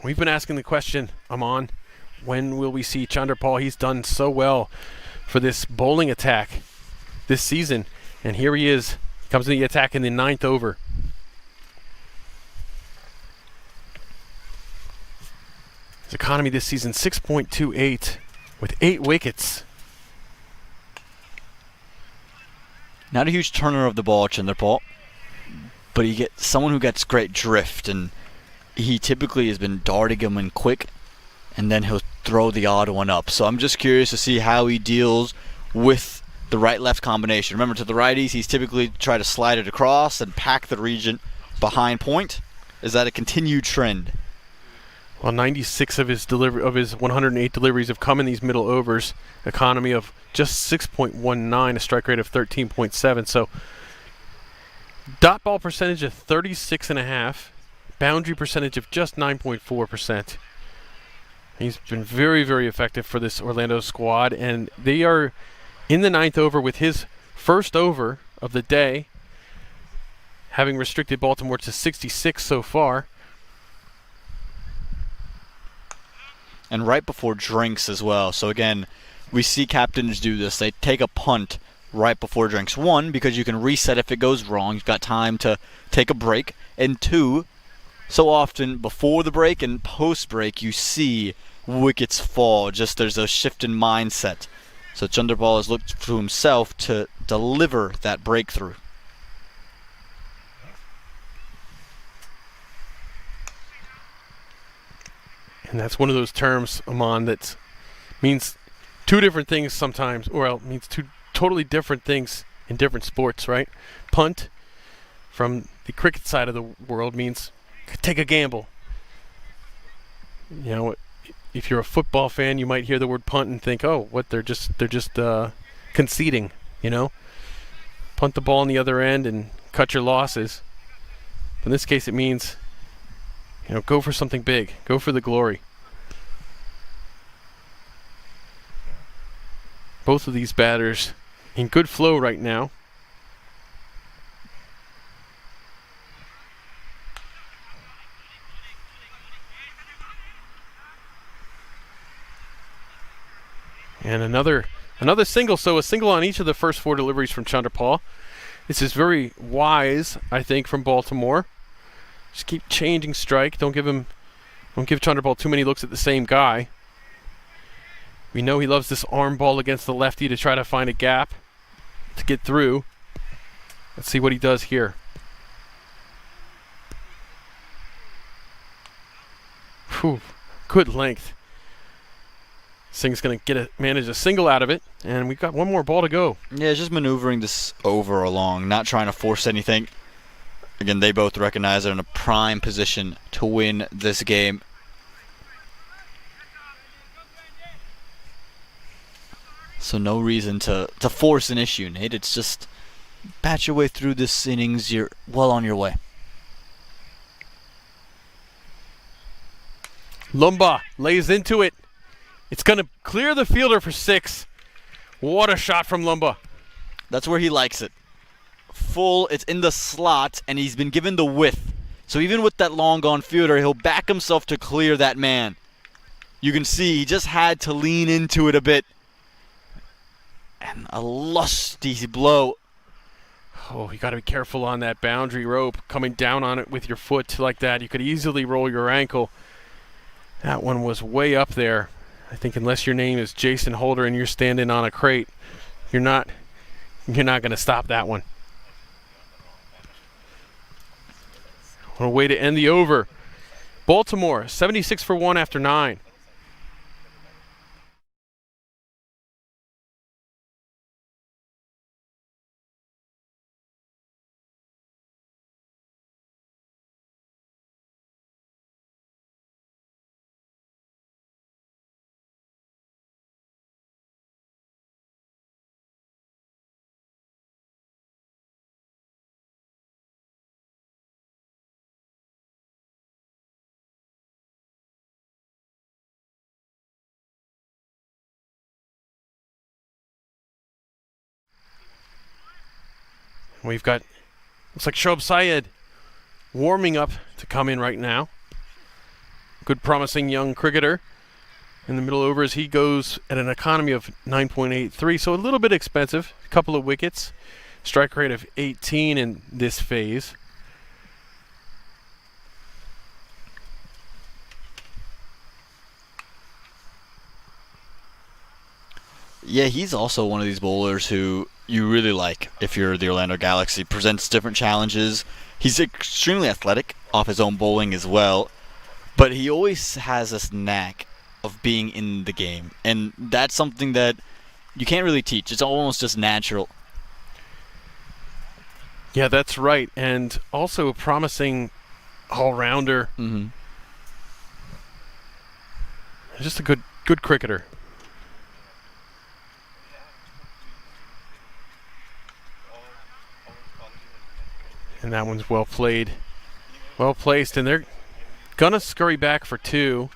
We've been asking the question, Aman, when will we see Chandrapal? He's done so well for this bowling attack this season. And here he is. Comes to the attack in the 9th over. His economy this season, 6.28 with 8 wickets.
Not a huge turner of the ball, Chandrapal, but he gets someone who gets great drift, and he typically has been darting them in quick, and then he'll throw the odd one up. So I'm just curious to see how he deals with the right-left combination. Remember, to the righties, he's typically try to slide it across and pack the region behind point. Is that a continued trend?
Well, 96 of his 108 deliveries have come in these middle overs. Economy of just 6.19, a strike rate of 13.7. So, dot ball percentage of 36.5, boundary percentage of just 9.4%. He's been very, very effective for this Orlando squad, and they are in the 9th over with his first over of the day, having restricted Baltimore to 66 so far.
And right before drinks as well. So again, we see captains do this. They take a punt right before drinks. 1, because you can reset if it goes wrong. You've got time to take a break. And 2, so often before the break and post-break, you see wickets fall. Just there's a shift in mindset. So Chandrapal has looked to himself to deliver that breakthrough.
And that's one of those terms, Aman, that means two different things sometimes, or it means two totally different things in different sports, right? Punt, from the cricket side of the world, means take a gamble. You know, if you're a football fan, you might hear the word punt and think, oh, what, they're just conceding, you know? Punt the ball on the other end and cut your losses. In this case, it means, you know, go for something big. Go for the glory. Both of these batters in good flow right now. And another single, so a single on each of the first 4 deliveries from Chandrapal. This is very wise, I think, from Baltimore. Just keep changing strike. Don't give Chandrapal too many looks at the same guy. We know he loves this arm ball against the lefty to try to find a gap to get through. Let's see what he does here. Whew, good length. This thing's going to manage a single out of it, and we've got one more ball to go.
Yeah, it's just maneuvering this over along, not trying to force anything. Again, they both recognize they're in a prime position to win this game. So no reason to force an issue, Nate. It's just bat your way through this innings. You're well on your way.
Lumba lays into it. It's going to clear the fielder for 6. What a shot from Lumba.
That's where he likes it. Full, it's in the slot, and he's been given the width. So even with that long gone fielder, he'll back himself to clear that man. You can see he just had to lean into it a bit. And a lusty blow.
Oh, you got to be careful on that boundary rope. Coming down on it with your foot like that, you could easily roll your ankle. That one was way up there. I think unless your name is Jason Holder and you're standing on a crate, you're not going to stop that one. What a way to end the over. Baltimore, 76 for 1 after 9. We've got, looks like Shoaib Syed warming up to come in right now. good promising young cricketer. In the middle overs, he goes at an economy of 9.83, so a little bit expensive. A couple of wickets. Strike rate of 18 in this phase.
Yeah, he's also one of these bowlers who you really like if you're the Orlando Galaxy. Presents different challenges. He's extremely athletic off his own bowling as well, but he always has this knack of being in the game, and that's something that you can't really teach. It's almost just natural.
Yeah, that's right, and also a promising all-rounder.
Mm-hmm.
Just a good cricketer. And that one's well played. Well placed, and they're gonna scurry back for 2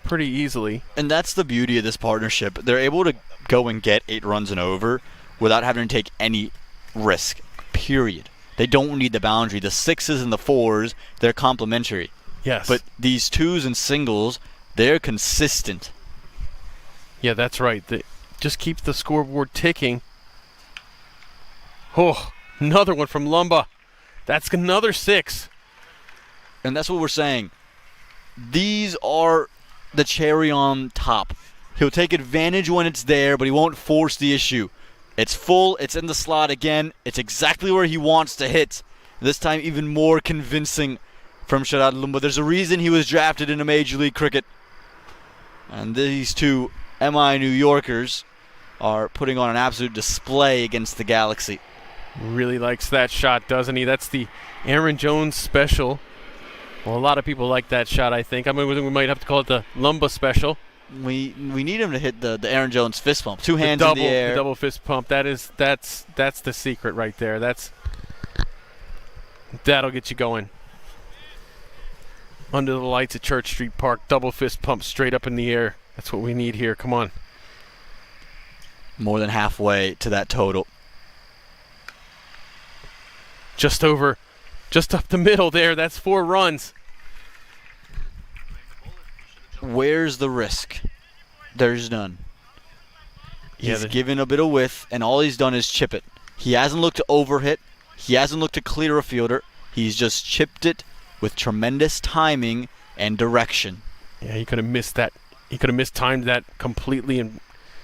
pretty easily.
And that's the beauty of this partnership. They're able to go and get 8 runs and over without having to take any risk, period. They don't need the boundary. The 6s and the 4s, they're complementary.
Yes.
But these 2s and singles, they're consistent.
Yeah, that's right. They just keep the scoreboard ticking. Oh, another one from Lumba. That's another 6.
And that's what we're saying. These are the cherry on top. He'll take advantage when it's there, but he won't force the issue. It's full, it's in the slot again, it's exactly where he wants to hit. This time even more convincing from Sharad Lumba. There's a reason he was drafted into Major League Cricket. And these two MI New Yorkers are putting on an absolute display against the Galaxy.
Really likes that shot, doesn't he? That's the Aaron Jones special. Well, a lot of people like that shot, I think. I mean, we might have to call it the Lumba special.
We need him to hit the Aaron Jones fist pump. 2 hands
in the
air.
The double fist pump. That's the secret right there. That'll get you going. Under the lights at Church Street Park, double fist pump straight up in the air. That's what we need here. Come on.
More than halfway to that total.
Just up the middle there. That's 4 runs.
Where's the risk? There's none. He's
Yeah,
given a bit of width, and all he's done is chip it. He hasn't looked to overhit. He hasn't looked to clear a fielder. He's just chipped it with tremendous timing and direction.
Yeah, he could have missed that. He could have mistimed that completely and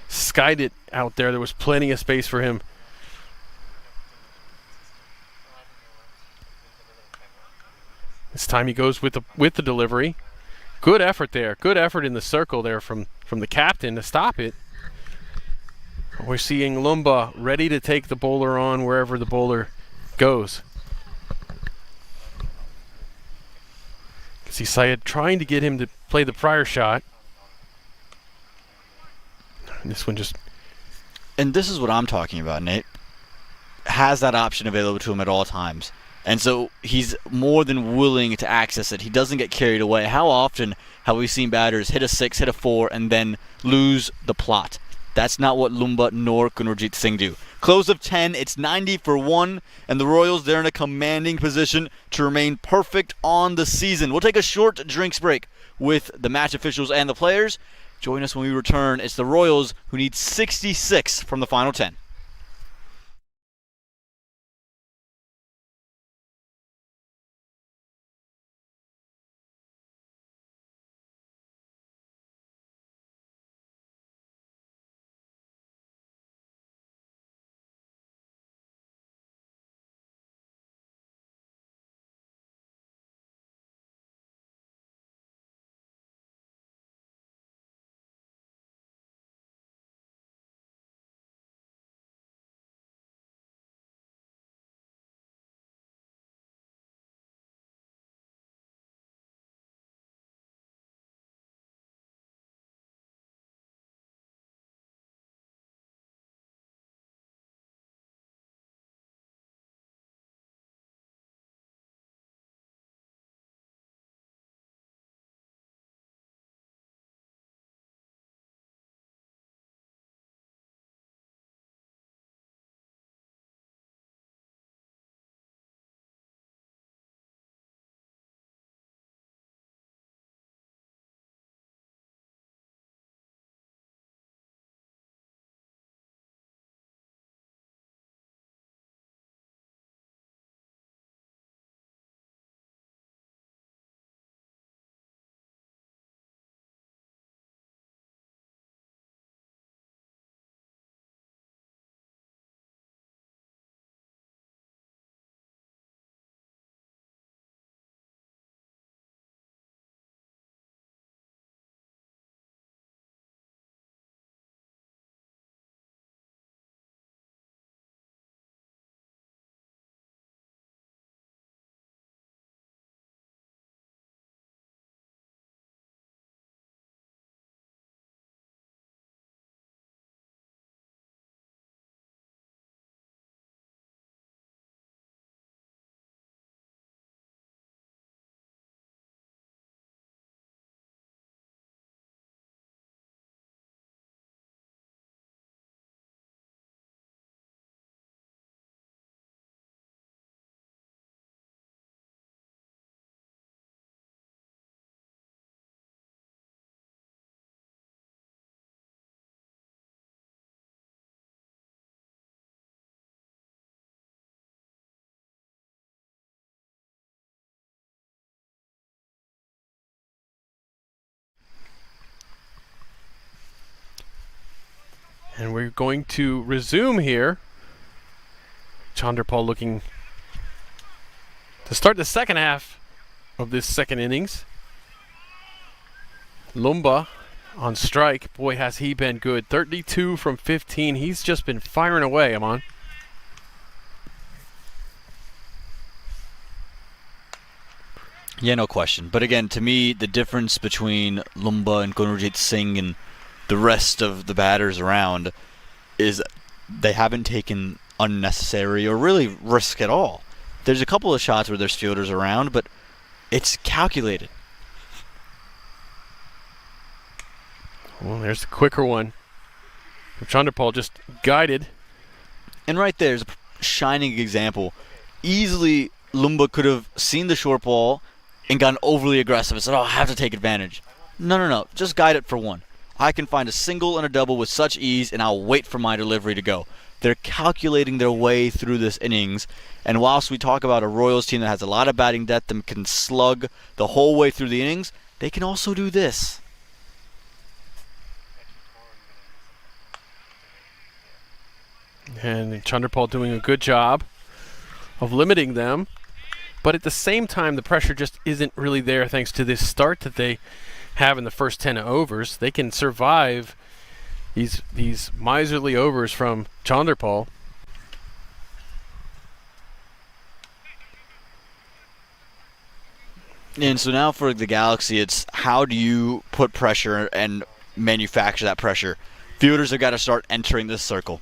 skied it out there. There was plenty of space for him. This time he goes with the delivery. Good effort there. Good effort in the circle there from the captain to stop it. We're seeing Lumba ready to take the bowler on wherever the bowler goes. See Syed trying to get him to play the prior shot. And this one just...
And this is what I'm talking about, Nate. Has that option available to him at all times. And so he's more than willing to access it. He doesn't get carried away. How often have we seen batters hit a 6, hit a 4, and then lose the plot? That's not what Lumba nor Gunarjit Singh do. Close of 10, it's 90 for 1, and the Royals, they're in a commanding position to remain perfect on the season. We'll take a short drinks break with the match officials and the players. Join us when we return. It's the Royals who need 66 from the final 10.
And we're going to resume here. Chanderpaul looking to start the second half of this second innings. Lumba on strike. Boy, has he been good. 32 from 15. He's just been firing away, Aman.
Yeah, no question. But again, to me, the difference between Lumba and Gunarjit Singh and the rest of the batters around is they haven't taken unnecessary or really risk at all. There's a couple of shots where there's fielders around, but it's calculated.
Well, there's the quicker one. Chanderpaul just guided.
And right there's a shining example. Easily, Lumba could have seen the short ball and gotten overly aggressive and said, oh, I have to take advantage. No. Just guide it for one. I can find a single and a double with such ease, and I'll wait for my delivery to go. They're calculating their way through this innings. And whilst we talk about a Royals team that has a lot of batting depth and can slug the whole way through the innings, they can also do this.
And Chanderpaul doing a good job of limiting them. But at the same time, the pressure just isn't really there thanks to this start that they have in the first 10 overs. They can survive these miserly overs from Chanderpaul.
And so now for the Galaxy, it's how do you put pressure and manufacture that pressure? Fielders have got to start entering this circle.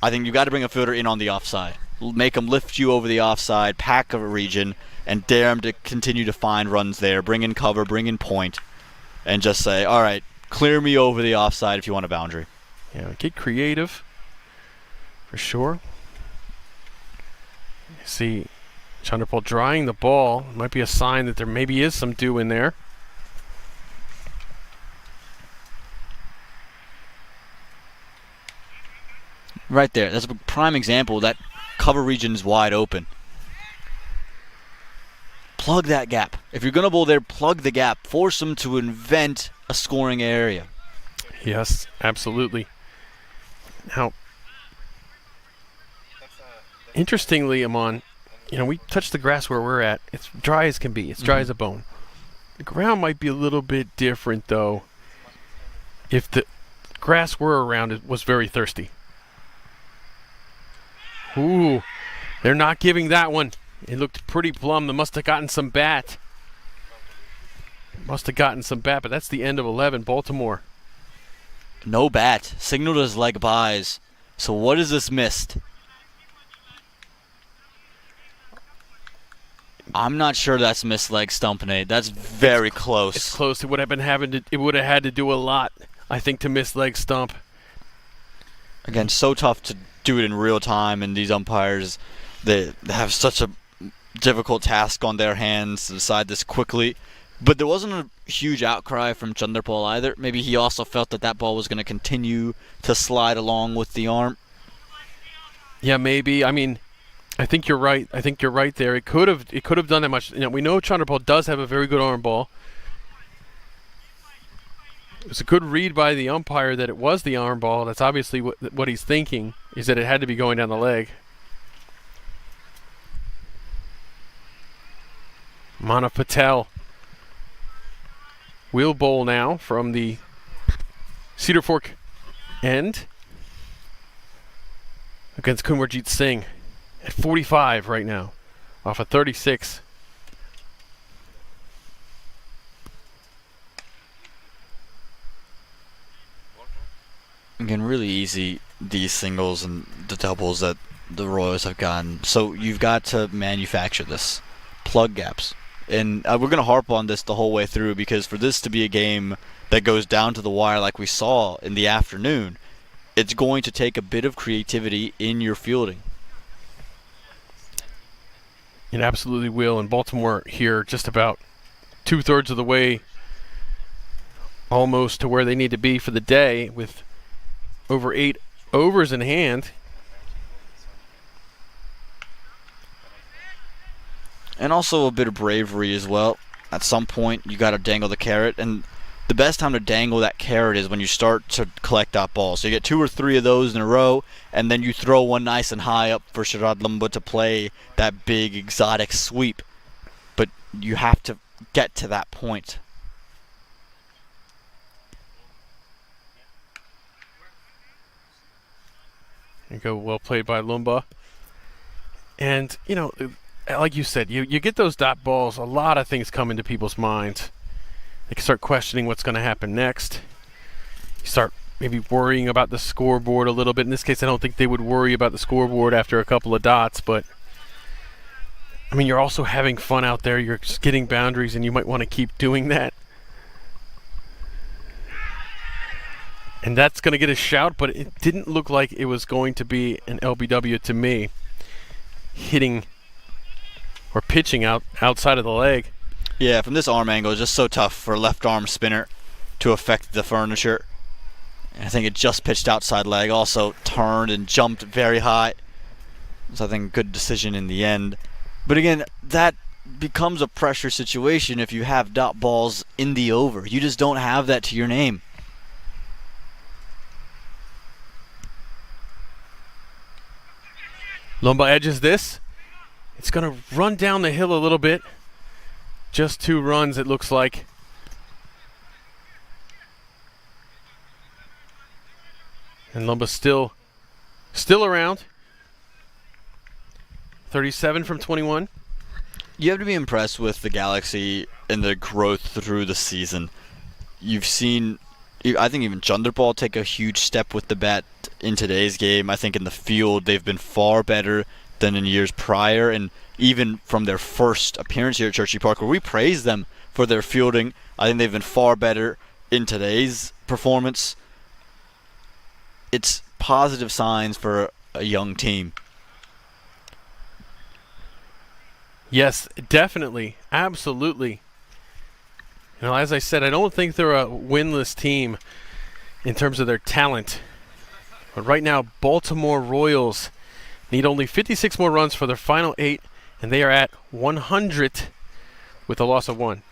I think you've got to bring a fielder in on the offside. Make them lift you over the offside, pack a region, and dare them to continue to find runs there. Bring in cover, bring in point, and just say, all right, clear me over the offside if you want a boundary.
Yeah, get creative, for sure. You see Chanderpaul drying the ball. Might be a sign that there maybe is some dew in there.
Right there. That's a prime example. That cover region is wide open. Plug that gap. If you're going to bowl there, plug the gap. Force them to invent a scoring area.
Yes, absolutely. Now, interestingly, Aman, we touched the grass where we're at. It's dry as can be. It's dry as a bone. The ground might be a little bit different, though, if the grass we're around was very thirsty. Ooh, they're not giving that one. It looked pretty plumb. They must have gotten some bat. But that's the end of 11, Baltimore.
No bat. Signaled as leg buys. So what is this missed? I'm not sure that's missed leg stumping. That's very close.
It's close. It would have had to do a lot, I think, to miss leg stump.
Again, so tough to do it in real time, and these umpires, they have such a difficult task on their hands to decide this quickly. But there wasn't a huge outcry from Chanderpaul either. Maybe he also felt that ball was going to continue to slide along with the arm.
Yeah, maybe. I mean, I think you're right. There. It could have done that much. We know Chanderpaul does have a very good arm ball. It was a good read by the umpire that it was the arm ball. That's obviously what he's thinking, is that it had to be going down the leg. Manav Patel will bowl now from the Cedar Fork end against Kunwarjit Singh at 45 right now, off of 36.
Again, really easy, these singles and the doubles that the Royals have gotten. So you've got to manufacture this. Plug gaps. And we're going to harp on this the whole way through, because for this to be a game that goes down to the wire like we saw in the afternoon, it's going to take a bit of creativity in your fielding.
It absolutely will. And Baltimore here just about 2/3 of the way almost to where they need to be for the day, with over 8 overs in hand.
And also a bit of bravery as well. At some point, you got to dangle the carrot. And the best time to dangle that carrot is when you start to collect that ball. So you get 2 or 3 of those in a row, and then you throw one nice and high up for Sharad Lumba to play that big exotic sweep. But you have to get to that point.
There you go, well played by Lumba. And, you know, like you said, you get those dot balls, a lot of things come into people's minds. They can start questioning what's going to happen next. You start maybe worrying about the scoreboard a little bit. In this case, I don't think they would worry about the scoreboard after a couple of dots, but I mean, you're also having fun out there. You're just getting boundaries, and you might want to keep doing that. And that's going to get a shout, but it didn't look like it was going to be an LBW to me. Hitting or pitching outside of the leg.
Yeah, from this arm angle, it's just so tough for a left arm spinner to affect the furniture. And I think it just pitched outside leg, also turned and jumped very high. So I think good decision in the end. But again, that becomes a pressure situation if you have dot balls in the over. You just don't have that to your name.
Lumba edges this. It's going to run down the hill a little bit. Just 2 runs, it looks like. And Lumba's still around. 37 from 21.
You have to be impressed with the Galaxy and their growth through the season. You've seen, I think even Chandrapal take a huge step with the bat in today's game. I think in the field they've been far better than in years prior, and even from their first appearance here at Churchill Park, where we praise them for their fielding, I think they've been far better in today's performance. It's positive signs for a young team.
Yes, definitely. Absolutely. You know, as I said, I don't think they're a winless team in terms of their talent. But right now, Baltimore Royals need only 56 more runs for their final 8, and they are at 100 with a loss of 1.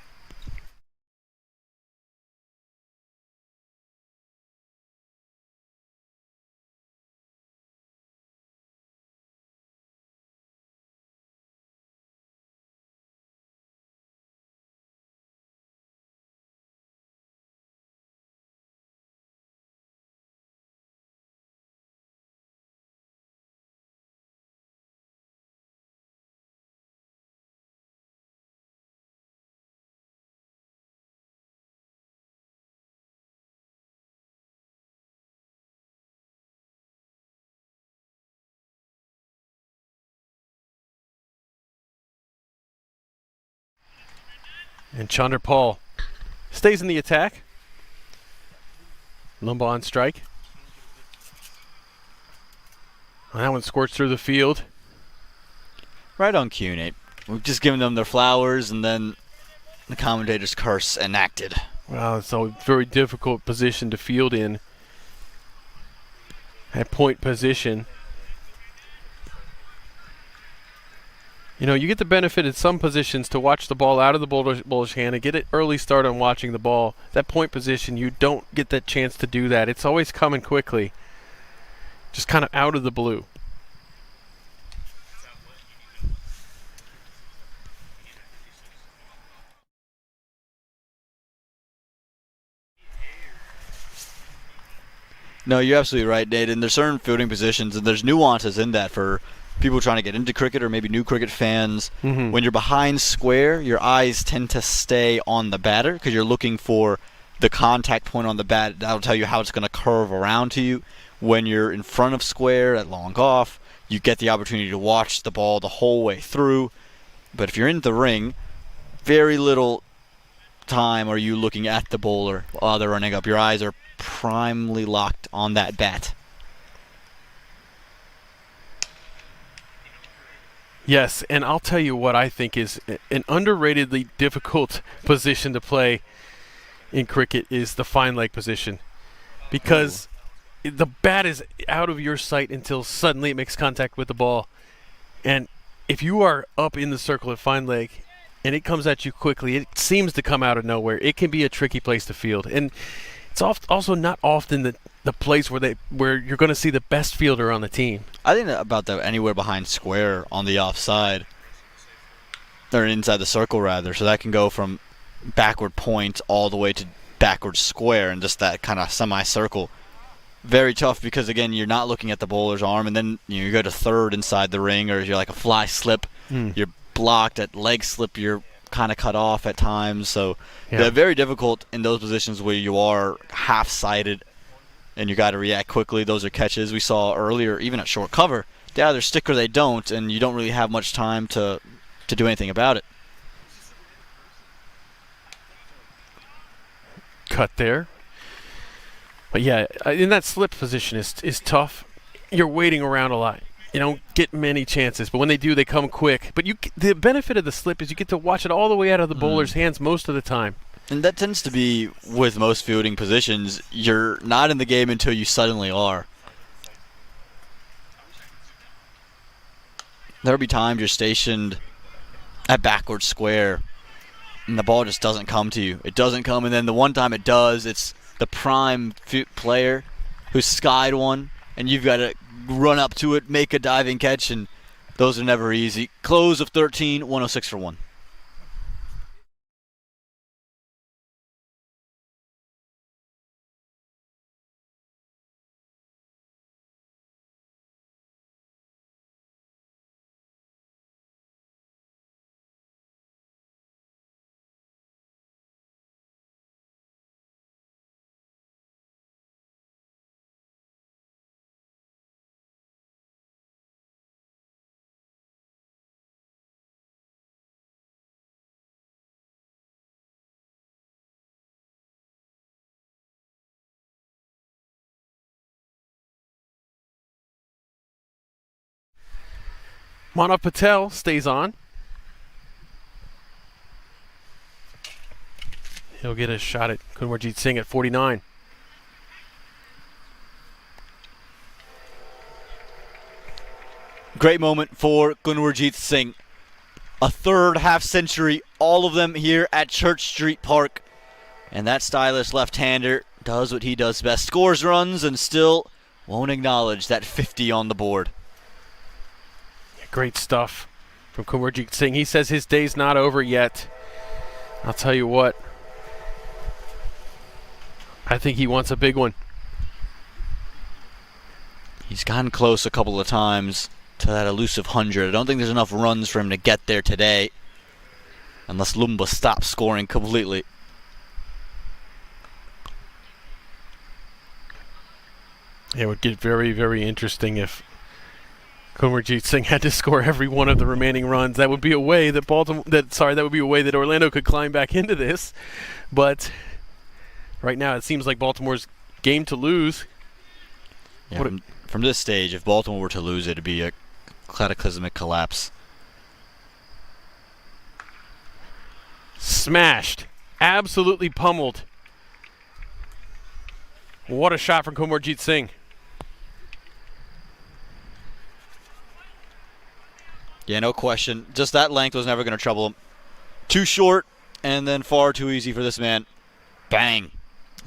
And Chandrapal stays in the attack. Lumba on strike. And that one squirts through the field.
Right on cue, Nate. We've just given them their flowers, and then the commentator's curse enacted.
Wow, it's a very difficult position to field in. At point position. You know, you get the benefit in some positions to watch the ball out of the bowler's hand and get an early start on watching the ball. That point position, you don't get that chance to do that. It's always coming quickly. Just kind of out of the blue.
No, you're absolutely right, Nate. And there's certain fielding positions, and there's nuances in that for people trying to get into cricket or maybe new cricket fans. When you're behind square, your eyes tend to stay on the batter because you're looking for the contact point on the bat. That'll tell you how it's going to curve around to you. When you're in front of square at long off, you get the opportunity to watch the ball the whole way through. But if you're in the ring, very little time are you looking at the bowler while they're running up. Your eyes are primarily locked on that bat.
Yes, and I'll tell you what I think is an underratedly difficult position to play in cricket is the fine leg position. Because the bat is out of your sight until suddenly it makes contact with the ball. And if you are up in the circle at fine leg, and it comes at you quickly, it seems to come out of nowhere. It can be a tricky place to field. And it's also not often the place where you're going to see the best fielder on the team.
I think about that anywhere behind square on the offside, or inside the circle rather. So that can go from backward point all the way to backward square, and just that kind of semicircle. Very tough because, again, you're not looking at the bowler's arm, and then you go to third inside the ring, or you're like a fly slip, you're blocked. At leg slip, you're kind of cut off at times. So they're very difficult in those positions where you are half-sighted and you got to react quickly. Those are catches we saw earlier, even at short cover. They either stick or they don't, and you don't really have much time to do anything about it.
Cut there. But yeah, in that slip position is tough. You're waiting around a lot. You don't get many chances, but when they do, they come quick. But the benefit of the slip is you get to watch it all the way out of the bowler's hands most of the time.
And that tends to be with most fielding positions. You're not in the game until you suddenly are. There'll be times you're stationed at backward square and the ball just doesn't come to you. It doesn't come, and then the one time it does, it's the prime player who's skied one, and you've got to run up to it, make a diving catch, and those are never easy. Close of 13, 106 for 1.
Manav Patel stays on. He'll get a shot at Kunwarjit Singh at 49.
Great moment for Kunwarjit Singh. A third half-century, all of them here at Church Street Park. And that stylish left-hander does what he does best. Scores runs and still won't acknowledge that 50 on the board.
Great stuff from Kunwarjit Singh. He says his day's not over yet. I'll tell you what. I think he wants a big one.
He's gotten close a couple of times to that elusive 100. I don't think there's enough runs for him to get there today, unless Lumba stops scoring completely.
It would get very, very interesting if Kunwarjit Singh had to score every one of the remaining runs. That would be a way that Orlando could climb back into this. But right now it seems like Baltimore's game to lose.
Yeah, from this stage, if Baltimore were to lose, it'd be a cataclysmic collapse.
Smashed. Absolutely pummeled. What a shot from Kunwarjit Singh.
Yeah, no question. Just that length was never going to trouble him. Too short and then far too easy for this man. Bang.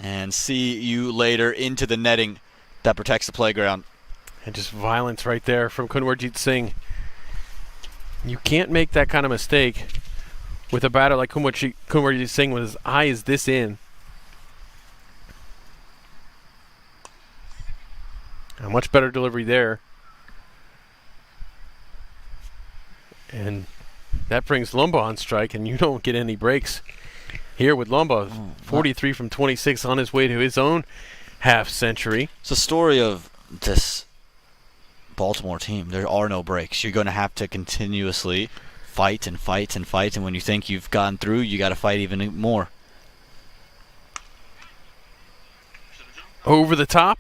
And see you later into the netting that protects the playground.
And just violence right there from Kunwarjit Singh. You can't make that kind of mistake with a batter like Kunwarjit Singh with his eyes this in. A much better delivery there. And that brings Lumba on strike, and you don't get any breaks here with Lumba. 43 from 26 on his way to his own half century.
It's a story of this Baltimore team. There are no breaks. You're going to have to continuously fight and fight and fight, and when you think you've gone through, you got to fight even more.
Over the top.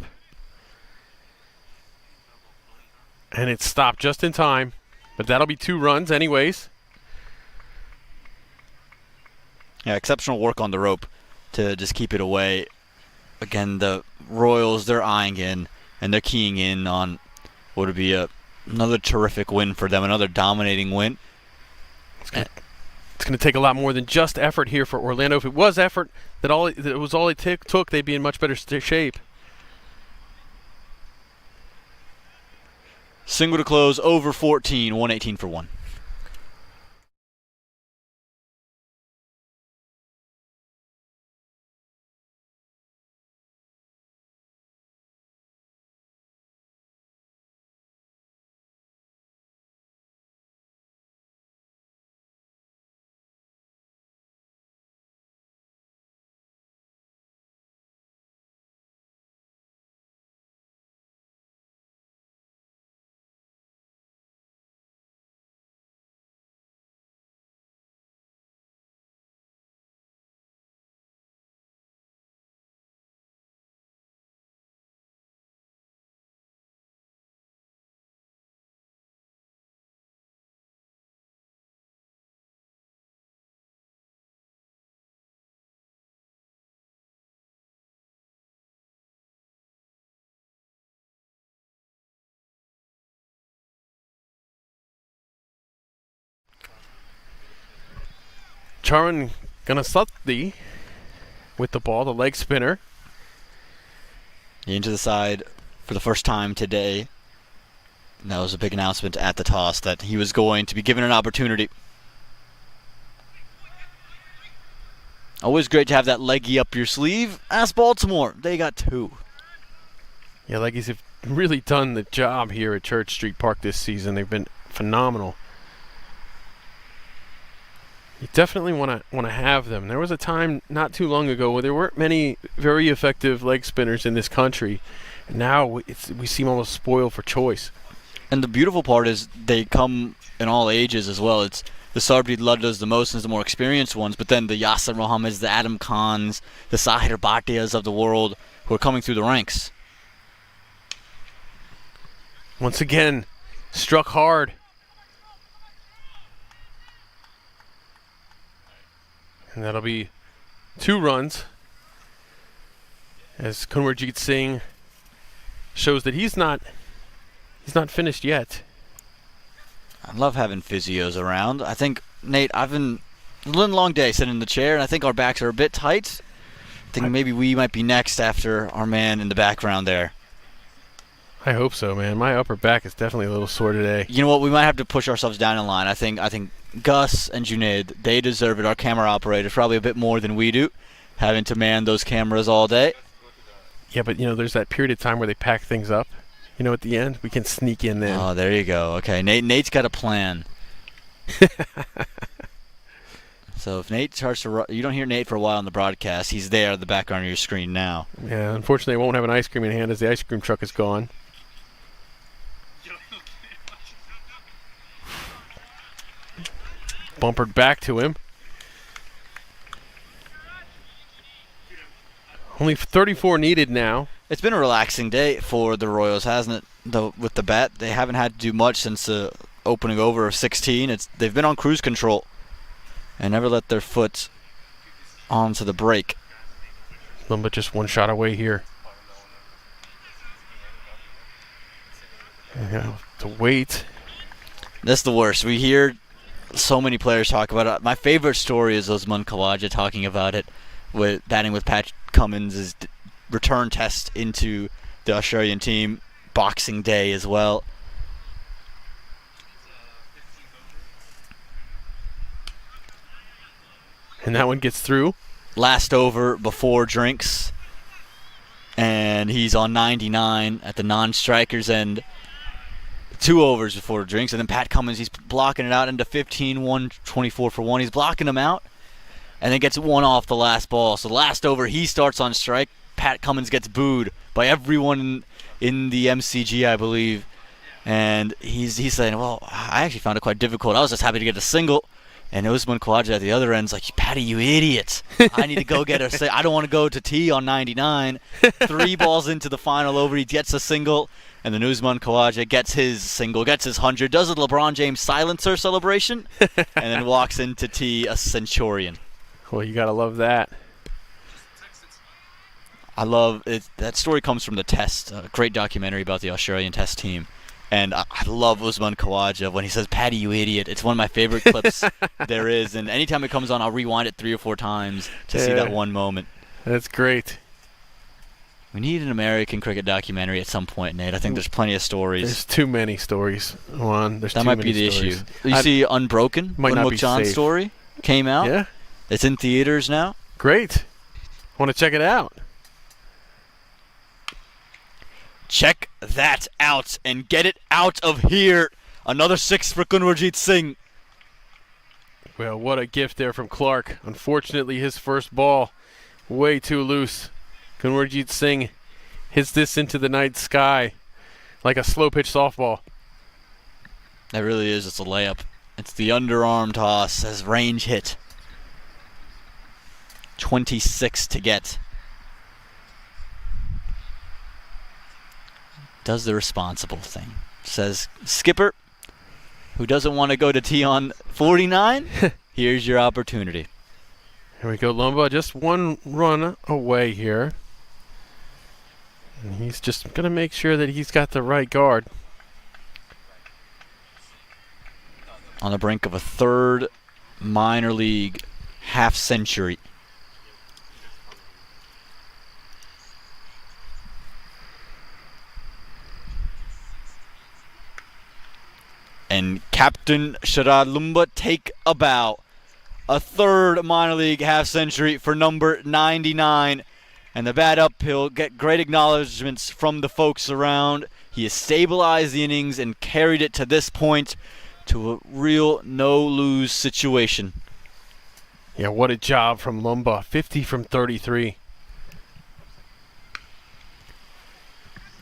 And it's stopped just in time. But that'll be 2 runs anyways.
Yeah, exceptional work on the rope to just keep it away. Again, the Royals, they're eyeing in and they're keying in on what would be another terrific win for them, another dominating win.
It's going to take a lot more than just effort here for Orlando. If it was effort, that it was all it took, they'd be in much better shape.
Single to close, over 14, 118 for 1.
Charan Ganasati with the ball, the leg spinner.
Into the side for the first time today. And that was a big announcement at the toss that he was going to be given an opportunity. Always great to have that leggy up your sleeve. Ask Baltimore. They got 2.
Yeah, leggies have really done the job here at Church Street Park this season. They've been phenomenal. You definitely want to have them. There was a time not too long ago where there weren't many very effective leg spinners in this country. And now we seem almost spoiled for choice.
And the beautiful part is they come in all ages as well. It's the Sarbjeet Luddas the most, and the more experienced ones, but then the Yasser Mohammeds, the Adam Khans, the Sahir Bhatias of the world who are coming through the ranks.
Once again, struck hard. And that'll be 2 runs as Kunwarjeet Singh shows that he's not finished yet.
I love having physios around. I think, Nate, I've been a long day sitting in the chair, and I think our backs are a bit tight. I think maybe we might be next after our man in the background there.
I hope so, man. My upper back is definitely a little sore today.
You know what? We might have to push ourselves down in line. I think Gus and Junaid, they deserve it. Our camera operators probably a bit more than we do, having to man those cameras all day.
Yeah, but there's that period of time where they pack things up. At the end, we can sneak in then.
Oh, there you go. Okay, Nate's got a plan. So if Nate starts to you don't hear Nate for a while on the broadcast, he's there in the background of your screen now.
Yeah, unfortunately, I won't have an ice cream in hand as the ice cream truck is gone. Bumpered back to him. Only 34 needed now.
It's been a relaxing day for the Royals, hasn't it? With the bat, they haven't had to do much since the opening over of 16. They've been on cruise control and never let their foot onto the brake.
Lumba just 1 shot away here. To wait.
That's the worst. We hear so many players talk about it. My favorite story is Usman Khawaja talking about it, with batting with Pat Cummins' return test into the Australian team, Boxing Day as well.
And that one gets through.
Last over before drinks, and he's on 99 at the non-strikers end. 2 overs before drinks, and then Pat Cummins, he's blocking it out into 15, 124 for 1. He's blocking him out, and then gets 1 off the last ball. So the last over, he starts on strike. Pat Cummins gets booed by everyone in the MCG, I believe. And he's saying, well, I actually found it quite difficult. I was just happy to get a single. And Usman Khawaja at the other end's like, Patty, you idiot. I need to go get a I don't want to go to T on 99. 3 balls into the final over, he gets a single. And then Usman Khawaja gets his single, gets his 100, does a LeBron James silencer celebration, and then walks into T a centurion.
Well, you got to love that.
I love it. That story comes from the Test, a great documentary about the Australian Test team. And I love Usman Khawaja when he says, "Patty, you idiot." It's one of my favorite clips there is. And anytime it comes on, I'll rewind it 3 or 4 times to see that one moment.
That's great.
We need an American cricket documentary at some point, Nate. I think there's plenty of stories.
There's too many stories, Juan. There's
That
too
might
many
be the
stories.
issue. You see Unbroken,
might
when
not be
Mukjan's
safe.
story came out.
Yeah,
It's in theaters now.
great. Want to check it out?
Check that out and get it out of here. Another 6 for Kunwarjit Singh.
Well, what a gift there from Clark. Unfortunately, his first ball way too loose. Kunwarjit Singh hits this into the night sky like a slow pitch softball.
That really is just a layup. It's the underarm toss as range hit. 26 to get. Does the responsible thing. Says skipper, who doesn't want to go to tee on 49. Here's your opportunity.
Here we go, Lumba. Just one run away here. And he's just going to make sure that he's got the right guard.
On the brink of a 3rd minor league half century. And Captain Sharad Lumba take a bow. A 3rd minor league half century for number 99. And the bat up, he'll get great acknowledgments from the folks around. He has stabilized the innings and carried it to this point to a real no-lose situation.
Yeah, what a job from Lumba. 50 from 33.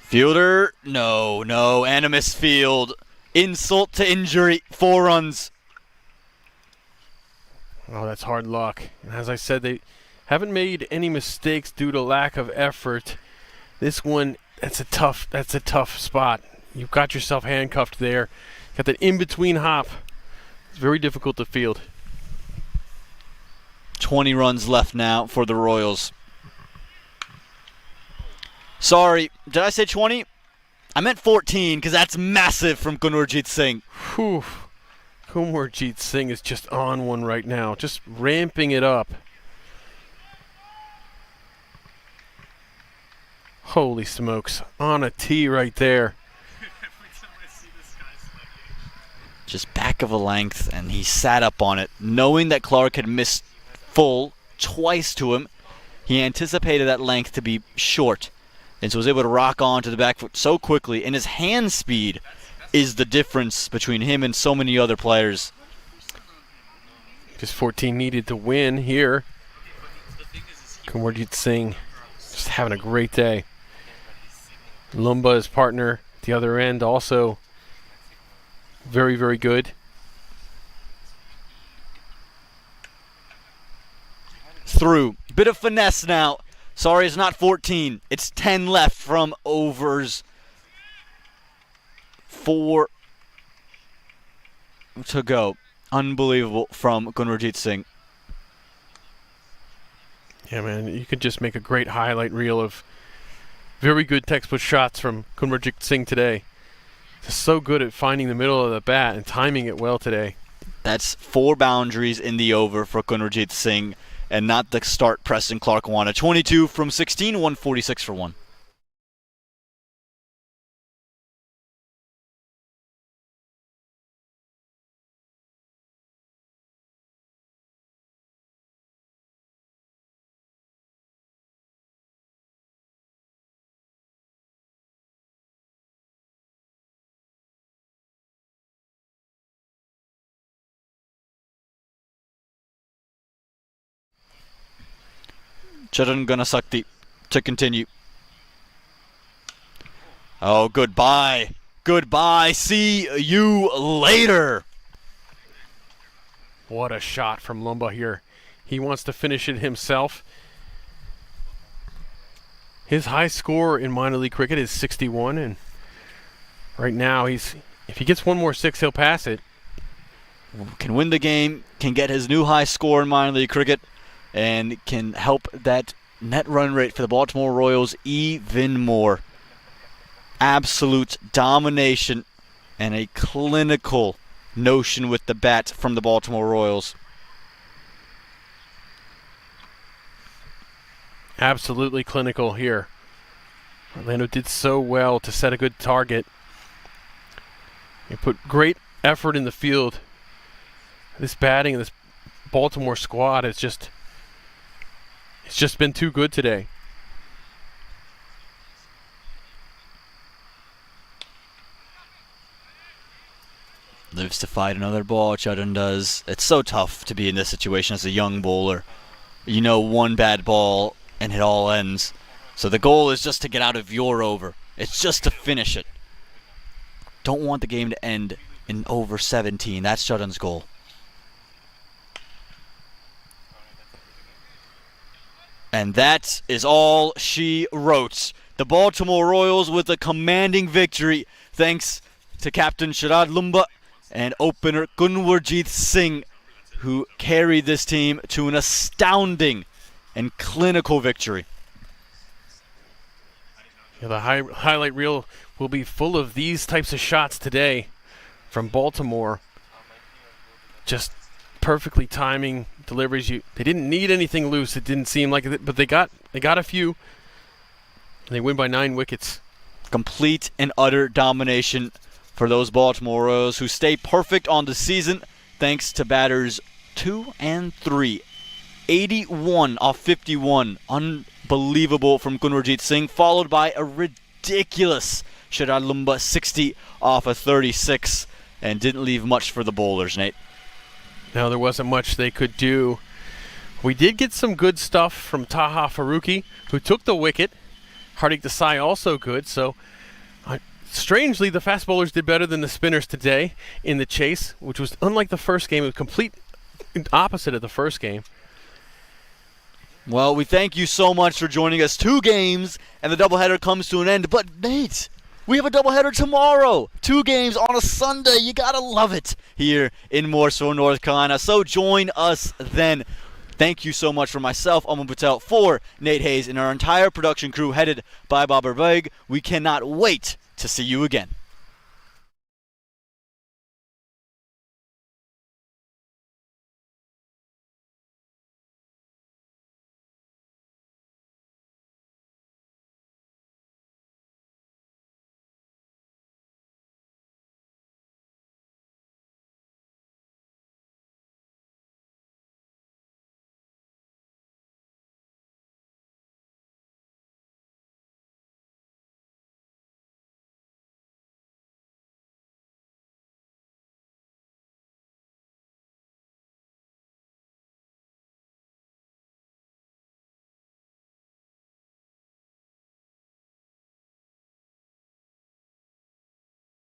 Fielder, no, Animus Field. Insult to injury, 4 runs.
Oh, that's hard luck. And as I said, they haven't made any mistakes due to lack of effort. This one, that's a tough spot. You've got yourself handcuffed there. Got that in-between hop. It's very difficult to field.
20 runs left now for the Royals. Sorry, did I say 20? I meant 14 because that's massive from Kunwarjit Singh.
Whew. Kunwarjit Singh is just on one right now, just ramping it up. Holy smokes, on a tee right there.
Just back of a length, and he sat up on it. Knowing that Clark had missed full twice to him, he anticipated that length to be short, and so was able to rock on to the back foot so quickly. And his hand speed is the difference between him and so many other players.
Just 14 needed to win here. Kunwarjit Singh just having a great day. Lumba, his partner at the other end, also very, very good.
Through. Bit of finesse now. Sorry, it's not 14. It's 10 left from overs. 4 to go. Unbelievable from Kunwarjit Singh.
Yeah, man, you could just make a great highlight reel of very good textbook shots from Kunwarjit Singh today. Just so good at finding the middle of the bat and timing it well today.
That's 4 boundaries in the over for Kunwarjit Singh, and not the start Preston Clark wanted. 22 from 16, 146 for 1. Charan Ganasakti to continue. Oh, goodbye. Goodbye. See you later.
What a shot from Lumba here. He wants to finish it himself. His high score in minor league cricket is 61, and right now if he gets one more 6, he'll pass it.
Can win the game, can get his new high score in minor league cricket, and can help that net run rate for the Baltimore Royals even more. Absolute domination and a clinical notion with the bat from the Baltimore Royals.
Absolutely clinical here. Orlando did so well to set a good target. They put great effort in the field. This batting, this Baltimore squad it's just been too good today.
Lives to fight another ball, Chudden does. It's so tough to be in this situation as a young bowler. You know, one bad ball and it all ends. So the goal is just to get out of your over. It's just to finish it. Don't want the game to end in over 17. That's Chudden's goal. And that is all she wrote. The Baltimore Royals with a commanding victory thanks to Captain Sharad Lumba and opener Gunwarjeet Singh, who carried this team to an astounding and clinical victory.
Yeah, the highlight reel will be full of these types of shots today from Baltimore. Just perfectly timing deliveries. They didn't need anything loose. It didn't seem like it, but they got a few. And they win by 9 wickets.
Complete and utter domination for those Baltimore Royals, who stay perfect on the season thanks to batters 2 and 3. 81 off 51. Unbelievable from Gunwarjeet Singh, followed by a ridiculous Sharad Lumba 60 off of 36, and didn't leave much for the bowlers, Nate.
No, there wasn't much they could do. We did get some good stuff from Taha Faruqi, who took the wicket. Hardik Desai also good, so strangely, the fast bowlers did better than the spinners today in the chase, which was unlike the first game. It was complete opposite of the first game.
Well, we thank you so much for joining us. 2 games, and the doubleheader comes to an end. But, Nate, we have a doubleheader tomorrow. 2 games on a Sunday. You gotta love it here in Mooresville, North Carolina. So join us then. Thank you so much for myself, Aman Patel, for Nate Hayes, and our entire production crew headed by Babar Beg. We cannot wait to see you again.